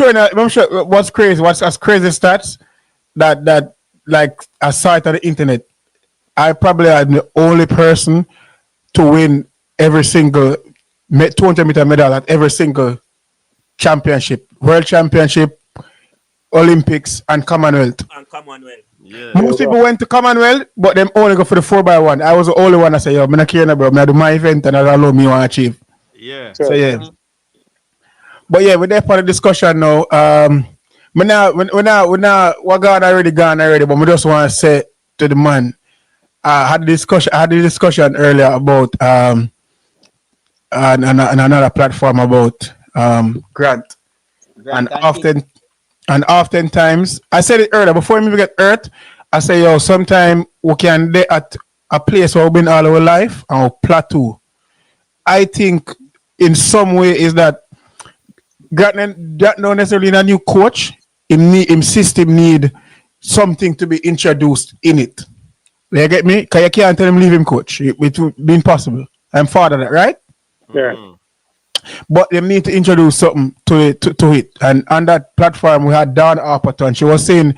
Speaker 6: sure what's crazy, what's as crazy stats that like I saw it on the internet. I probably am the only person to win every single 200 meter medal at every single championship, World Championship, Olympics, and Commonwealth.
Speaker 2: Yeah.
Speaker 6: Most people went to Commonwealth, but them only go for the 4x1. I was the only one that say, yo, I'm not care, bro. I'm not do my event and I allow me to achieve.
Speaker 2: Yeah.
Speaker 6: So yeah. But yeah, we're there for the discussion now. We're already gone already, but we just want to say to the man, I had a discussion earlier about and another platform about grant. And oftentimes I said it earlier before we get hurt, I say, yo, sometimes we can be at a place where we've been all our life and we plateau. I think in some way is that Grant not necessarily a new coach, him system need something to be introduced in it. You get me? Because you can't tell him leave him coach. It would be impossible. I'm father that, right?
Speaker 4: Yeah.
Speaker 6: But they need to introduce something to it. And on that platform, we had Dawn Arperton. She was saying,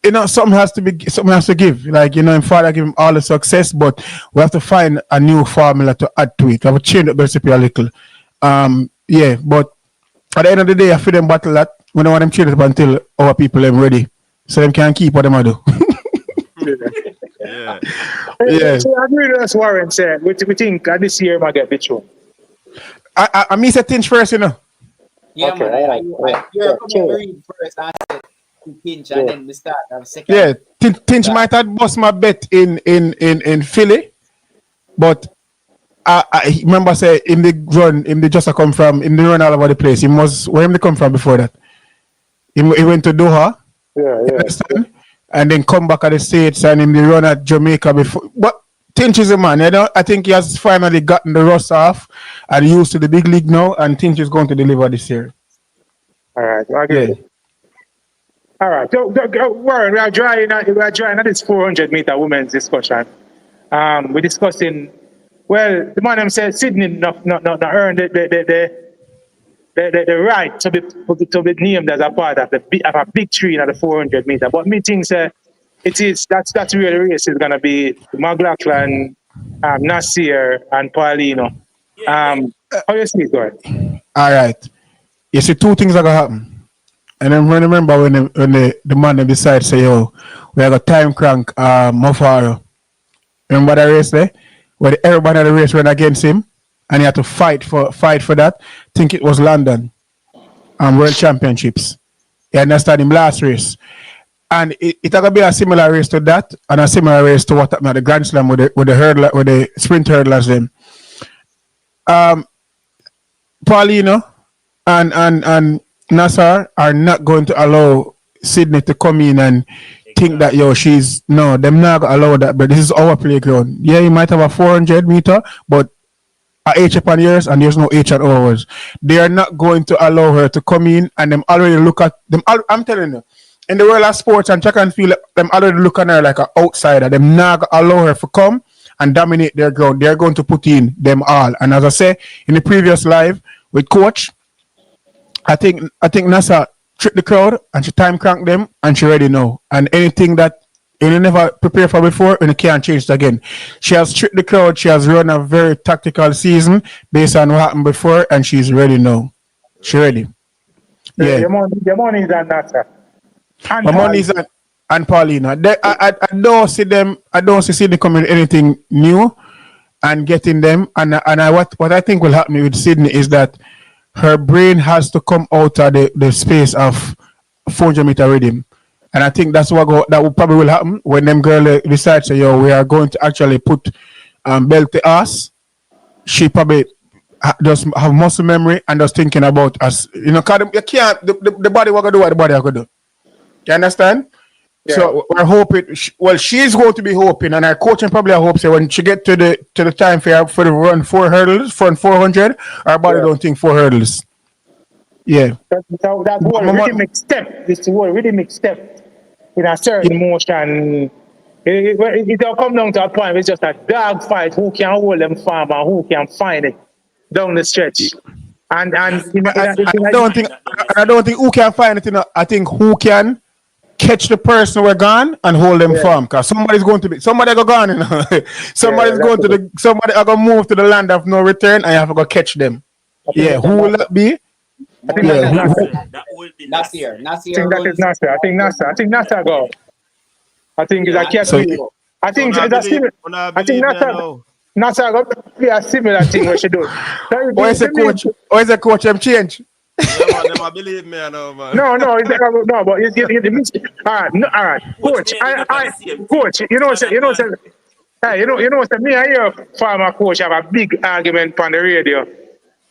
Speaker 6: you know, something has to give. Like, you know, and father give him all the success, but we have to find a new formula to add to it. We have to change the recipe a little. Yeah, but at the end of the day, I feel them battle that. We don't want them change it up until our people are ready. So them can keep what them do.
Speaker 2: Yeah.
Speaker 6: Yeah.
Speaker 4: So I agree with us, Warren said. We think this year might get bit show.
Speaker 6: I miss a Tinch first, you know.
Speaker 5: Yeah,
Speaker 4: Okay,
Speaker 5: man. You're coming to read first and I said Tinch and then we start. Second.
Speaker 6: Yeah, Tinch might have bust my bet in Philly, but I remember say in the run all over the place. He must where him come from before that. He went to Doha.
Speaker 4: Yeah.
Speaker 6: And then come back at the States and in the run at Jamaica before. But Tinch is a man, you know. I think he has finally gotten the rust off and used to the big league now, and Tinch is going to deliver this year.
Speaker 4: All right, I get it. All right, Warren, we are drawing at this 400 meter women's discussion. we're discussing. Well, the man them said Sydney not earned the right to be named as a part of a big three in the 400 meter. But me think that's where the race is gonna be McLaughlin, Nasir and Paulino. How you see it going?
Speaker 6: All right. You see, two things are gonna happen. And then remember when the man them decide say, yo, we have a time crank Mofaro. Remember the race there? Where everybody in the race went against him and he had to fight for that. Think it was London World Championships. You understand him last race. And it gonna be a similar race to that and a similar race to what happened at the Grand Slam with the sprint hurdlers then. Paulino and Nassar are not going to allow Sydney to come in and think that them not gonna allow that, but this is our playground. Yeah, you might have a 400 meter, but a H upon years and there's no H at hours. They are not going to allow her to come in and them already look at them. I'm telling you, in the world of sports and track and field, them already look at her like an outsider. Them not gonna allow her to come and dominate their ground. They're going to put in them all. And as I say in the previous live with Coach, I think Nasa tricked the crowd and she time cranked them and she ready now. And anything that you never prepared for before and you can't change it again. She has tricked the crowd. She has run a very tactical season based on what happened before and she's ready now. She ready. Yeah.
Speaker 4: Your money is on Nasa.
Speaker 6: My money is on Paulina. I don't see them. I don't see Sydney coming with anything new and getting them. And what I think will happen with Sydney is that her brain has to come out of the space of 400 meter rhythm. And I think that will probably happen when them girl decide say, yo, we are going to actually put belt to us. She probably just have muscle memory and just thinking about us. You know, cause you can't the body what gonna do what the body gonna do. You understand? Yeah. So we're hoping. She's going to be hoping, and our coaching probably hopes that when she get to the time for the run 4 hurdles, for 400, our body don't think 4 hurdles. Yeah.
Speaker 4: That's one rhythmic step. This whole rhythmic step in a certain motion. It'll come down to a point. It's just a dog fight. Who can hold them farm and who can find it down the stretch. And I don't think
Speaker 6: who can find it. I think who can catch the person we're gone and hold them firm, because somebody go gone, you know. Somebody are gonna move to the land of no return and you have to go catch them. Yeah, who will that be?
Speaker 4: I think that will be Nasir. I think Nasir go. I think it's a catch. I think Nasir got play a similar thing what she do.
Speaker 6: Or is the coach them change?
Speaker 2: Yeah, man, them believe me, I know, man.
Speaker 4: No, but all right, coach. Coach, me and your former coach have a big argument on the radio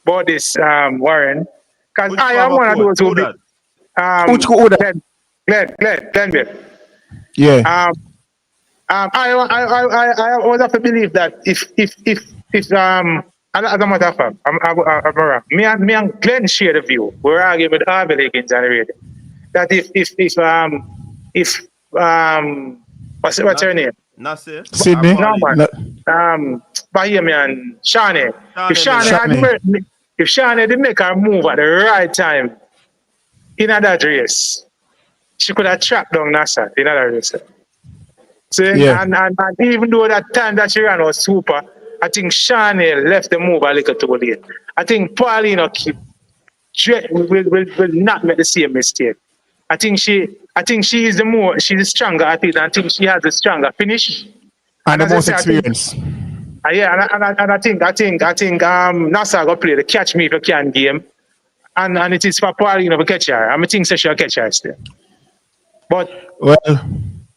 Speaker 4: about this, Warren. Because I am one of those who be Glenville.
Speaker 6: Yeah.
Speaker 4: I always have to believe that if as a matter of fact, I'm wrong. Me and Glenn share the view. We're arguing with Harvey Higgins on the radio. That if what's her name?
Speaker 2: Nasir.
Speaker 6: Sydney.
Speaker 4: No man. Bahami and Shane. If Shane did make her move at the right time in that race, she could have tracked down Nasir in that race. See? Yeah. And even though that time that she ran was super, I think Shane left the move a little too late. I think Paulino will not make the same mistake. I think she is she's the stronger athlete, and I think she has a stronger finish.
Speaker 6: And the most experience.
Speaker 4: Yeah, and I think Nasir go play the catch me if you can game. And it is for Paulino to catch her. I think she'll catch her still. But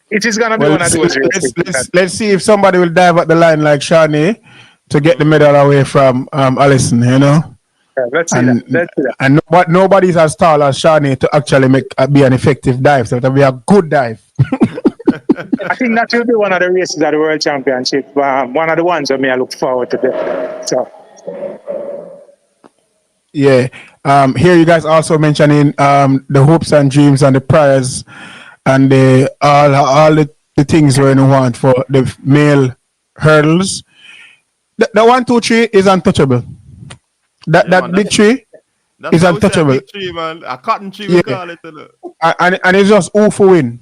Speaker 4: it is gonna be one of those races.
Speaker 6: Let's see if somebody will dive at the line like Shani to get the medal away from Allison, you know.
Speaker 4: Yeah, let's see that.
Speaker 6: And nobody's as tall as Shani to actually be an effective dive. So it'll be a good dive.
Speaker 4: I think that will be one of the races at the World Championship. One of the ones that I look forward to. So.
Speaker 6: Yeah. Here you guys also mentioning the hopes and dreams and the prayers and all the things we want for the male hurdles. The 1, 2, 3 is untouchable. That big tree is untouchable.
Speaker 2: Big tree, man. A cotton tree,
Speaker 6: Yeah.
Speaker 2: we call it.
Speaker 6: And it's just who for win.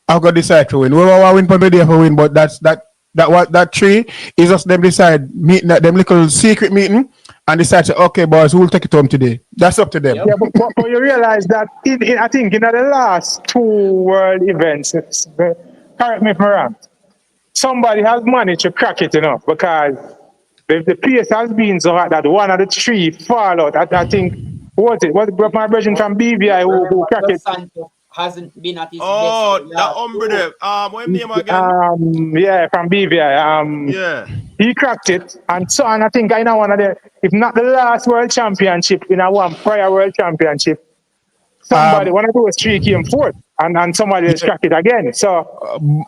Speaker 6: I've got to decide to win. Whoever win for me for win, but that tree is just them decide meeting that them little secret meeting and decide to okay boys, who will take it home today. That's up to them.
Speaker 4: Yeah, but you realize that I think in the last 2 world events, correct me if I'm wrong, somebody has managed to crack it enough because the place has been so hot that one of the 3 fall out. I think what my version from BVI who cracked it.
Speaker 5: Santos hasn't been at his best.
Speaker 2: Oh, that hombre there. What name again?
Speaker 4: Yeah, from BVI.
Speaker 2: Yeah.
Speaker 4: He cracked it, and I think I know one of the, if not the last world championship, in a one prior world championship, somebody, one of those 3 came fourth, and somebody else cracked it again. So,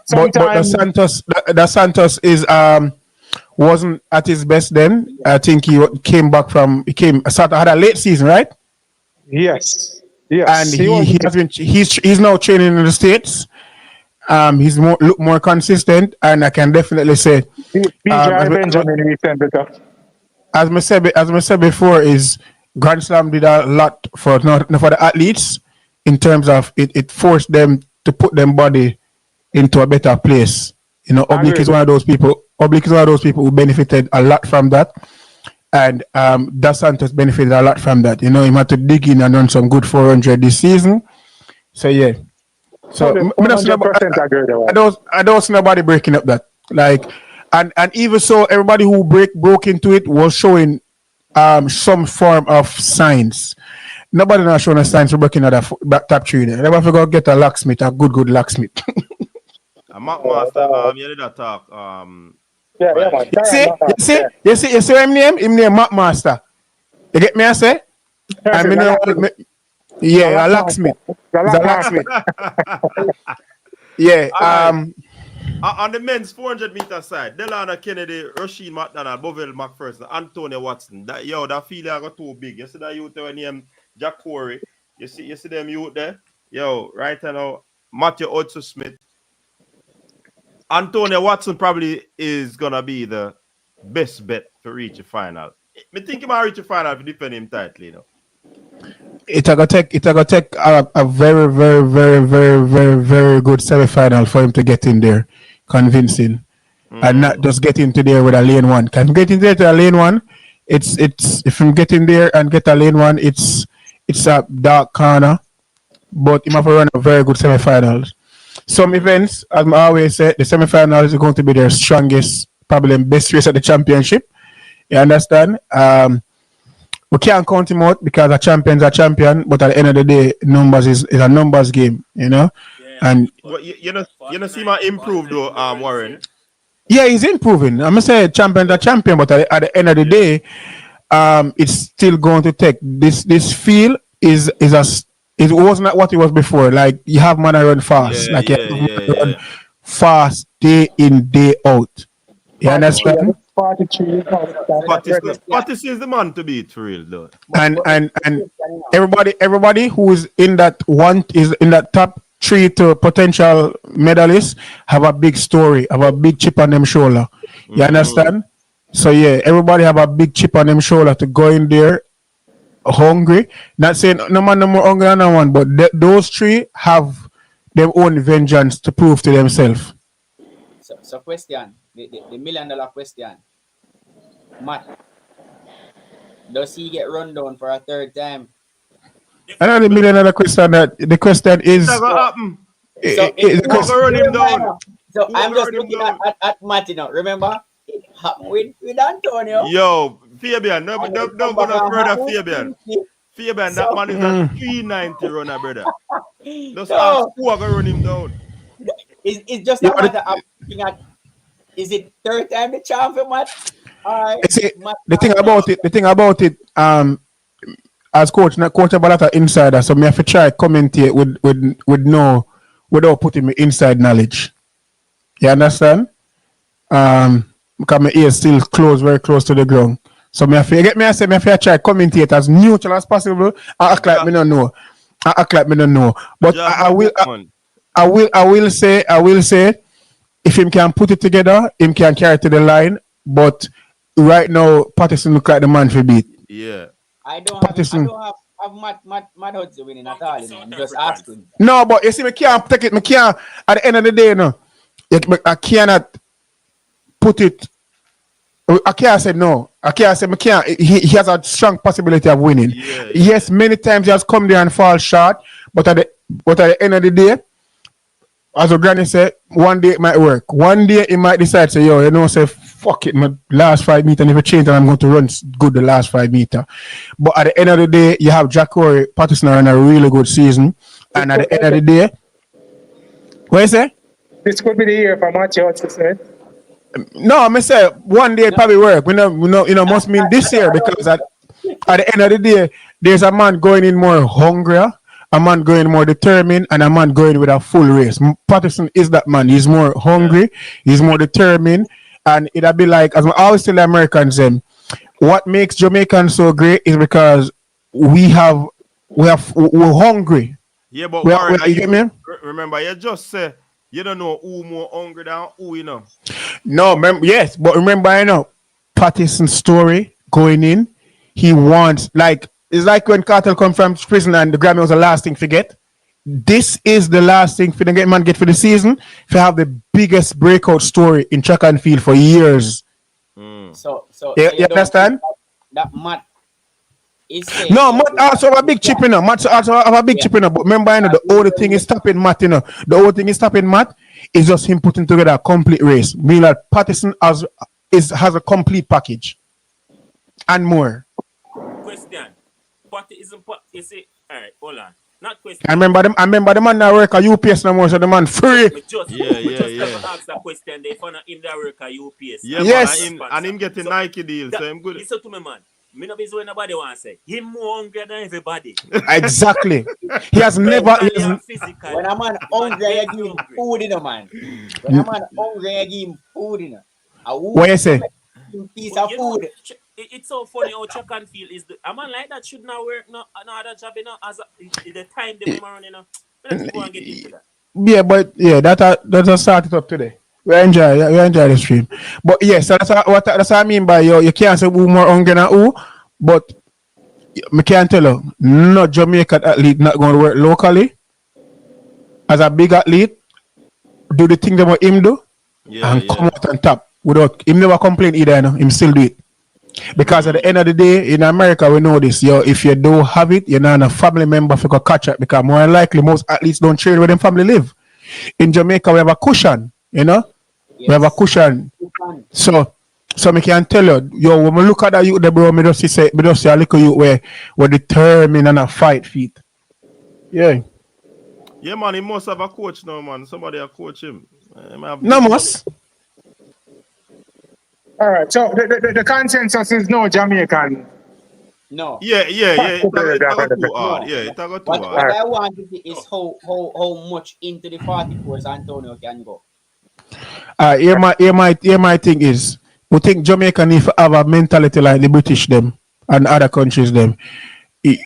Speaker 6: but the Santos is wasn't at his best then. I think he had a late season, right?
Speaker 4: Yes.
Speaker 6: And he's now training in the States. He's more consistent, and I can definitely say, as I said before, is Grand Slam did a lot for the athletes in terms of it forced them to put their body into a better place. You know, Oblique is one of those people. Who benefited a lot from that, and Dos Santos benefited a lot from that. You know, he had to dig in and run some good 400 this season. So yeah. So I don't see nobody breaking up that. Like, and even so, everybody who broke into it was showing some form of signs. Nobody not showing a signs for breaking out that top 3 there. Never forgot get a locksmith, a good locksmith.
Speaker 2: A Mac Master, you did that talk.
Speaker 6: You see him name Mac Master. You get me I say? Yeah, a locksmith. Yeah.
Speaker 2: On the men's 400-meter side, Delano Kennedy, Rashid McDonald, Bovell McPherson, Antonio Watson. That feeling I got too big. You see that youth there named Jack Corey. You see them youth there? Yo, right now, Matthew Hudson Smith. Antonio Watson probably is gonna be the best bet to reach the final. I think he might reach the final if you defend him tightly, you know.
Speaker 6: It's gonna take a very, very, very, very, very, very good semi-final for him to get in there, convincing, and not just get into there with a lane 1. Can get in there to a lane 1? It's if him get in there and get a lane 1, it's a dark corner, but he have to run a very good semi-finals. Some events, as I always say, the semi-finals is going to be their strongest, probably best race at the championship. You understand? We can't count him out because a champion's a champion, but at the end of the day, numbers is a numbers game, you know.
Speaker 2: Yeah.
Speaker 6: And
Speaker 2: you know, see my improve though, Warren.
Speaker 6: Yeah, he's improving. I'm gonna say champion's a champion, but at the end of the day, it's still going to take this field it was not what it was before. Like you have man run fast, run fast day in day out. You understand?
Speaker 4: 43.
Speaker 2: Patis is the man to beat for real though.
Speaker 6: And everybody who is in that top 3 to potential medalists have a big story, have a big chip on them shoulder. You understand? So yeah, everybody have a big chip on them shoulder to go in there hungry. Not saying no man no more hungry than no one, but those 3 have their own vengeance to prove to themselves.
Speaker 5: So question, the $1 million question. Matt, does he get run down for a 3rd time?
Speaker 6: I know the $1 million question the question is
Speaker 2: happen.
Speaker 5: Run
Speaker 2: him down.
Speaker 5: So I'm just looking at Matt, you know. Remember, it happened with Antonio.
Speaker 2: Yo, Fabian, don't go no further, Fabian. Fabian, that man is a 390 runner, brother. Just ask who are going to run him down.
Speaker 5: It's just a matter of looking at, is it 3rd time the champion, Matt?
Speaker 6: The thing about it, as coach Balata insider, so me have to try commentate without putting me inside knowledge. You understand? Because my ear still very close to the ground. So me have to try commentate as neutral as possible. I act like me don't know. But I will say if him can put it together, him can carry it to the line. But right now, Patterson look like the man for beat.
Speaker 2: Yeah.
Speaker 5: I don't
Speaker 6: Patterson.
Speaker 5: have Matt Hudson winning at all. You know? I'm just asking.
Speaker 6: No, but you see, me can't take it. Me can't. At the end of the day, no, I cannot put it. I can't say no. I can't say me can't. He has a strong possibility of winning.
Speaker 2: Yeah.
Speaker 6: Yes, many times he has come there and fall short, but at the end of the day, as a granny said, one day it might work. One day he might decide, say, yo, you know, say, fuck it, my last 5 meters never change and I'm going to run good the last 5 meters. But at the end of the day, you have Jack Corey, Patterson are in a really good season. And at the end of the day, what you say?
Speaker 4: This could be the year for Matthew Hudson.
Speaker 6: No, I say one day it probably work. We know, must mean this year because at the end of the day, there's a man going in more hungrier, a man going more determined, and a man going with a full race. Patterson is that man. He's more hungry, he's more determined, and it'll be like, as I always tell the Americans, what makes Jamaicans so great is because we're hungry.
Speaker 2: Yeah, but
Speaker 6: you get me?
Speaker 2: Remember, you just say you don't know who more hungry than who, you know.
Speaker 6: No, yes, but remember, you know, Patterson's story going in, he wants, like, it's like when Cartel come from prison and the Grammy was the last thing to get. This is the last thing for the man get for the season. If you have the biggest breakout story in track and field for years.
Speaker 5: So
Speaker 6: you understand?
Speaker 5: That Matt is saying.
Speaker 6: No, Matt also have a big chip in her. Matt also have a big chip in her. But remember, you know, the only thing is stopping Matt, you know. The only thing is stopping Matt is just him putting together a complete race. Meaning that Patterson has a complete package. And more.
Speaker 3: Question. What isn't you see? All right, hold on. Not question.
Speaker 6: I remember the man that work at UPS no more, so the man free.
Speaker 3: We just ask that question. They found him that work at UPS.
Speaker 2: Yeah,
Speaker 6: yes.
Speaker 2: Man, and him getting Nike deal, so I'm good.
Speaker 3: Listen to me, man. Me not be what nobody want to say. Him more hungry than everybody.
Speaker 6: Exactly. He has never.
Speaker 5: When a man hungry, you give him food in a man. When a man hungry, you give him food in a.
Speaker 6: What you say?
Speaker 5: Piece of food.
Speaker 3: It's so funny how track and field is a man like that should not work no other job, you know, as the time they run, you know. Let's go and get into that.
Speaker 6: Yeah, but yeah, that's started up today. We enjoy the stream. But yes, that's what I mean by you can't say who more hungry than who, but I can't tell you, no Jamaican athlete not going to work locally. As a big athlete, do the thing that him do and come out on top. Without him never complain either, you know, him still do it. Because at the end of the day, in America, we know this. If you don't have it, you're not a family member for catch up. Because more than likely, most athletes don't train where their family live. In Jamaica, we have a cushion, you know? Yes. We have a cushion. So I can tell you, when we look at that youth, bro, me just see a little youth where we're determined and a fight feet. Yeah.
Speaker 2: Yeah, man, he must have a coach now, man. Somebody will coach him.
Speaker 6: No must.
Speaker 4: All right, so the consensus is no Jamaican.
Speaker 5: No.
Speaker 2: Yeah. It got too hard. Yeah, it got too hard.
Speaker 5: What I want to see is how much into the 44s Antonio can go.
Speaker 6: Here my thing is, we think Jamaica need to have a mentality like the British them and other countries them.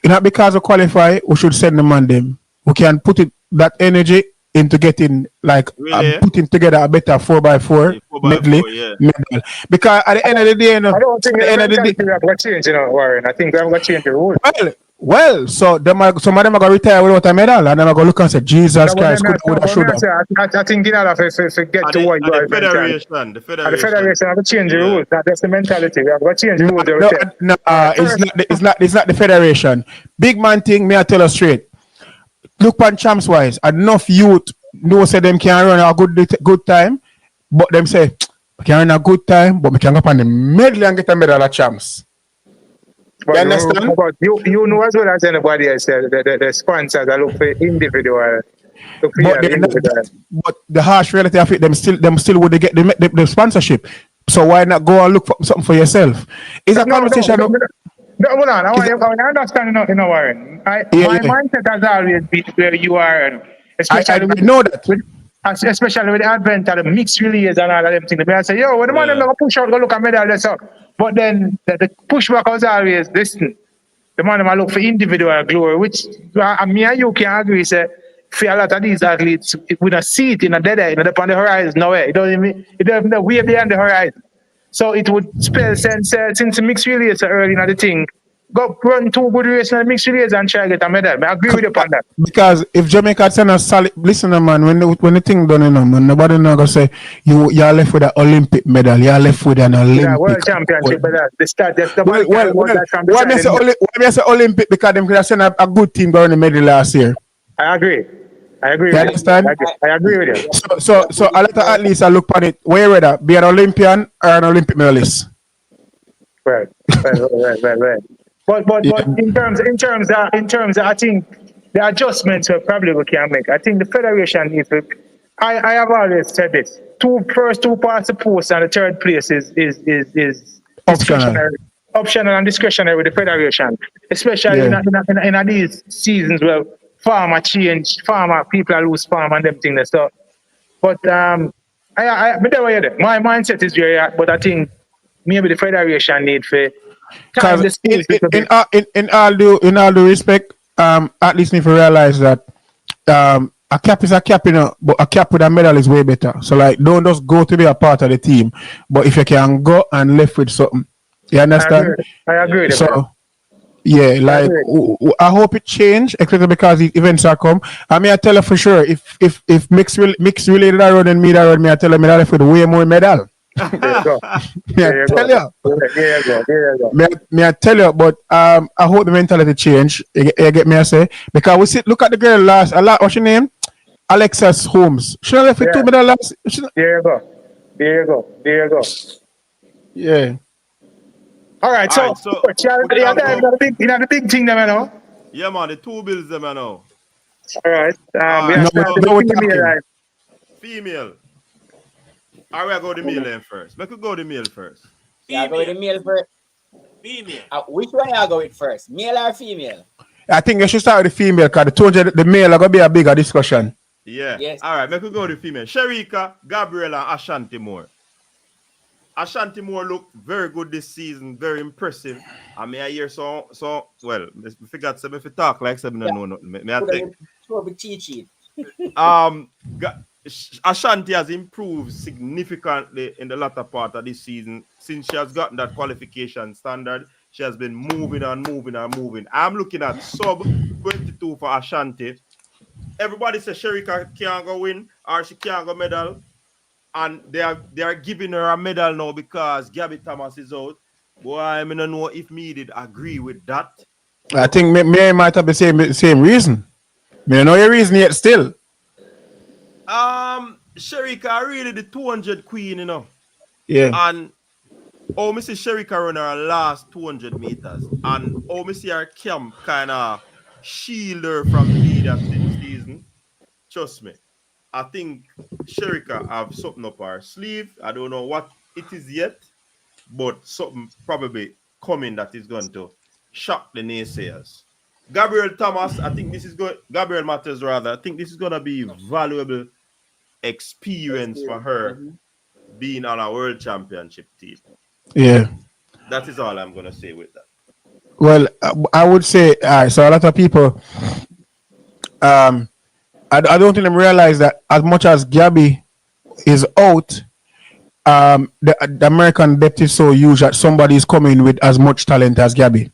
Speaker 6: Not because we qualify, we should send them on them. We can put that energy into getting putting together a better 4x4 medley. Because at the end of the day, you know,
Speaker 4: I don't think we have to change, you know, Warren. I think we have to change the rules.
Speaker 6: Well, so some of them are going to retire without a medal, and then are going to look and say, Jesus Christ,
Speaker 4: I think you have to get to what you are.
Speaker 2: The
Speaker 4: federation have to change the rules. That's the mentality. We have to change the rules.
Speaker 6: No, it's not the federation. Big man thing, may I tell you straight. Look on champs wise, enough youth know say them can run a good time, but them say we can run a good time, but we can go up on the medley and get a medal at champs.
Speaker 4: But you understand? You know as well as anybody else, the sponsors are look for individual.
Speaker 6: But the harsh reality of it, them still would get the sponsorship. So why not go and look for something for yourself? It's a conversation.
Speaker 4: Hold on, I understand, you know, Warren. My mindset has always been where you are, especially
Speaker 6: I know that.
Speaker 4: Especially with the advent of the mixed relays and all of them things. I say, yo, when the man them push out, go look at medal, that's up. But then the pushback was always, listen, the man them look for individual glory, which me and you can agree, say, for a lot of these athletes, we don't see it in a dead eye, not upon the horizon, nowhere. It don't even, it don't even way beyond the horizon. So it would spell sense since the mixed relays so early in the thing. Go run 2 good races in the mixed relays and try to get a medal. I agree with you upon that.
Speaker 6: Because if Jamaica send a solid, listen, man, when the thing done, man, nobody not gonna say you're left with an Olympic medal, you're left with an Olympic.
Speaker 4: Yeah, world championship, but that's the
Speaker 6: why me say Olympic? Because them could have sent a good team going the medal last year.
Speaker 4: I agree. You
Speaker 6: understand?
Speaker 4: I agree with you.
Speaker 6: So a lot of athletes I look on it. Where you rather be an Olympian or an Olympic medalist?
Speaker 4: Right. But in terms of I think the adjustments we can make. I think the federation needs to. I have always said this: first two parts of post and the third place is optional and discretionary with the federation, especially in these seasons where farmer people lose farm and them things. So, but my mindset is very hard, but I think maybe the federation need for
Speaker 6: because in all due respect, at least need to realize that a cap is a cap, but a cap with a medal is way better. So like, don't just go to be a part of the team, but if you can go and left with something, you understand?
Speaker 4: I agree.
Speaker 6: So yeah, like I hope it change, especially because the events are come. I mean, I tell you for sure, if mixed related around and me around me, I tell them I left with way more medal.
Speaker 4: There you go.
Speaker 6: Me I tell you, but I hope the mentality change. You get me? I say because look at the girl last. What's your name? Alexis Holmes. She left with 2 medals last.
Speaker 4: There you go.
Speaker 6: Yeah.
Speaker 4: All right. So the big thing, them, you know.
Speaker 2: Yeah, man. The 2 bills, them, you know.
Speaker 4: All right.
Speaker 2: Female. All right, go the male then first. Let's go the male first.
Speaker 5: Yeah, go with the male first.
Speaker 3: Female.
Speaker 5: Which one you go with first? Male or female?
Speaker 6: I think you should start with the female because the male are going to be a bigger discussion.
Speaker 2: Yeah.
Speaker 5: Yes.
Speaker 2: All right, let's go with the female. Shericka, Gabriel, and Ashanti Moore. Ashanti Moore looked very good this season, very impressive. I mean, I hear well, I forgot to if you talk like something, no nothing. May I think? Ashanti has improved significantly in the latter part of this season. Since she has gotten that qualification standard, she has been moving. I'm looking at sub 22 for Ashanti. Everybody says Shericka can't go win or she can't go medal. And they are giving her a medal now because Gabby Thomas is out. Boy, I don't know if me did agree with that.
Speaker 6: I think me might have the same reason. Me don't know your reason yet still.
Speaker 2: Shericka really the 200 queen, you know.
Speaker 6: Yeah.
Speaker 2: And Mrs. Shericka run her last 200 meters. And Mrs. her camp kind of shield her from the that season. Trust me. I think Shericka have something up her sleeve. I don't know what it is yet, but something probably coming that is going to shock the naysayers. Gabriel Thomas, I think this is good. Gabriel Matters rather. I think this is going to be valuable experience for her being on a world championship team.
Speaker 6: Yeah.
Speaker 2: That is all I'm going to say with that.
Speaker 6: Well, I would say, so a lot of people, I don't think them realize that as much as Gabby is out, the American depth is so huge that somebody is coming with as much talent as Gabby.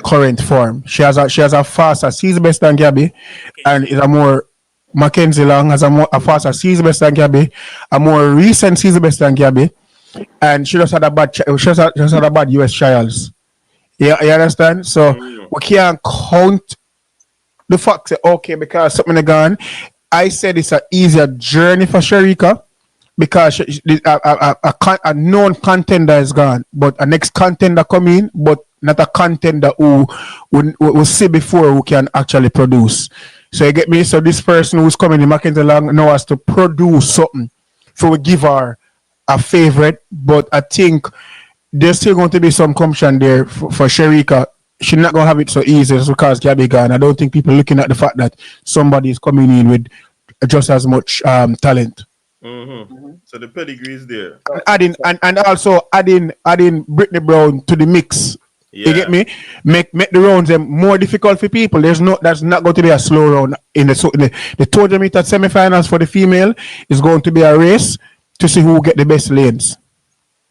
Speaker 6: Current form. She has a faster, she's better than Gabby, and is a more Mackenzie Long has a faster, she's better than Gabby, a more recent, she's better than Gabby, and she just had a bad US trials. Yeah, you understand? So we can't count the fact that okay, because something gone. I said it's an easier journey for Shericka because a known contender is gone, but a next contender come in, but not a contender who we see before who can actually produce. So you get me? So this person who's coming in Mackenzie Long now has to produce something. So we give her a favorite, but I think there's still going to be some competition there for Shericka. She's not going to have it so easy just because Gabby gone. I don't think people are looking at the fact that somebody is coming in with just as much talent.
Speaker 2: So the pedigree is there.
Speaker 6: And also adding Brittany Brown to the mix You get
Speaker 2: Yeah.
Speaker 6: me? Make the rounds more difficult for people. That's not going to be a slow round in the 200 meter semifinals for the female is going to be a race to see who get the best lanes.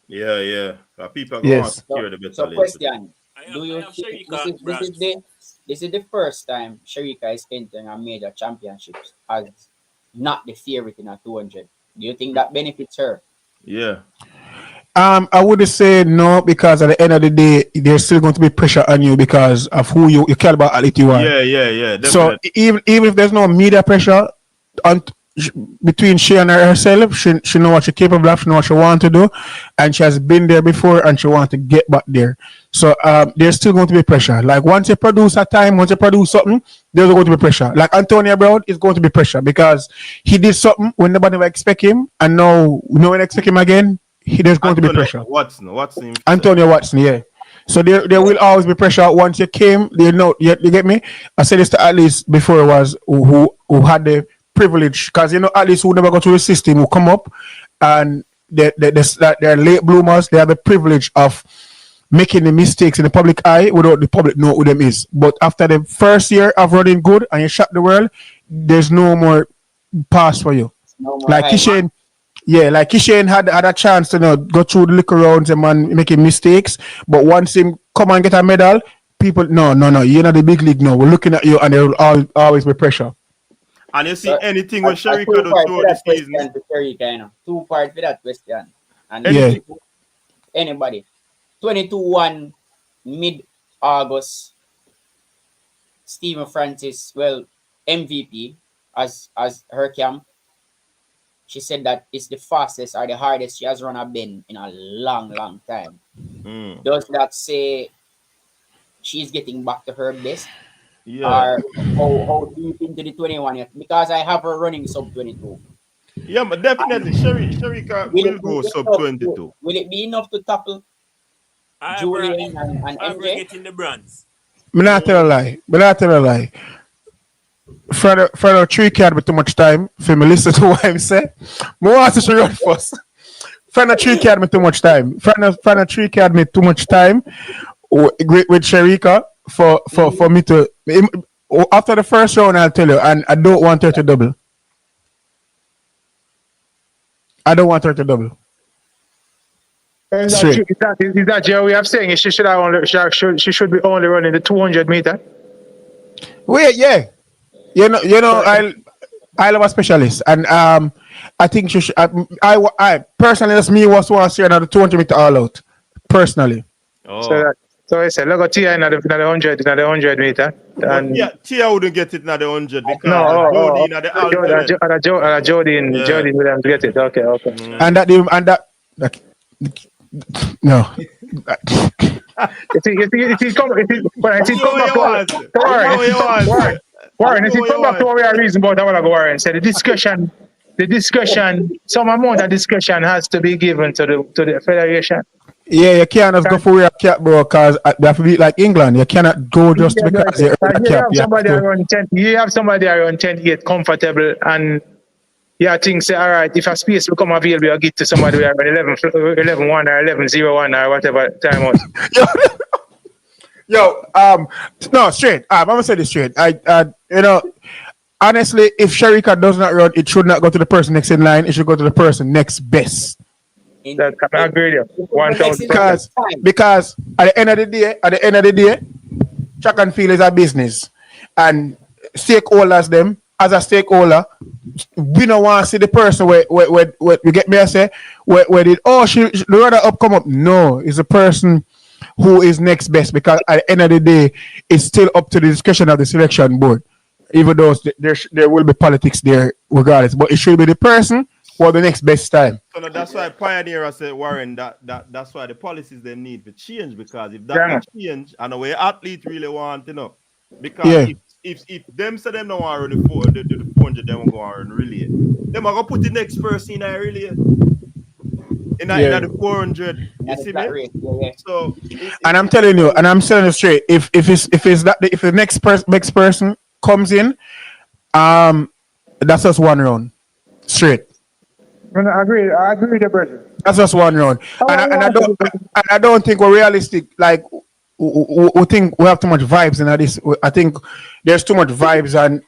Speaker 2: Yeah. People are going to want to
Speaker 6: Yes.
Speaker 2: secure the better
Speaker 5: So
Speaker 2: lanes.
Speaker 5: question:
Speaker 3: I
Speaker 5: Do you
Speaker 3: have
Speaker 5: think
Speaker 3: Shericka brands.
Speaker 5: this is the first time Shericka is entering a major championships as not the favorite in a 200? Do you think that benefits her?
Speaker 2: Yeah.
Speaker 6: I would say no because at the end of the day, there's still going to be pressure on you because of who you caliber athlete you are.
Speaker 2: Yeah.
Speaker 6: So
Speaker 2: Definitely.
Speaker 6: even if there's no media pressure on between she and herself, she know what she's capable of, she know what she want to do, and she has been there before and she want to get back there. So there's still going to be pressure. Like once you produce a time, once you produce something, there's going to be pressure. Like Antonio Brown is going to be pressure because he did something when nobody ever expect him, and now no one expect him again. There's going to be pressure.
Speaker 2: Watson.
Speaker 6: Antonio Watson, yeah. So there will always be pressure once you came. You get me. I said this to Alice before it was who had the privilege because Alice who never go through the system who come up and they're late bloomers. They have the privilege of making the mistakes in the public eye without the public know who them is. But after the first year of running good and you shock the world, there's no more pass for you.
Speaker 5: No more
Speaker 6: Like
Speaker 5: hype.
Speaker 6: Kishane. Yeah, like Kishane had a chance to go through the liquor rounds and man making mistakes, but once him come and get a medal, people no, you're not the big league now. We're looking at you and there will always be pressure.
Speaker 2: And you see anything when Shericka do through the season.
Speaker 5: Two part for that question. And
Speaker 6: Yeah.
Speaker 5: anybody. 22-1 mid-August. Stephen Francis, MVP as her camp. She said that it's the fastest or the hardest she has run a bend in a long time. Does that say she's getting back to her best?
Speaker 2: Yeah.
Speaker 5: Or how deep into the 21 yet? Because I have her running sub 22.
Speaker 2: Yeah, but definitely Shericka will go sub 22.
Speaker 5: Will it be enough to tackle Julian and
Speaker 3: I'm
Speaker 5: MJ?
Speaker 3: getting the brands.
Speaker 6: Me not tell a lie. Fred 3 card with too much time for me listen to what him say. Me want to show run first. Fred 3 card me too much time. Fred 3 card me too much time with Shericka for me to after the first round I'll tell you, and I don't want her to double.
Speaker 4: Is
Speaker 6: Straight.
Speaker 4: that your way of saying she should be only running the 200 meter?
Speaker 6: Wait, yeah. I love a specialist, and I think she should. I personally, that's me was want to see another 200 meter all out. Personally,
Speaker 4: So I said, look at Tia in the 100 meter. And
Speaker 2: Tia wouldn't get it in the 100 because Jody in the alternate.
Speaker 4: Jody Williams get it. Okay.
Speaker 6: and that no.
Speaker 4: If he come back to Warren, if he come back to what we are reason about, I want to go Warren. Say the discussion, some amount of discussion has to be given to the federation.
Speaker 6: Yeah, you can't just go for your cap, bro, because they have to be like England. You cannot go just because you earn a cap.
Speaker 4: You have somebody around 10 get comfortable, and yeah, things say, all right, if a space become available, I'll get to somebody who are 11-1 or 11-0-1 or whatever time out.
Speaker 6: No, straight. I'm gonna say this straight. Honestly, if Shericka does not run, it should not go to the person next in line. It should go to the person next best.
Speaker 4: I agree with you. 1,000%.
Speaker 6: Because at the end of the day, track and field is a business, and stakeholders them as a stakeholder, we don't want to see the person where you get me. I say where did the runner up come up? No, it's a person who is next best, because at the end of the day, it's still up to the discussion of the selection board. Even though there will be politics there regardless, but it should be the person for the next best time.
Speaker 2: So that's why Pioneer said, Warren, that's why the policies they need to change, because if that change and the way athlete really want, because if them say them don't want to run the 400, they won't go on relay. Them are gonna put the next person in a relay. In the 400, you see me?
Speaker 5: Yeah.
Speaker 2: So,
Speaker 6: and I'm telling you straight, if the next person comes in, that's just one round, straight.
Speaker 4: I agree with the brother.
Speaker 6: That's just one round, and I don't think we're realistic. Like we think we have too much vibes in this. I think there's too much vibes, and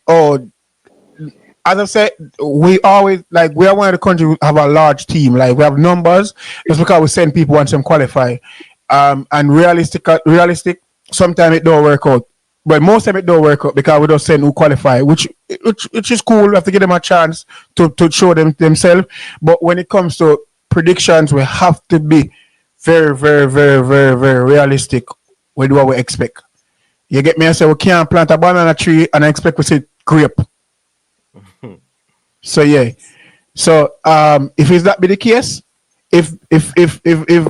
Speaker 6: as I said, we always like we are one of the countries who have a large team. Like we have numbers, just because we send people once them qualify. And realistic. Sometimes it don't work out, but most of it don't work out because we don't send who qualify, which is cool. We have to give them a chance to show themselves. But when it comes to predictions, we have to be very, very, very, very, very realistic with what we expect. You get me? I say we can't plant a banana tree and I expect we see grape. So yeah. So if it's that be the case, if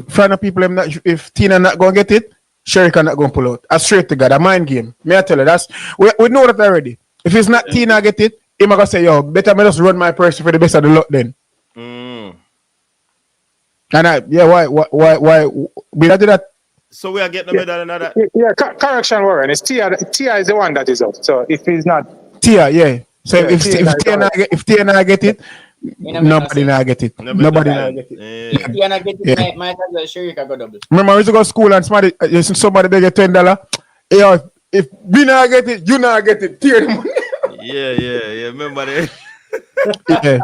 Speaker 6: front of people if Tina not gonna get it, Shericka not gonna pull out. I straight to God, a mind game. May I tell you that's we know that already. If it's not Tina get it, him gonna say, yo, better me just run my person for the best of the lot then. And why we not do that?
Speaker 2: So we are getting the medal and all that.
Speaker 4: Yeah, correction, Warren. It's Tia is the one that is out. So if he's not
Speaker 6: Tia, yeah. So
Speaker 4: yeah,
Speaker 6: if Tia not get it, nobody not get it. Nobody not get it.
Speaker 5: If you not get it, might as well Shericka go double.
Speaker 6: Remember, we used to go to school and somebody they get $10. Yo, if we not get it, you not get it. Tear them.
Speaker 2: Yeah. Remember that.
Speaker 6: Yeah.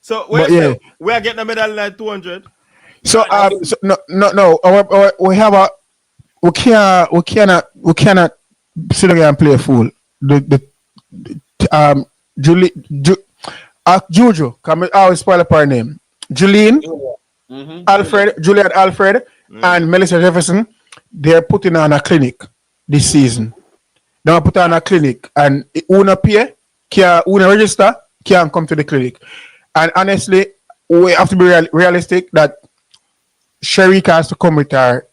Speaker 2: So we are getting a medal like 200.
Speaker 6: So no. We have a we cannot sit there and play a fool. Juju, come always spoil up her name. Julian, Julian Alfred, and Melissa Jefferson. They're putting on a clinic this season. They're put on a clinic, and una pay, una register, can't come to the clinic. And honestly, we have to be realistic that Shericka has to come with her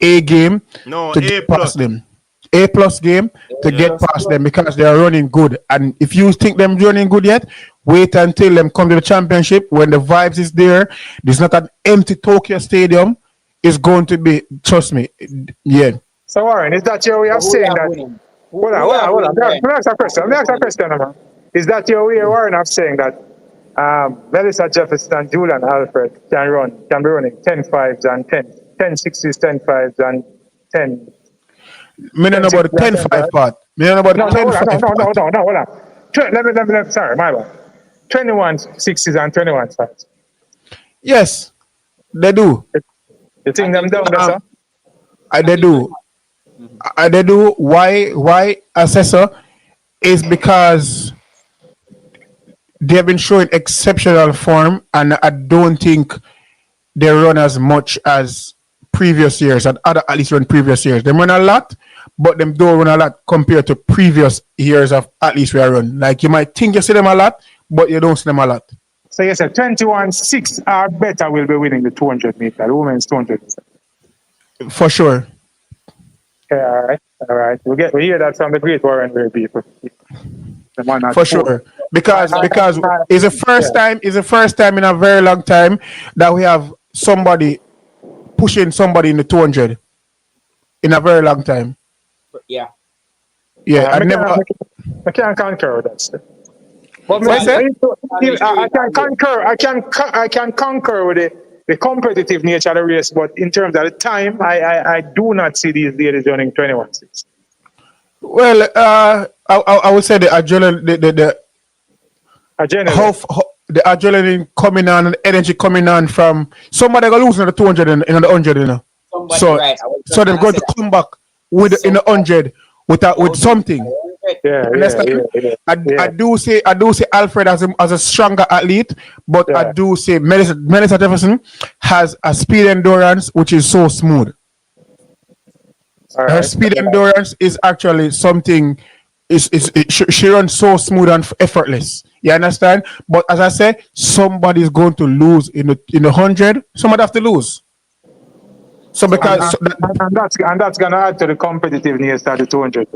Speaker 6: A game to get past them. A+ game to get past them because they are running good. And if you think them running good yet, wait until them come to the championship when the vibes is there. There's not an empty Tokyo Stadium. It's going to be, trust me, yeah.
Speaker 4: So Warren, is that your way of saying that? Hold on. Let me ask a question. Is that your way, Warren, of saying that Melissa Jefferson and Julian Alfred can be running 10 5s and 10 6s, 10 5s and 10.
Speaker 6: Me don't know about the 10-5 part. Me don't know about the 10-5 part.
Speaker 4: No, hold on. Let me, sorry, my bad. 21 6s and 21 5s.
Speaker 6: Yes, they do.
Speaker 4: You think them down there, sir?
Speaker 6: They do. They do. Why assessor is because they've been showing exceptional form, and I don't think they run as much as previous years, and other at least run previous years. They run a lot, but them don't run a lot compared to previous years of at least we are run. Like you might think you see them a lot, but you don't see them a lot.
Speaker 4: So you said 21-6 or better will be winning the 200 meter, the women's 200 meter.
Speaker 6: For sure.
Speaker 4: Yeah, all right. We hear that from the great Warren Way people.
Speaker 6: For sure. Because it's the first time in a very long time that we have somebody pushing somebody in the 200 in a very long time.
Speaker 5: Yeah.
Speaker 6: Yeah,
Speaker 4: I can't concur with that stuff. But I can concur with the competitive nature of the race, but in terms of the time, I do not see these ladies running 21-6.
Speaker 6: Well, I would say the adrenaline, the adrenaline coming on and the energy coming on from somebody gonna lose in the 200 in the 100, you know. So they're going to come back in the 100 with something.
Speaker 4: Yeah.
Speaker 6: I do say Alfred as a stronger athlete, but I do say Melissa Jefferson has a speed endurance which is so smooth. Her speed endurance is actually something. She runs so smooth and effortless. You understand? But as I said, somebody's going to lose in the 100. Somebody have to lose. So because
Speaker 4: that's gonna add to the competitiveness of the 200.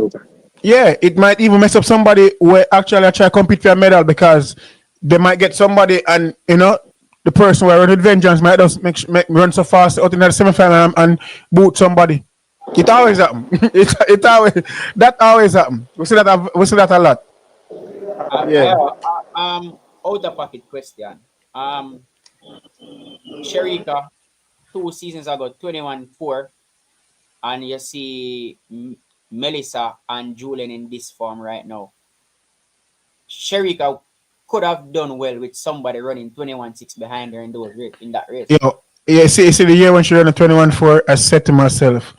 Speaker 6: Yeah, it might even mess up somebody who actually try to compete for a medal because they might get somebody and the person who are running vengeance might just make run so fast out in the semi-final and boot somebody. It always happen. That always happen. We see that a lot.
Speaker 5: Out of pocket question. Shericka 2 seasons ago 21-4. and you see Melissa and Julian in this form right now, Shericka could have done well with somebody running 21.6 behind her in that race.
Speaker 6: Yeah, see the year when she ran a 21.4, I said to myself,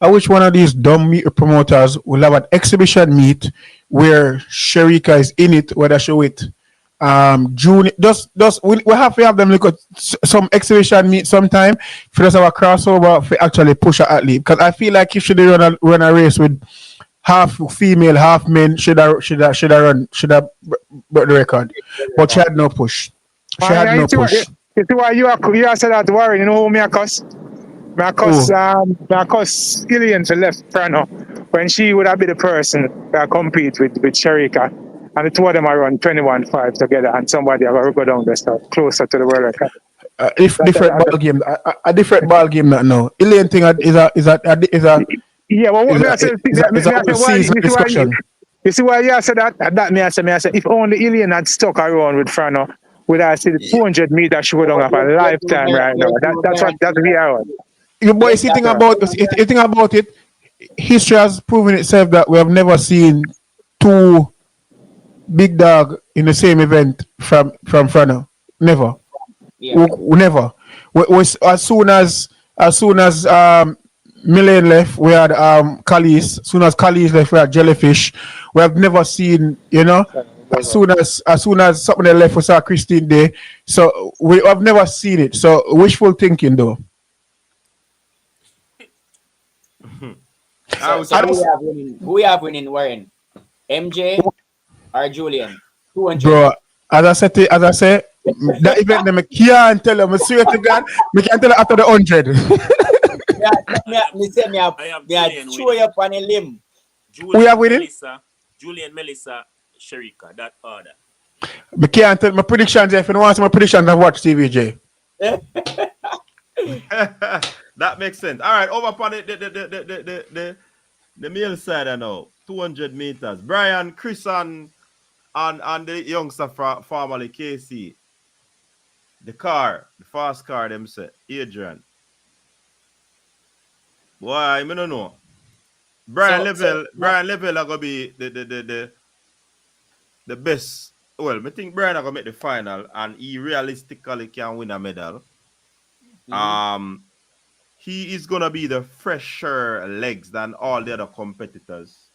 Speaker 6: I wish one of these dumb meet promoters will have an exhibition meet where Shericka is in it, whether she with June. We have to have them look at some exhibition meet sometime for us have a crossover for actually push her athlete. Because I feel like if she did run a race with half female, half men, should have broke the record. But she had no push. She had no push.
Speaker 4: You see why you are said that worrying, you know who me I cuss? Me I cuss Gillian to left Prano when she would have been the person that compete with Shericka. And the two of them are run 21.5 together and somebody have to go down there so closer to the world record.
Speaker 6: Different ball game. A different ball game that now. Elaine thing is a
Speaker 4: yeah, well, what me I say?
Speaker 6: discussion.
Speaker 4: You see why you said that? That me I say if only Elaine had stuck around with Frano, would I see the 200 meters she would have a lifetime right now. That's the hour.
Speaker 6: You boys, you think about it. History has proven itself that we have never seen two big dog in the same event from Frano. Never.
Speaker 5: Yeah.
Speaker 6: We never. As soon as Millen left, we had Khalees. As soon as Khalees left, we had Jellyfish. We have never seen, as soon as something left, we saw Christine Day. So we have never seen it. So wishful thinking, though.
Speaker 5: Who we have winning Warren? MJ or Julian? 200.
Speaker 6: Bro, as I said, that event, I can't tell you. I swear to God, I can't tell you after the 100.
Speaker 5: I throw you up on a limb.
Speaker 6: We have winning?
Speaker 3: Julian, Melissa, Shericka, that order.
Speaker 6: I can't tell my predictions. If you want my predictions, I've watched TVJ.
Speaker 2: That makes sense. All right, over upon the male side I know. 200 meters. Brian, Chris, and the youngster formerly KC. The fast car, them say, Adrian. Why, I don't know. Brian Level are gonna be the best. Well, I think Brian are gonna make the final, and he realistically can win a medal. Mm-hmm. He is gonna be the fresher legs than all the other competitors.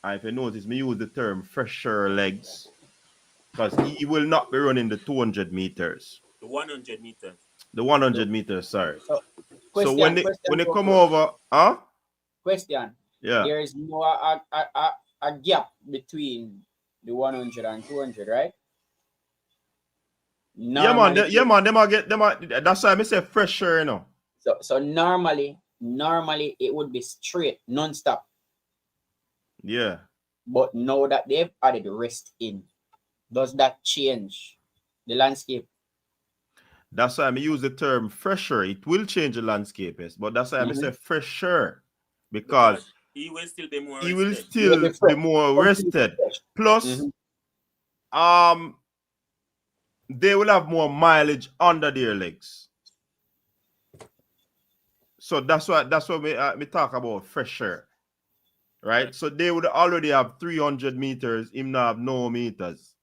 Speaker 2: And if you notice, me use the term fresher legs because he will not be running the 200 meters.
Speaker 3: The 100 meters.
Speaker 2: The 100 meters, sorry.
Speaker 5: So
Speaker 2: when they come over,
Speaker 5: Question.
Speaker 2: Yeah.
Speaker 5: There is no a gap between the 100 and 200, right?
Speaker 2: Normally, that's why I say fresher,
Speaker 5: So normally it would be straight, non-stop.
Speaker 2: Yeah.
Speaker 5: But now that they've added rest in, does that change the landscape?
Speaker 2: That's why I use the term fresher. It will change the landscape, yes. But that's why I say fresher. Because
Speaker 3: he will still be more
Speaker 2: rested. Plus, they will have more mileage under their legs. So that's what we talk about fresher. Right? So they would already have 300 meters, him not have no meters.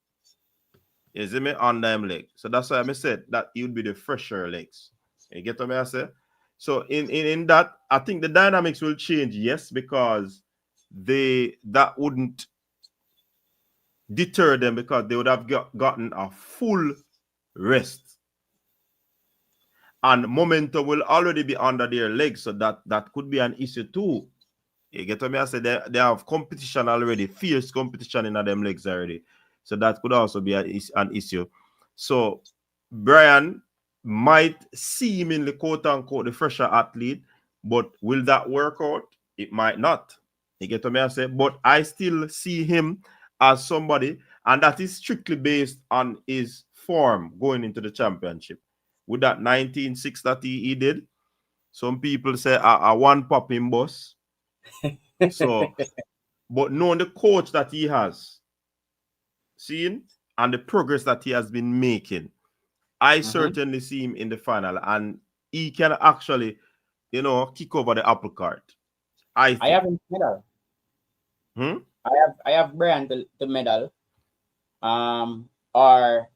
Speaker 2: You see me on them legs. So that's why I said that it would be the fresher legs. You get what I say? So in that, I think the dynamics will change, yes, because that wouldn't deter them because they would have gotten a full rest. And momentum will already be under their legs, so that could be an issue too. You get what I say? They have competition already, fierce competition in them legs already. So that could also be an issue. So Brian might seem in the quote-unquote the fresher athlete, but will that work out? It might not. You get what I say? But I still see him as somebody, and that is strictly based on his form going into the championship. With that 19.6 that he did, some people say a one popping boss. So, but knowing the coach that he has seen and the progress that he has been making, I certainly see him in the final, and he can actually, kick over the apple cart. I
Speaker 5: haven't medal. I have Brian to medal. Or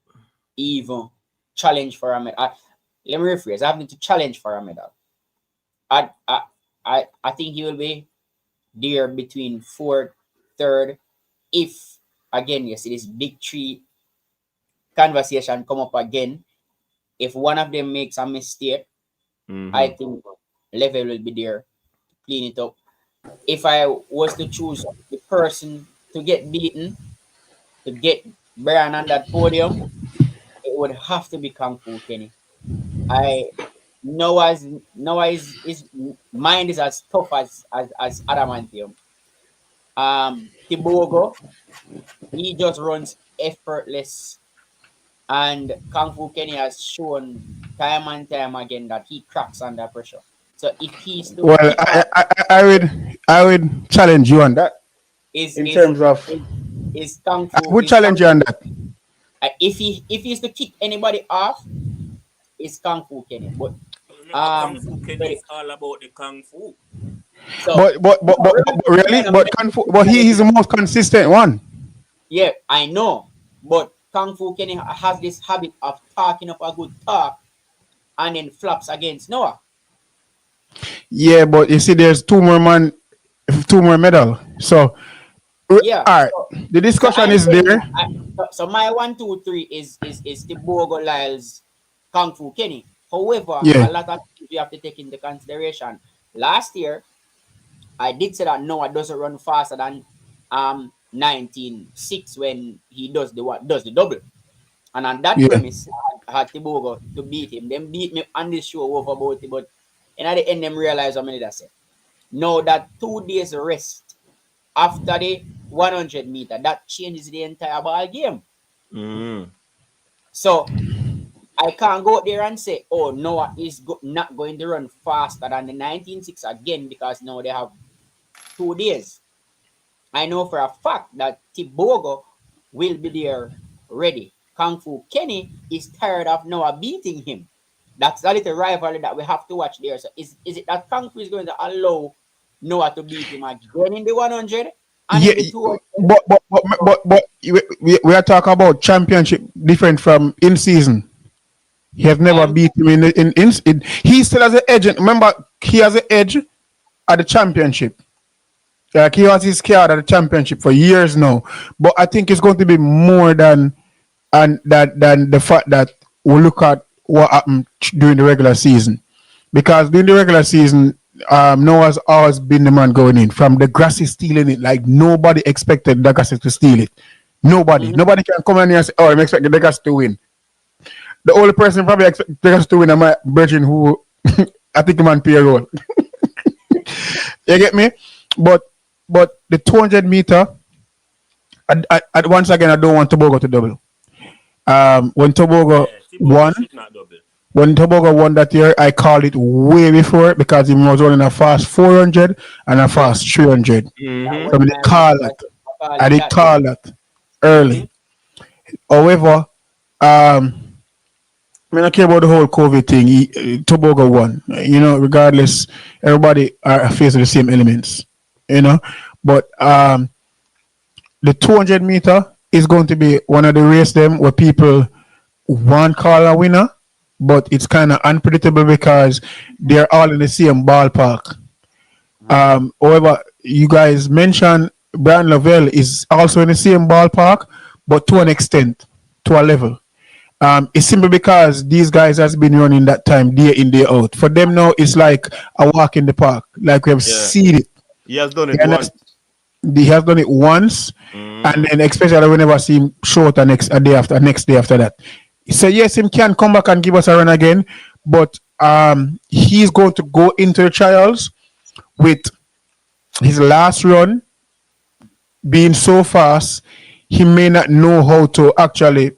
Speaker 5: even challenge for a medal. Let me rephrase. I have to challenge for a medal. I think he will be there between 4th, 3rd. If again, you see this big three conversation come up again. If one of them makes a mistake, I think level will be there to clean it up. If I was to choose the person to get beaten, to get Brian on that podium, it would have to be Kung Fu Kenny. Noah's mind is as tough as adamantium. Tibogo, he just runs effortless, and Kung Fu Kenny has shown time and time again that he cracks under pressure. So if he's to
Speaker 6: I would challenge you on that. Terms of
Speaker 5: Kung Fu,
Speaker 6: I would challenge you on that.
Speaker 5: If he's to kick anybody off, it's Kung Fu Kenny. But
Speaker 3: Kung Fu Kenny is all about the Kung Fu.
Speaker 5: So,
Speaker 6: but really, but Kung Fu, but he is the most consistent one.
Speaker 5: Yeah, I know. But Kung Fu Kenny has this habit of talking up a good talk and then flops against Noah.
Speaker 6: Yeah, but you see, there's two more medal. So
Speaker 5: yeah,
Speaker 6: all right. So, the discussion is there.
Speaker 5: So my 1, 2, 3 is Tibogo, Lyles, Kung Fu Kenny. However, a lot of things you have to take into consideration. Last year, I did say that Noah doesn't run faster than 19.6 when he does the double. And on that premise, I had Tibogo to beat him. Them beat me on this show over about it, but at the end, them realize how many that's it. Now that 2 days rest after the 100 meter, that changes the entire ball game. So I can't go there and say, oh, Noah is not going to run faster than the 19.6 again because now they have 2 days. I know for a fact that Tibogo will be there ready. Kung Fu Kenny is tired of Noah beating him. That's a little rivalry that we have to watch there. So is it that Kung Fu is going to allow Noah to beat him again in the 100? And in the 200?
Speaker 6: But we are talking about championship different from in season. He has never beat him in he still has an edge. Remember, he has an edge at the championship. Like he has his card at the championship for years now. But I think it's going to be more than the fact that we look at what happened during the regular season. Because during the regular season, Noah's always been the man going in. From the Grassy stealing it, like nobody expected the Grassy to steal it. Nobody can come in here and say, "Oh, I'm expecting the Grassy to win." The only person probably expecting the Grassy to win is my virgin, who I think I'm on payroll. You get me? But the 200 meter, once again, I don't want Tobago to double. When Tobago won that year, I called it way before because he was running a fast 400 and a fast 300. So I did call that early. However, I don't care about the whole COVID thing. Tobago won. Regardless, everybody are facing the same elements. But the 200 meter is going to be one of the race them where people want call a winner, but it's kind of unpredictable because they're all in the same ballpark. However, you guys mentioned Brian Lavelle is also in the same ballpark, but to an extent, to a level. It's simply because these guys has been running that time day in, day out. For them now, it's like a walk in the park. Like we have seen it.
Speaker 2: He has done it once.
Speaker 6: He has done it once, and then especially whenever I see him short next day after that. So yes, him can come back and give us a run again, but he's going to go into the trials with his last run being so fast, he may not know how to actually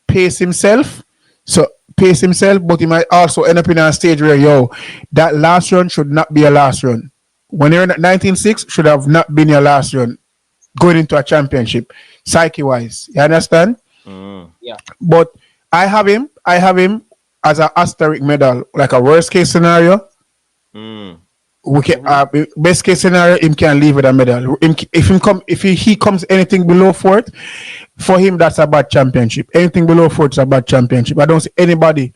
Speaker 6: pace himself, but he might also end up in a stage where that last run should not be a last run. When you're in 19.6, should have not been your last run going into a championship, psyche-wise. You understand?
Speaker 5: Yeah.
Speaker 6: But I have him as an asterisk medal, like a worst-case scenario. We can best case scenario, him can leave with a medal. If he comes anything below fourth, for him that's a bad championship. Anything below fourth is a bad championship. I don't see anybody.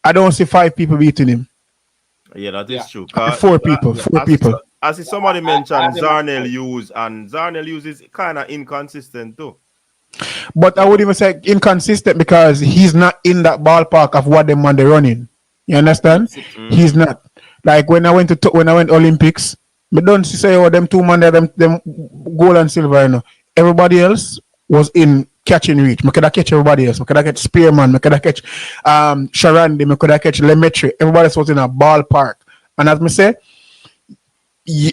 Speaker 6: I don't see 5 people beating him.
Speaker 2: Yeah, that is true.
Speaker 6: 4 people. 4 people.
Speaker 2: As somebody mentioned, Zarnell Hughes is kind of inconsistent too.
Speaker 6: But I would even say inconsistent because he's not in that ballpark of what them man they running. You understand? He's not. Like when I went Olympics, but don't say them 2 man there, them gold and silver. You know, everybody else was in catching reach. I could have catch everybody else. I could have catch Spearman. I could have catch Sharandi. I could have catch Lemaitre. Everybody else was in a ballpark. And as I say,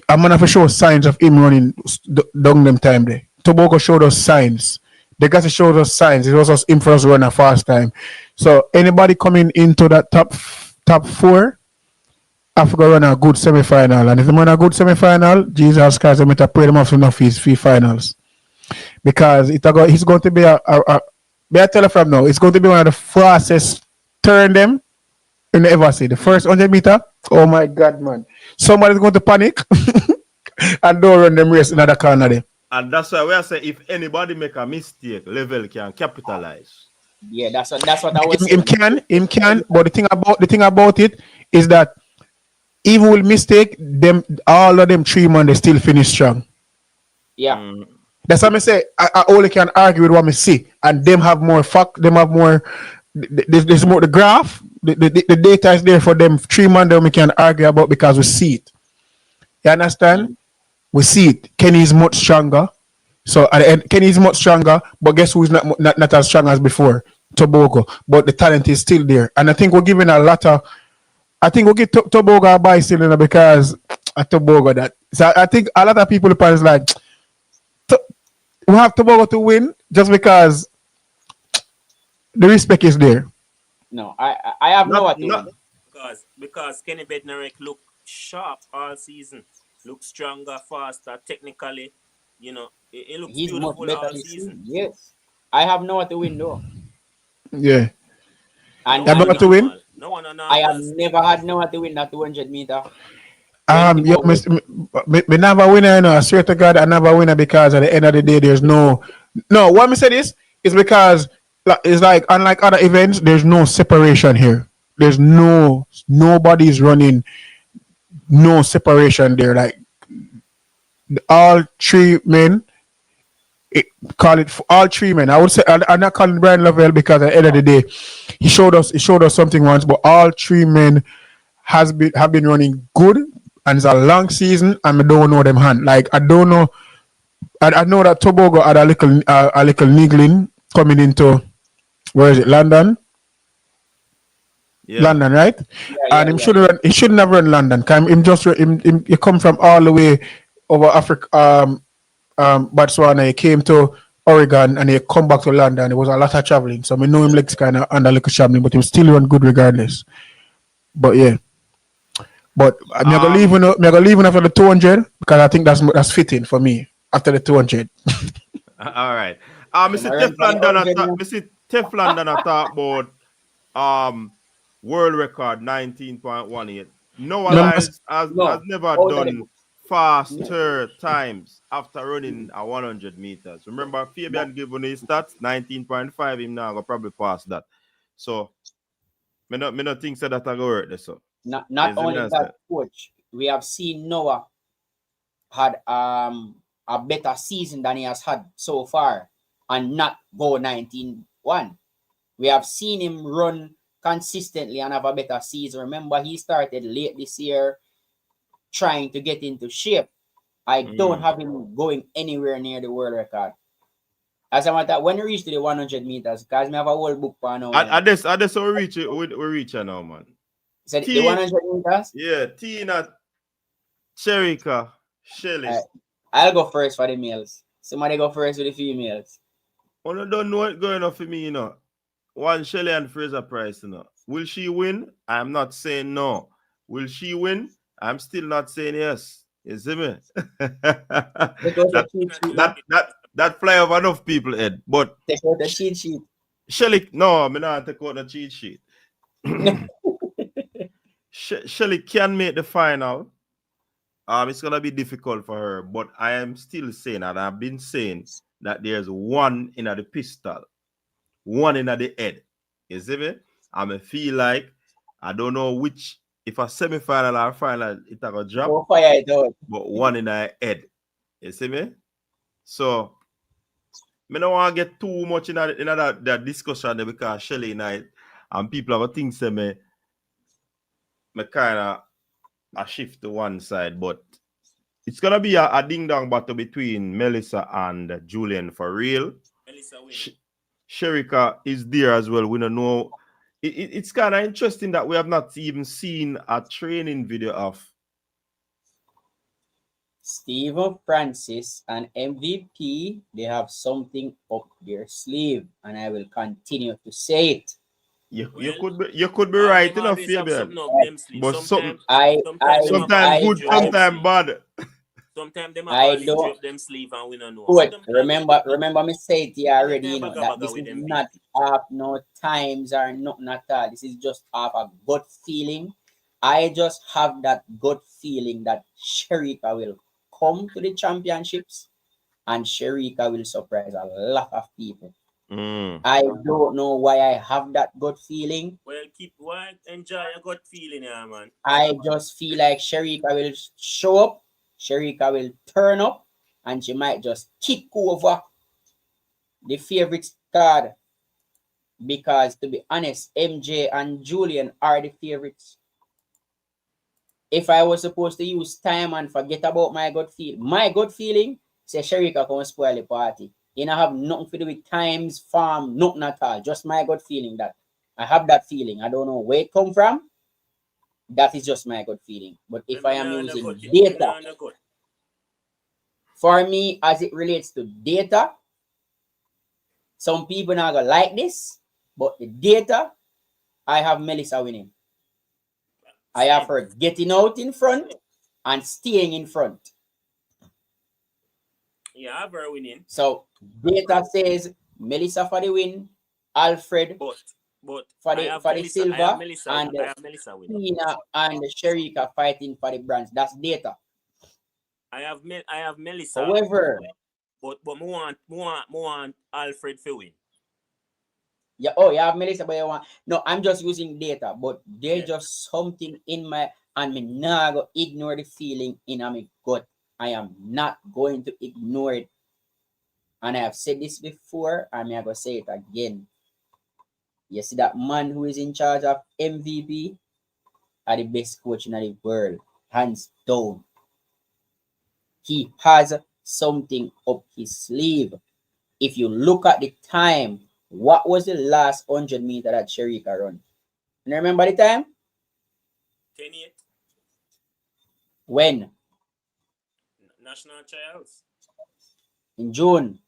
Speaker 6: I'm gonna show signs of him running down them time there. Tobago showed us signs. They got to show us signs. It was us him for us run a fast time. So anybody coming into that top 4, have to run a good semi-final. And if they run a good semi-final, Jesus Christ, they might have prayed them off enough his 3 finals. Because he's going to be I tell you from now, it's going to be one of the fastest turn them in the ever see. The first 100 meter, oh my God, man. Somebody's going to panic and don't run them race in another corner there.
Speaker 2: And that's why we say if anybody make a mistake, level can capitalize.
Speaker 5: Yeah, that's what I was
Speaker 6: saying. Him can, but the thing about it is that even with mistake, all of them 3 man they still finish strong.
Speaker 5: Yeah.
Speaker 6: That's what I say. I only can argue with what I see, and them have more them have more. There's more the graph. The data is there for them 3 man that we can argue about because we see it. You understand? We see it. Kenny is much stronger. So at the end, Kenny is much stronger, but guess who is not as strong as before? Tobago. But the talent is still there. And I think we're giving a lot of we'll give Tobago a buy still because at Tobago that. So I think a lot of people is like we have Tobago to win just because the respect is there.
Speaker 5: No, I have no idea.
Speaker 3: Because Kenny Bednarek looked sharp all season. Look stronger, faster, technically. You know, it looks
Speaker 5: He's
Speaker 3: beautiful
Speaker 5: much better
Speaker 3: all season.
Speaker 5: Yes. I have no one to win though.
Speaker 6: Yeah.
Speaker 5: And
Speaker 6: you have no one to win?
Speaker 3: No.
Speaker 5: I have never had no one to win that 200 meter.
Speaker 6: Me never winner, you know. I swear to God, I never winner because at the end of the day, there's no. What me say this is because it's like unlike other events, there's no separation here. There's nobody's running. No separation there. Like all 3 men, call it all 3 men. I would say I'm not calling Brian Lavelle because at the end of the day, he showed us something once. But all 3 men have been running good, and it's a long season. And I don't know them hand. Like I don't know. I know that Tobago had a little niggling coming into where is it? London. Yeah. London, right? And he shouldn't have run London. He come from all the way over Africa, Botswana. He came to Oregon and he come back to London. It was a lot of traveling, so I know him like kind of under little traveling, but he still run good regardless. But yeah, but I'm gonna leave after the 200 because I think that's fitting for me after the 200.
Speaker 2: All right. Mr. Teflon done talk about world record 19.18. No one has never done faster times after running a 100 meters. Remember, Fabian given his stats 19.5. Him now go probably pass that. So, me not think that I go work this. So
Speaker 5: not only that, coach. We have seen Noah had a better season than he has had so far, and not go 19.1. We have seen him run consistently and have a better season. Remember, he started late this year trying to get into shape. I don't have him going anywhere near the world record. As a matter, when we reach to the 100 meters, because we have a whole book for now.
Speaker 2: I just we reach now, man.
Speaker 5: So the 100 meters?
Speaker 2: Yeah, Tina, Shericka, Shelly.
Speaker 5: I'll go first for the males. Somebody go first with the females.
Speaker 2: I don't know what's going on for me, you know. One Shelly and Fraser Price, you know. Will she win? I'm not saying no. Will she win? I'm still not saying yes. You see me? that fly over enough people, Ed. But
Speaker 5: take out the cheat sheet.
Speaker 2: Shelly, no, I'm not take out the cheat sheet. Shelly can make the final. It's gonna be difficult for her, but I am still saying, and I've been saying that there's one in the pistol, one in the head. You see me? I feel like I don't know which, if a semi-final or final it a go drop,
Speaker 5: Go fire it out.
Speaker 2: but one in the head. You see me? So I don't want to get too much in that discussion there because Shelly night and people are going to think say me kind of a shift to one side, but it's gonna be a ding-dong battle between Melissa and Julian for real.
Speaker 3: Melissa win.
Speaker 2: Shericka is there as well. We don't know. It's kind of interesting that we have not even seen a training video of
Speaker 5: Stephen Francis and MVP. They have something up their sleeve, and I will continue to say it.
Speaker 2: You could be right enough, Fabian. But sometimes good, sometimes bad.
Speaker 3: Sometimes them have drop them sleeve and we don't know.
Speaker 5: Good. Remember me say it here already, you know, that this is not off no times or nothing at all. This is just off a gut feeling. I just have that gut feeling that Shericka will come to the championships and Shericka will surprise a lot of people. I don't know why I have that gut feeling.
Speaker 3: Well, enjoy your gut feeling, yeah, man.
Speaker 5: I just feel like Shericka will show up, Shericka will turn up, and she might just kick over the favorite card. Because to be honest, MJ and Julian are the favorites. If I was supposed to use time and forget about my gut feeling say Shericka come spoil the party. You know, have nothing to do with times, farm, nothing at all. Just my gut feeling that I have that feeling. I don't know where it come from. That is just my gut feeling. But if I am using data, for me, as it relates to data, some people not gonna like this, but the data, I have Melissa winning. I have her getting out in front and staying in front.
Speaker 3: Yeah, I have her winning.
Speaker 5: So data says Melissa for the win, Alfred
Speaker 3: but
Speaker 5: for the silver, and Tina and Shericka fighting for the bronze. That's data.
Speaker 3: I have Melissa.
Speaker 5: However,
Speaker 3: but more want Alfred to win.
Speaker 5: Yeah, oh, you have Melissa, but you want no. I'm just using data, but there's just something in my and me not go ignore the feeling in my gut. I am not going to ignore it. And I have said this before, and I'm going to say it again. You see that man who is in charge of MVP are the best coach in the world, hands down. He has something up his sleeve. If you look at the time, what was the last 100 meter that Shericka run? You remember the time?
Speaker 3: 10-8.
Speaker 5: When?
Speaker 3: National trials.
Speaker 5: In June.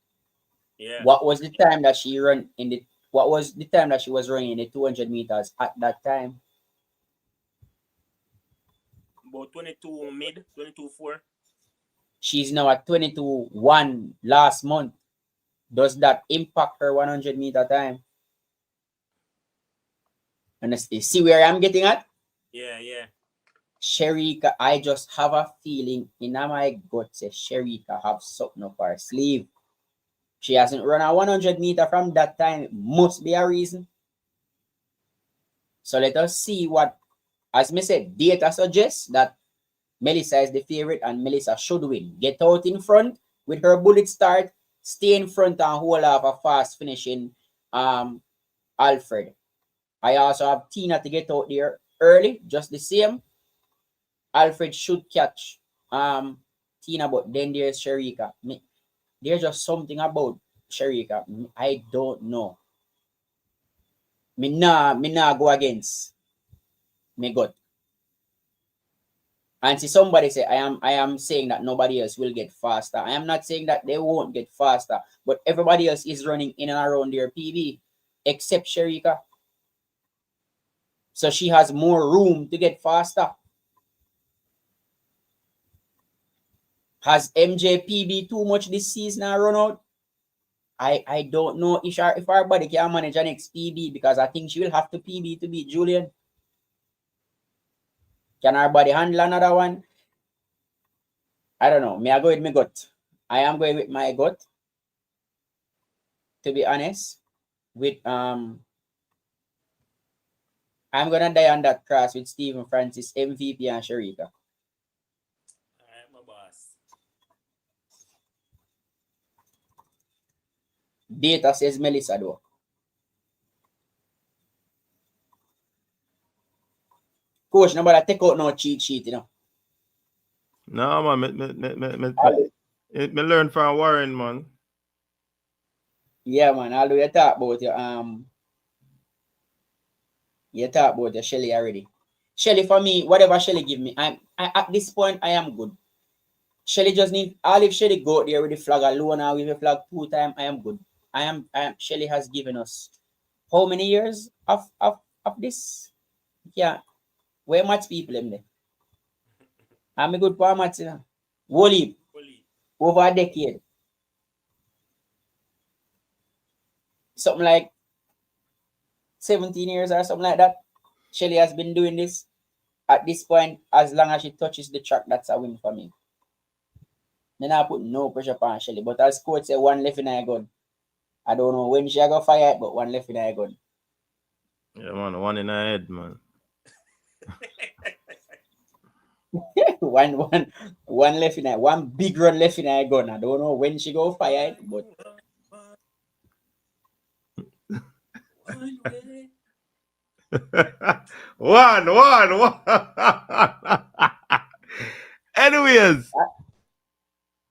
Speaker 3: Yeah.
Speaker 5: What was the time that she ran in the? What was the time that she was running in the 200 meters at that time?
Speaker 3: About 22 mid, 22.4.
Speaker 5: She's now at 22.1 last month. Does that impact her 100 meter time? And you see where I'm getting at?
Speaker 3: Yeah.
Speaker 5: Shericka, I just have a feeling in my gut say Shericka have something up her sleeve. She hasn't run a 100 meter from that time. It must be a reason. So let us see what, as me said, data suggests that Melissa is the favorite and Melissa should win. Get out in front with her bullet start, stay in front and hold off a fast finishing Alfred. I also have Tina to get out there early, just the same. Alfred should catch Tina, but then there's Shericka. There's just something about Shericka. I don't know. Me nah go against me gut. And see somebody say I am saying that nobody else will get faster. I am not saying that they won't get faster, but everybody else is running in and around their PB except Shericka. So she has more room to get faster. Has MJ PB too much this season and run out? I don't know if our body can manage an next PB because I think she will have to PB to beat Julian. Can our body handle another one? I don't know. May I go with my gut? I am going with my gut. To be honest, with I'm gonna die on that cross with Stephen Francis, MVP, and Shericka.
Speaker 3: Alright, my boss.
Speaker 5: Data says Melissa though. Coach, nobody take out no cheat sheet, you know.
Speaker 2: No, man, me learn from Warren, man.
Speaker 5: Yeah, man. Although you talk about your Shelly already. Shelly, for me, whatever Shelly give me, I at this point I am good. Shelly just need all if Shelly go out there with the flag alone or with the flag 2 times, I am good. I am Shelly has given us how many years of this? Yeah. Where much people in there? I'm a good for much, you know. Wally over a decade. Something like 17 years or something like that. Shelly has been doing this. At this point, as long as she touches the track, that's a win for me. Then I put no pressure on Shelly. But as coach said, one left in her gun. I don't know when she got fired, but one left in her gun.
Speaker 2: Yeah, man, one in her head, man.
Speaker 5: one left in her, one big run left in her gun. I don't know when she go fired, but
Speaker 2: one. Anyways,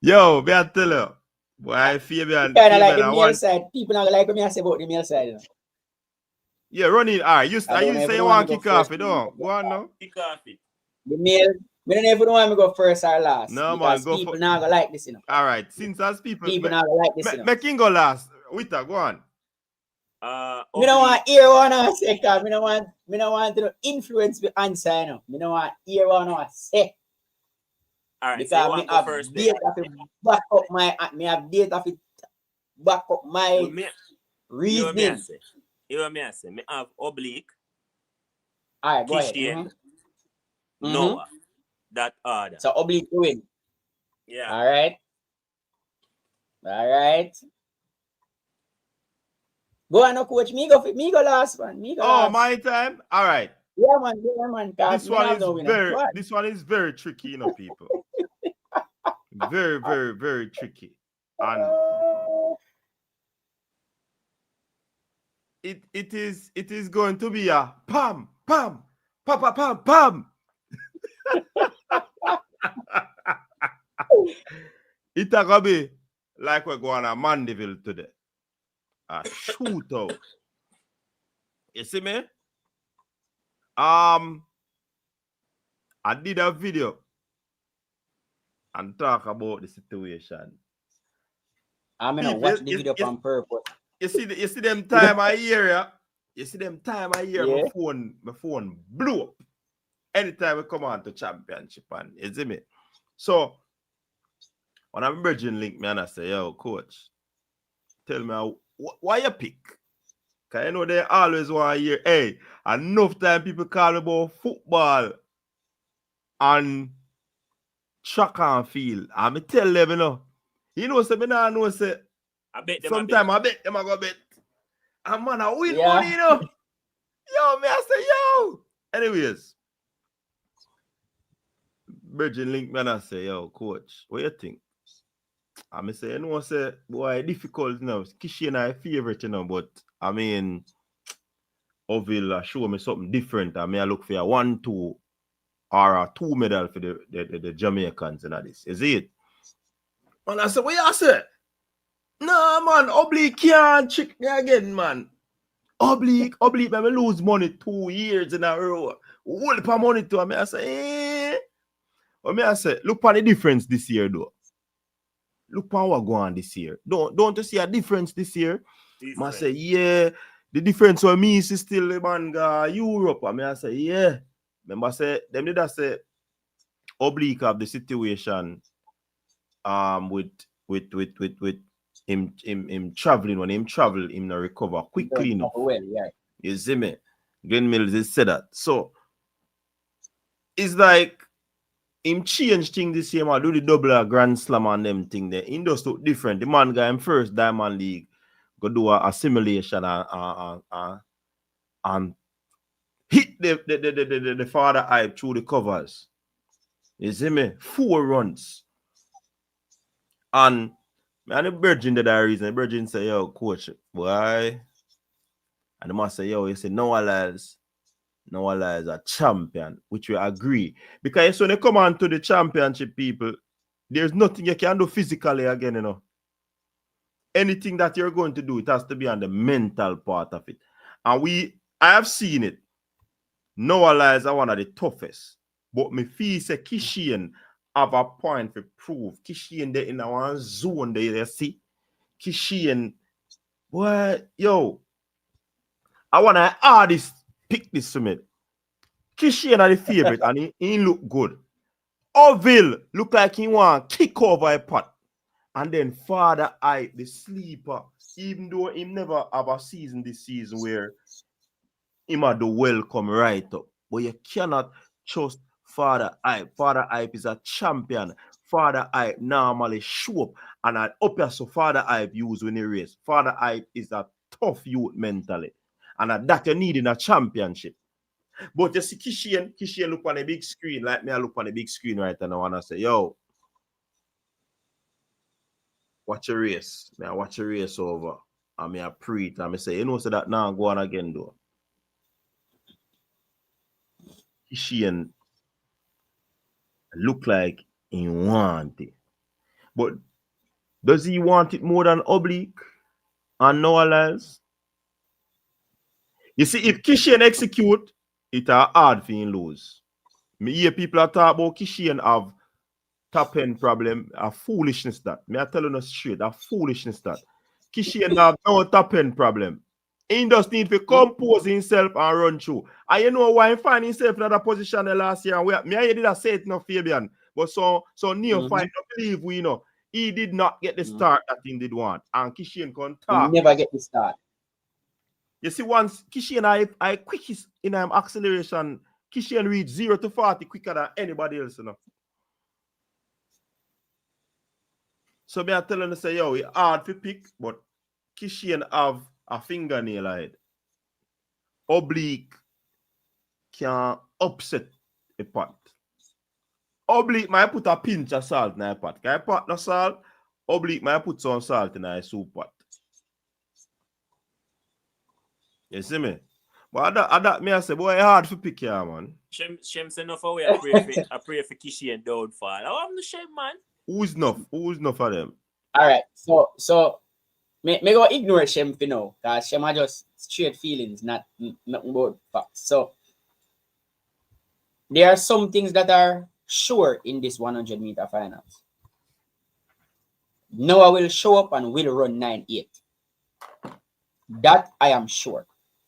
Speaker 2: yo, me I tell you, boy, Fabian,
Speaker 5: kind of like the male side. People not like me I say about the male side. You know?
Speaker 2: Yeah, running. All right, you say you want to kick off it, don't go on now.
Speaker 3: Kick off it.
Speaker 5: The male, we don't even want to go first or last.
Speaker 2: No,
Speaker 5: because
Speaker 2: man, go
Speaker 5: people
Speaker 2: for...
Speaker 5: not gonna like this, you know.
Speaker 2: All right, since as people
Speaker 5: not gonna like this, you know.
Speaker 2: Make him go last. Wita, go on.
Speaker 5: Me don't want to hear one I say, cause me don't want to influence the answer, you know. Me don't want to hear one I say.
Speaker 3: All right,
Speaker 5: because
Speaker 3: so
Speaker 5: me have
Speaker 3: first
Speaker 5: data to back up my reasoning.
Speaker 3: You want me to say? Me have oblique.
Speaker 5: All right, go
Speaker 3: Kishane,
Speaker 5: ahead.
Speaker 3: Noah. That order.
Speaker 5: So oblique win.
Speaker 3: Yeah.
Speaker 5: All right. Go on, no coach. Me go last one. Last.
Speaker 2: My time. All right.
Speaker 5: Yeah, man.
Speaker 2: This one is very tricky, you know, people. Very, very, very tricky. And it is going to be a pam. It's gonna be like we're going to Mandeville today. A shootout. You see me? I did a video and talk about the situation.
Speaker 5: I'm gonna watch the video on purpose.
Speaker 2: You see them time of year, yeah? You see them time of year,
Speaker 5: yeah.
Speaker 2: my phone blew up. Anytime we come on to championship, and you see me? So when I'm Virgin link me and I say, yo, coach, tell me why you pick? Because you know they always want to hear, hey, enough time people call about football and track and field. And I tell them, you know, say, me nah know, say,
Speaker 3: I bet them
Speaker 2: sometimes I bet them I go bet. And man, I win
Speaker 5: Yeah.
Speaker 2: money, you know. Yo, me, I say, yo. Anyways, Virgin link me and I say, yo, coach, what you think? I say, you know, say, boy, difficult, you know. Kishane my favorite, you know, but I mean, Oville show me something different. I mean, I look for a 1-2 or a 2 medal for the Jamaicans and all this. Is it? And I said, what you say? No, man, Oblique can't trick me again, man. Oblique, man, I lose money 2 years in a row. Whole heap of money to me. I say, I say, look for the difference this year, though. Look for what going on this year. Don't you see a difference this year? I say, yeah, the difference for me is still the man go Europe. I say, yeah. Remember, I say, them did I say, Oblique of the situation with him traveling. When him travel, him not recover quickly enough.
Speaker 5: Well, yeah.
Speaker 2: You see me? Glenn Mills has said that. So it's like him change thing this year, man. Do the double grand slam and them thing there. It does look different. The man got him first Diamond League. Go do a simulation and hit the father hype through the covers. You see me? 4 runs. And the Virgin did that reason. The Virgin say, yo, coach, why? And the man say, yo, he said, no allies a champion, which we agree. Because when they come on to the championship, people, there's nothing you can do physically again, you know. Anything that you're going to do, it has to be on the mental part of it. And I have seen it. Noah Lyles are one of the toughest. But me feel say Kishane have a point to prove. Kishane there in our zone there, you see. Kishane, boy, yo. I want to artist pick this to me. Kishane are the favorite and he look good. Oville look like he want to kick over a pot. And then Father Ike, the sleeper, even though he never have a season this season where him had the welcome right up. But you cannot trust Father Ike. Father Ike is a champion. Father Ike normally show up and I up here so Father Ike use when he race. Father Ike is a tough youth mentally. And that you need in a championship. But you see Kishane look on a big screen like me I look on a big screen right now and I say, yo, watch a race. I watch a race over. And I pre it. And I say, you know, so that now go on again, though. Kishane look like he want it. But does he want it more than Oblique and Noah Lyles? You see, if Kishane execute, it's hard for him lose. Me hear people are talk about Kishane have top end problem, a foolishness that. Me I telling us straight, a foolishness that. Kishane have no top end problem. He just need to compose himself and run through. And you know why he find himself in that position the last year? Me I did say it no Fabian. But so Neil find no believe we know. He did not get the start that he did want. And Kishane can talk.
Speaker 5: He never get the start.
Speaker 2: You see, once Kishane I quickest in acceleration, Kishane reach 0 to 40 quicker than anybody else, you know. So me I telling you say, yo, it's hard to pick, but Kishane have a fingernail ahead. Oblique can upset a pot. Oblique might put a pinch of salt in a pot. Can I pot no salt? Oblique might put some salt in a soup pot. You see me? But that me I say, boy, it's hard to pick here, man.
Speaker 3: Shem say enough away. I pray for Kishane downfall. I'm the Shem, man.
Speaker 2: Who's enough for them?
Speaker 5: All right. So me go ignore Shem for now. Because Shem are just straight feelings, nothing about facts. So there are some things that are sure in this 100-meter finals. Noah will show up and will run 9.8. That I am sure.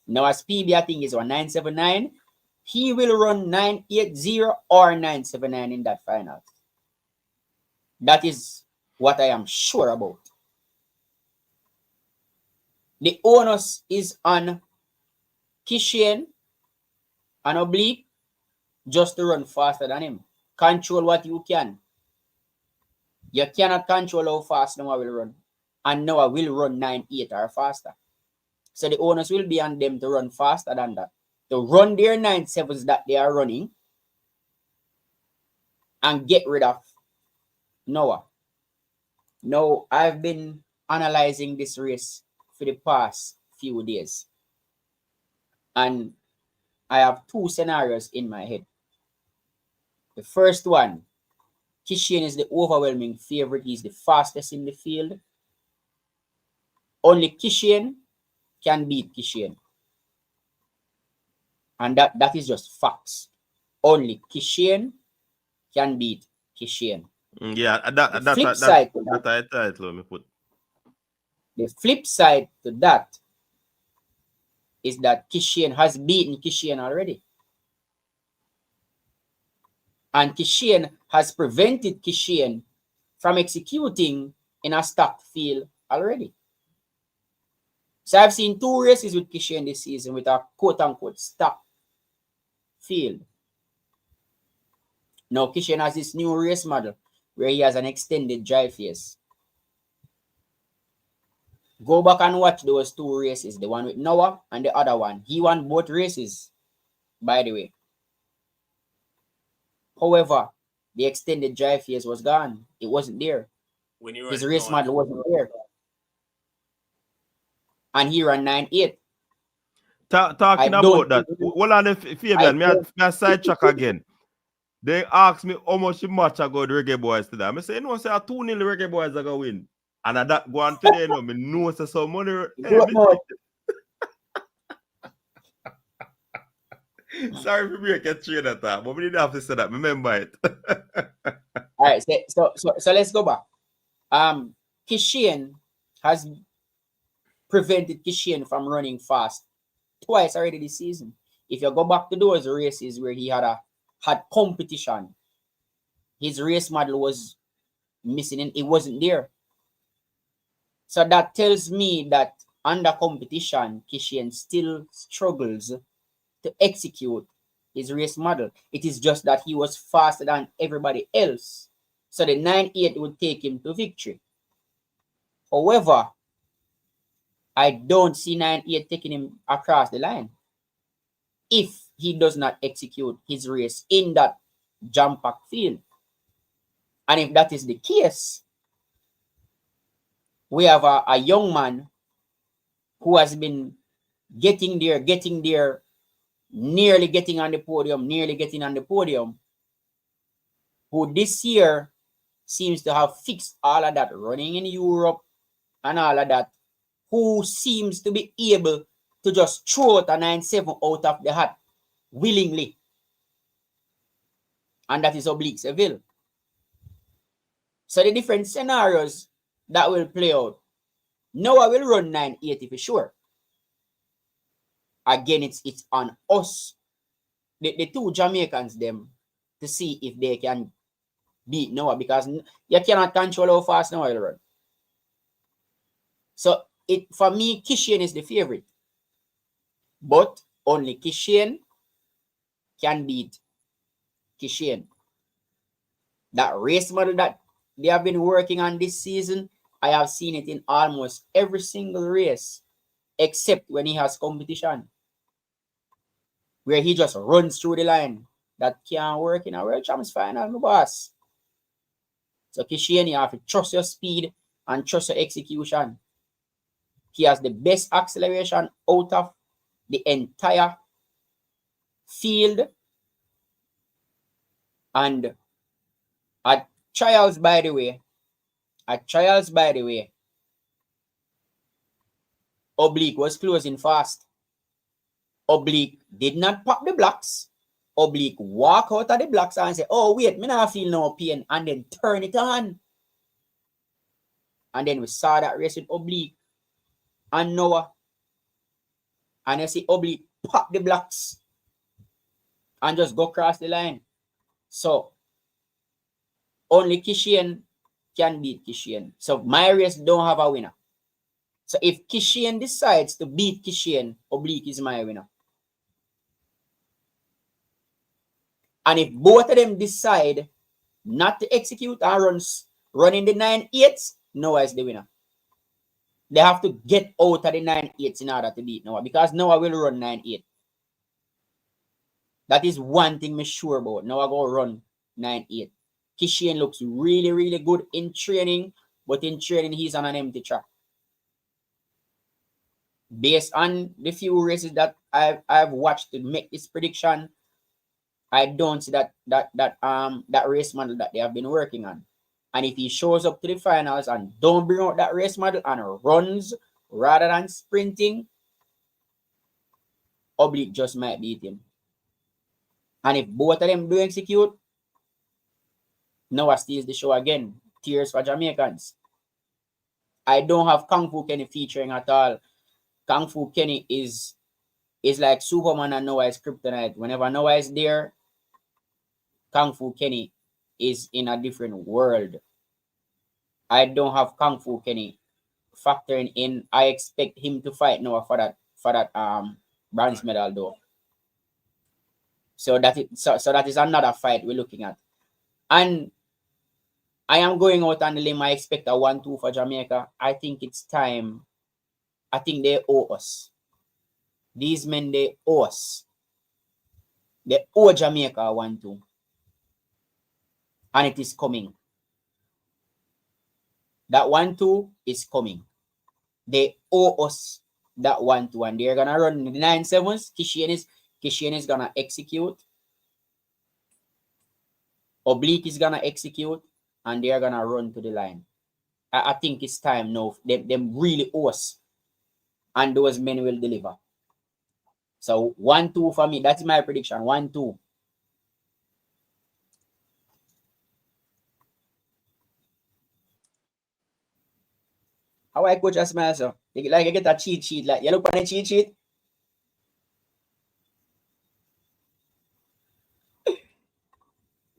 Speaker 5: Noah's PB, I think, is 9.79. He will run 9.80 or 9.79 in that final. That is what I am sure about. The onus is on Kishane and Oblique just to run faster than him. Control what you can. You cannot control how fast Noah will run. And Noah will run 9.8 or faster. So the onus will be on them to run faster than that. To run their 9.7s that they are running and get rid of Noah. Now, I've been analyzing this race for the past few days. And I have 2 scenarios in my head. The first one, Kishane is the overwhelming favorite. He's the fastest in the field. Only Kishane can beat Kishane. And that is just facts. Only Kishane can beat Kishane.
Speaker 2: Yeah,
Speaker 5: The flip side to that is that Kishane has beaten Kishane already. And Kishane has prevented Kishane from executing in a stocked field already. So I've seen 2 races with Kishane this season with a quote-unquote stocked field. Now Kishane has this new race model where he has an extended drive face. Go back and watch those two races, the one with Noah and the other one. He won both races, by the way. However, the extended drive phase was gone. It wasn't there.
Speaker 3: When you
Speaker 5: His race model wasn't there. And he ran 9.8.
Speaker 2: Talking about that, hold on, Fabian, may I sidetrack again. They asked me how much match I got the Reggae Boys today. I say, you know, say 2-0 the Reggae Boys are going to win. And I that go on today, you know, me know say some money. Sorry for me, I can't trade that time, but we didn't have to say that. Remember it.
Speaker 5: All right, so let's go back. Kishane has prevented Kishane from running fast twice already this season. If you go back to those races where he had competition, his race model was missing and it wasn't there. So that tells me that under competition, Kishane still struggles to execute his race model. It is just that he was faster than everybody else. So the 9.8 would take him to victory. However, I don't see 9.8 taking him across the line if he does not execute his race in that jam-pack field. And if that is the case, we have a young man who has been getting there, nearly getting on the podium, who this year seems to have fixed all of that, running in Europe and all of that, who seems to be able to just throw out a 9.7 out of the hat willingly. And that is Oblique Seville. So the different scenarios that will play out. Noah will run 9.8 for sure. Again, it's on us, the two Jamaicans, them, to see if they can beat Noah, because you cannot control how fast Noah will run. So for me, Kishane is the favorite. But only Kishane can beat Kishane. That race model that they have been working on this season, I have seen it in almost every single race, except when he has competition, where he just runs through the line. That can't work in a World Champs final, my boss. So Kishane, you have to trust your speed and trust your execution. He has the best acceleration out of the entire field. And at trials, by the way, Oblique was closing fast. Oblique did not pop the blocks. Oblique walk out of the blocks and say, oh, wait, me not feel no pain, and then turn it on. And then we saw that race with Oblique and Noah. And you see Oblique pop the blocks and just go across the line. So only Kishane can beat Kishane. So my race don't have a winner. So if Kishane decides to beat Kishane, Oblique is my winner. And if both of them decide not to execute and running the 9.8s, Noah is the winner. They have to get out of the 9.8s in order to beat Noah, because Noah will run 9.8. That is one thing I'm sure about. Noah go run 9.8. Kishane looks really, really good in training, but in training he's on an empty track. Based on the few races that I've watched to make this prediction, I don't see that race model that they have been working on. And if he shows up to the finals and don't bring out that race model and runs rather than sprinting, Oblique just might beat him. And if both of them do execute, Noah steals the show again. Tears for Jamaicans. I don't have Kung Fu Kenny featuring at all. Kung Fu Kenny is like Superman and Noah is kryptonite. Whenever Noah is there, Kung Fu Kenny is in a different world. I don't have Kung Fu Kenny factoring in. I expect him to fight Noah for that bronze medal though. So that is another fight we're looking at. And I am going out on the limb. I expect a 1-2 for Jamaica. I think it's time. I think they owe us. These men, they owe us. They owe Jamaica a 1-2. And it is coming. That 1-2 is coming. They owe us that 1-2. And they're going to run the 9-7s. Kishane is going to execute. Oblique is going to execute. And they're going to run to the line. I think it's time now. Them really owe us. And those men will deliver. So 1-2 for me. That's my prediction. 1-2. How I coach a smile, so like I get a cheat sheet. Like you look on the cheat sheet.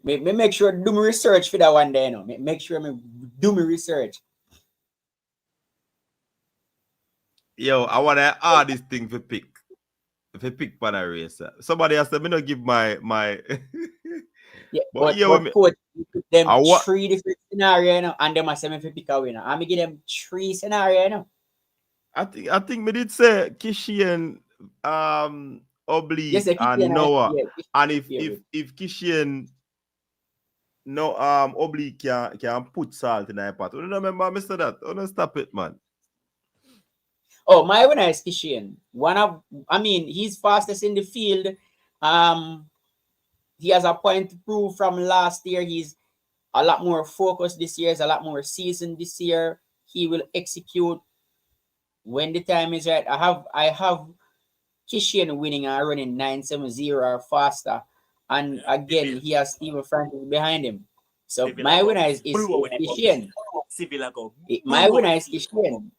Speaker 5: Me make sure do my research for that one day, no. Make sure me do my research.
Speaker 2: Yo, I want to add this thing for pick. If I pick for a race. Somebody has to me not give my
Speaker 5: Yeah,
Speaker 2: but
Speaker 5: coach, you put them 3 different scenarios, you know, and them must say me if pick a winner. I'm give them 3 scenarios, you know.
Speaker 2: I think me did say Kishane, Oblique,
Speaker 5: Yes,
Speaker 2: and Noah.
Speaker 5: Yeah,
Speaker 2: and if Kishane Oblique can put salt in that pot. You remember Mr. That? Don't stop it, man.
Speaker 5: Oh, my winner is Kishane. He's fastest in the field. He has a point to prove from last year. He's a lot more focused this year. He's a lot more seasoned this year. He will execute when the time is right. I have Kishane winning and running 970 or faster. And again, he has Stephen Francis behind him. So my winner is Kishane. My winner is Kishane.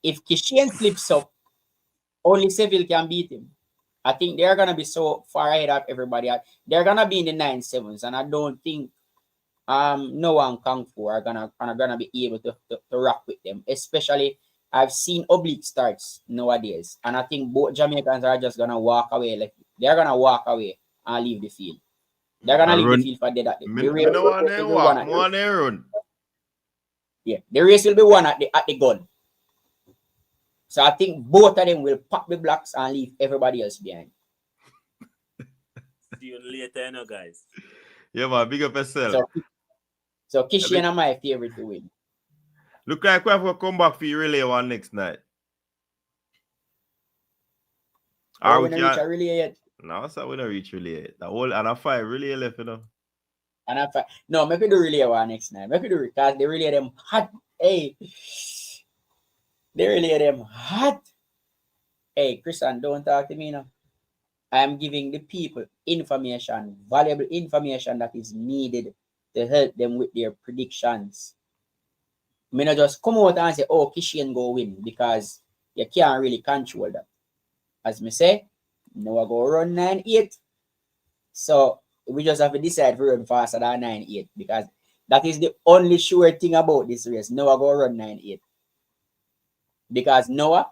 Speaker 5: If Kishane slips up, only Seville can beat him. I think they're gonna be so far ahead of everybody. They're gonna be in the 9-7s, and I don't think Noah and Kung Fu are gonna be able to rock with them. Especially, I've seen Oblique starts nowadays, and I think both Jamaicans are just gonna walk away. Like they're gonna walk away and leave the field. They're gonna leave the field for dead. Yeah, the race will be won at the gun. So I think both of them will pop the blocks and leave everybody else behind.
Speaker 3: See you later, guys.
Speaker 2: Yeah, man, big up yourself.
Speaker 5: So Kishane are my favorite to win.
Speaker 2: Look like we have to come back for your relay one next night.
Speaker 5: Are we not reach a relay yet?
Speaker 2: No, so we don't reach relay yet. The whole and a 5 relay left, you know.
Speaker 5: And a 5. No, maybe do relay one next night. Maybe do because they relay them hot. Hey. They relay them hot. Hey, Christian, don't talk to me now. I am giving the people information, valuable information that is needed to help them with their predictions. I mean, not just come out and say, oh, Kishane go win, because you can't really control that. As me say, Noah go run 9-8. So we just have to decide for run faster than 9-8, because that is the only sure thing about this race. Noah go run 9-8. Because Noah,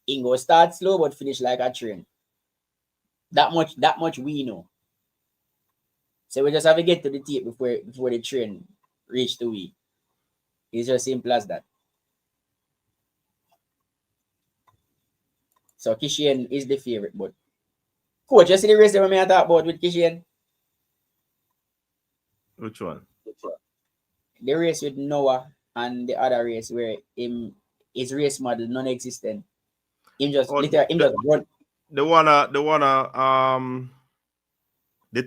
Speaker 5: he go start slow but finish like a train. That much we know. So we just have to get to the tape before the train reach the wheel. It's just simple as that. So Kishane is the favorite, but coach, you see the race that we talk about with Kishane?
Speaker 2: Which one?
Speaker 5: The race with Noah and the other race where his race model non-existent. Him just run.
Speaker 2: The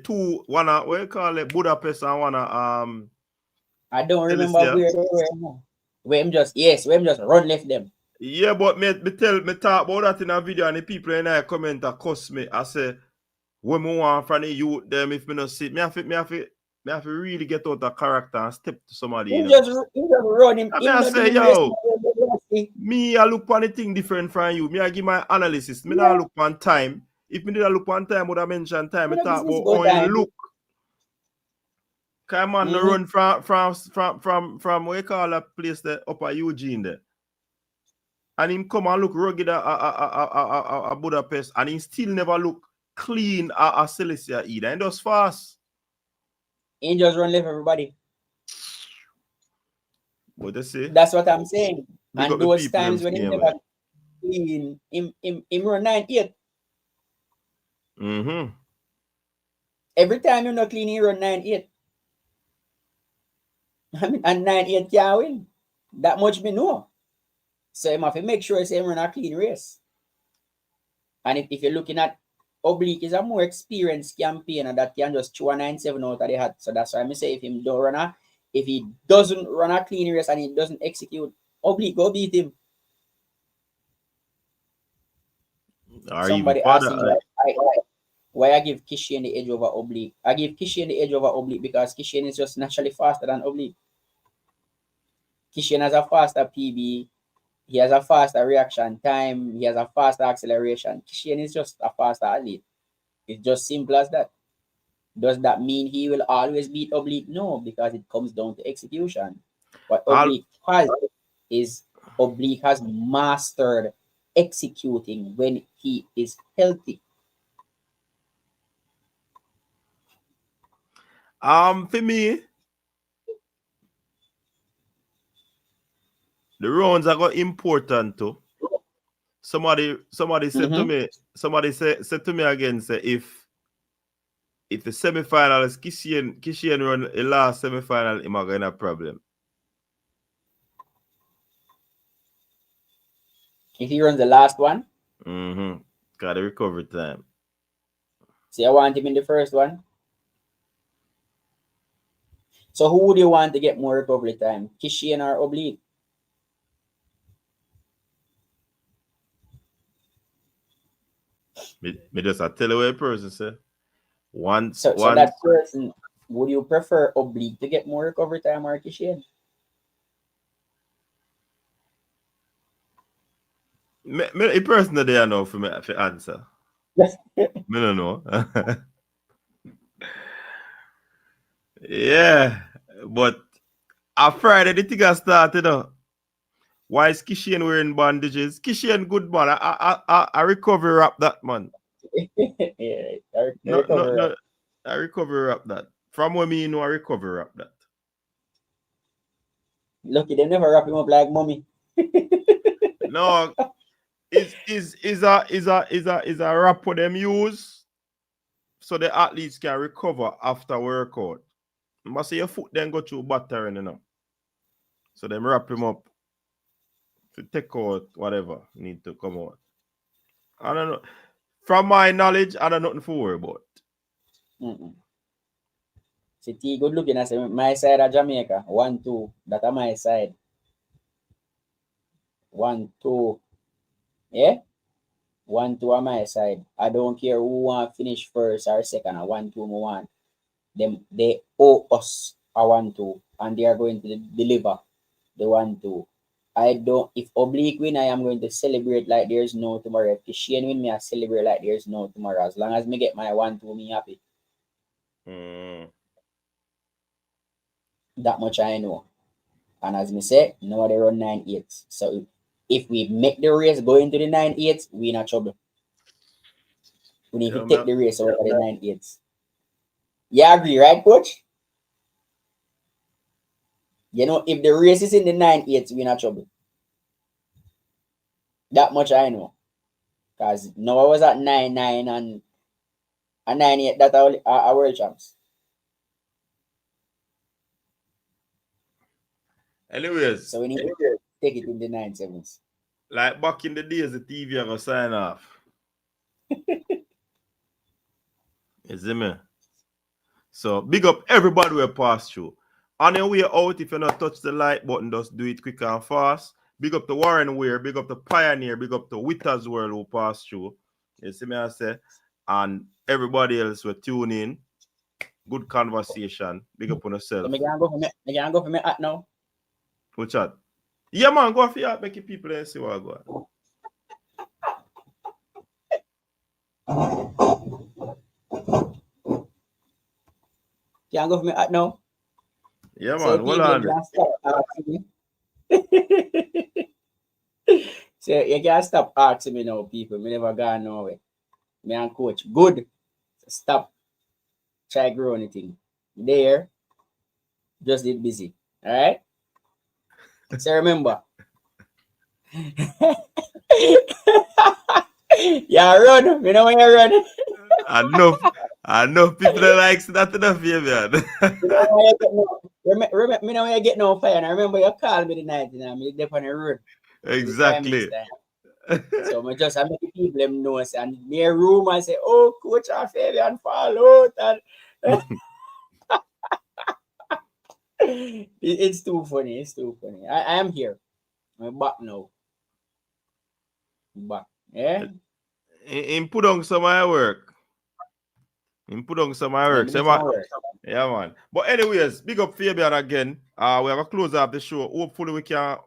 Speaker 2: two wanna what you call it, Budapest and wanna
Speaker 5: I don't remember where they were now. Where him just run left them.
Speaker 2: Yeah, but me talk about that in a video and the people in there comment and cuss me. I say when me want from the youth them if me not see me have to really get out of character and step to somebody.
Speaker 5: Him just run him.
Speaker 2: I say, yo, me I look on the thing different from you. Me I give my analysis. Me not look on time. If me did look one time, would I mention time? I talk about how you look. Come on, run from what you call that place there upper Eugene there. And him come and look rugged at Budapest, and he still never look clean at Silesia either. And just fast.
Speaker 5: He just run left everybody.
Speaker 2: What they say?
Speaker 5: That's what I'm saying.
Speaker 2: Big up
Speaker 5: And
Speaker 2: the
Speaker 5: those
Speaker 2: people
Speaker 5: times
Speaker 2: them
Speaker 5: when he
Speaker 2: scheme,
Speaker 5: never clean, him run 9-8.
Speaker 2: Mm-hmm.
Speaker 5: Every time you not clean, he run 9-8. I mean, and 9-8 can't win. That much me know. So you have to make sure you run a clean race. And if you're looking at Oblique, is a more experienced campaigner that can just chew a 9-7 out of the hat. So that's why I say if he doesn't run a clean race and he doesn't execute, Oblique go beat him.
Speaker 2: Or
Speaker 5: Somebody
Speaker 2: even
Speaker 5: asked me
Speaker 2: further.
Speaker 5: why I give Kishane the edge over Oblique. I give Kishane the edge over Oblique because Kishane is just naturally faster than Oblique. Kishane has a faster PB. He has a faster reaction time. He has a faster acceleration. Kishane is just a faster athlete. It's just simple as that. Does that mean he will always beat Oblique? No, because it comes down to execution. What Oblique has mastered executing when he is healthy.
Speaker 2: For me, the rounds are got important too. Somebody said to me, said to me again, say if the semi-final is Kishane run the last semi-final, he might gonna have a problem.
Speaker 5: If he runs the last one,
Speaker 2: Got the recovery time.
Speaker 5: see, I want him in the first one. So who would you want to get more recovery time? Kishane or Oblique?
Speaker 2: Me just a tell away person say.
Speaker 5: So that person, would you prefer Oblique to get more recovery time or Kishane?
Speaker 2: A person that they know for me to answer. Me don't know. Yeah, but on Friday the thing has started. Why is Kishane wearing bandages? Kishane good man. I recover up that man.
Speaker 5: Yeah,
Speaker 2: No. I recover up that. From when me know I recover up that.
Speaker 5: Lucky they never wrap him up like mommy.
Speaker 2: No, is a wrap for them use so the athletes can recover after workout. You must say your foot then go through battering, you know. So them wrap him up to take out whatever need to come out. I don't know. From my knowledge, I don't know nothing to worry about.
Speaker 5: See, T good looking. I say my side of Jamaica. 1-2. That are my side. 1-2. Yeah? 1-2 on my side. I don't care who want finish first or second. 1-2 me want. They owe us a 1-2 and they are going to deliver the 1-2. If Oblique win, I am going to celebrate like there's no tomorrow. If Kishane win, I celebrate like there's no tomorrow. As long as me get my 1-2, me happy. That much I know. And as me say, nobody run 9-8. So if we make the race go into the 9-8, we in a trouble. We need to take the race over the 9-8. You agree, right, coach? You know, if the race is in the 9-8, we in a trouble. That much I know. Because now I was at 9-9 and 9-8 that are world champs.
Speaker 2: Anyways.
Speaker 5: So we need to take it in the 9-7s.
Speaker 2: Like back in the days, the TV are gonna sign off. You see me? So big up everybody who pass through. On your way out, if you not touch the like button, just do it quick and fast. Big up to Warren Weir, big up to Pioneer, big up to Witter's World who pass through. You see me, I say, and everybody else will tune in. Good conversation. Big up on yourself.
Speaker 5: So I can go for me at now.
Speaker 2: What's that? Yeah, man, go for you. Make people see what I go.
Speaker 5: Can go for me at now?
Speaker 2: Yeah,
Speaker 5: So
Speaker 2: man. Well on.
Speaker 5: So you can't stop asking me now, people. Me never gone nowhere. Me and coach. Good. So stop. Try grow anything. There. Just did busy. All right. So remember. Yeah, run. You know when you run.
Speaker 2: I know people that likes that enough here, man.
Speaker 5: You know when you get no. Remember, me know when you get no fire. And I remember you called me the night, and I'm there on the road.
Speaker 2: Exactly.
Speaker 5: So I just make the people them know, and me a room and say, "Oh, coach, our Fabian fall out," and it's too funny. It's too funny. I am here. I'm back now. I'm back. Yeah.
Speaker 2: Him put on some of my work. Yeah, man. But anyways, big up Fabian again. We have a close up the show. Hopefully we can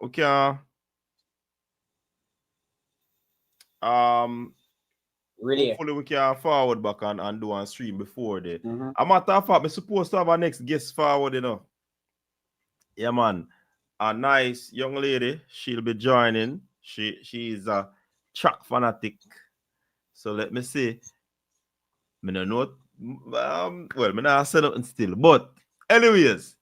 Speaker 5: Really.
Speaker 2: hopefully we can forward back and do and stream before that.
Speaker 5: Mm-hmm.
Speaker 2: A matter of fact, we're supposed to have our next guest forward, you know. Yeah, man. A nice young lady. She'll be joining. She's a track fanatic. So let me see. I don't know. Well, I'm not saying nothing still. But anyways,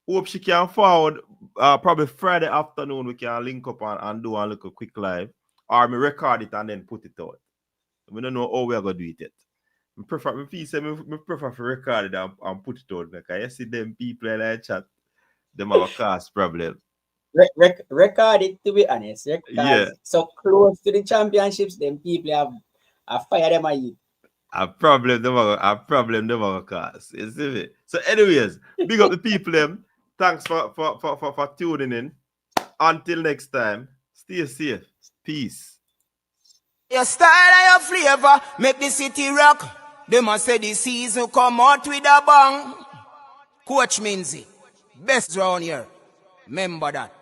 Speaker 2: hope she can forward. Probably Friday afternoon we can link up and do a little quick live. Or me record it and then put it out. We don't know how we are gonna do it yet. I prefer to record it and put it out. Because you see them people in the chat, them have a cast problem.
Speaker 5: Record it, to be honest.
Speaker 2: Yeah.
Speaker 5: So close to the championships, them people have fire them at you.
Speaker 2: A problem them have a cast. You see me? So anyways, big up the people them. Thanks for tuning in. Until next time, stay safe. Peace.
Speaker 1: Your style and your flavor make the city rock. They must say the season come out with a bang. Coach Minzy, best round here. Remember that.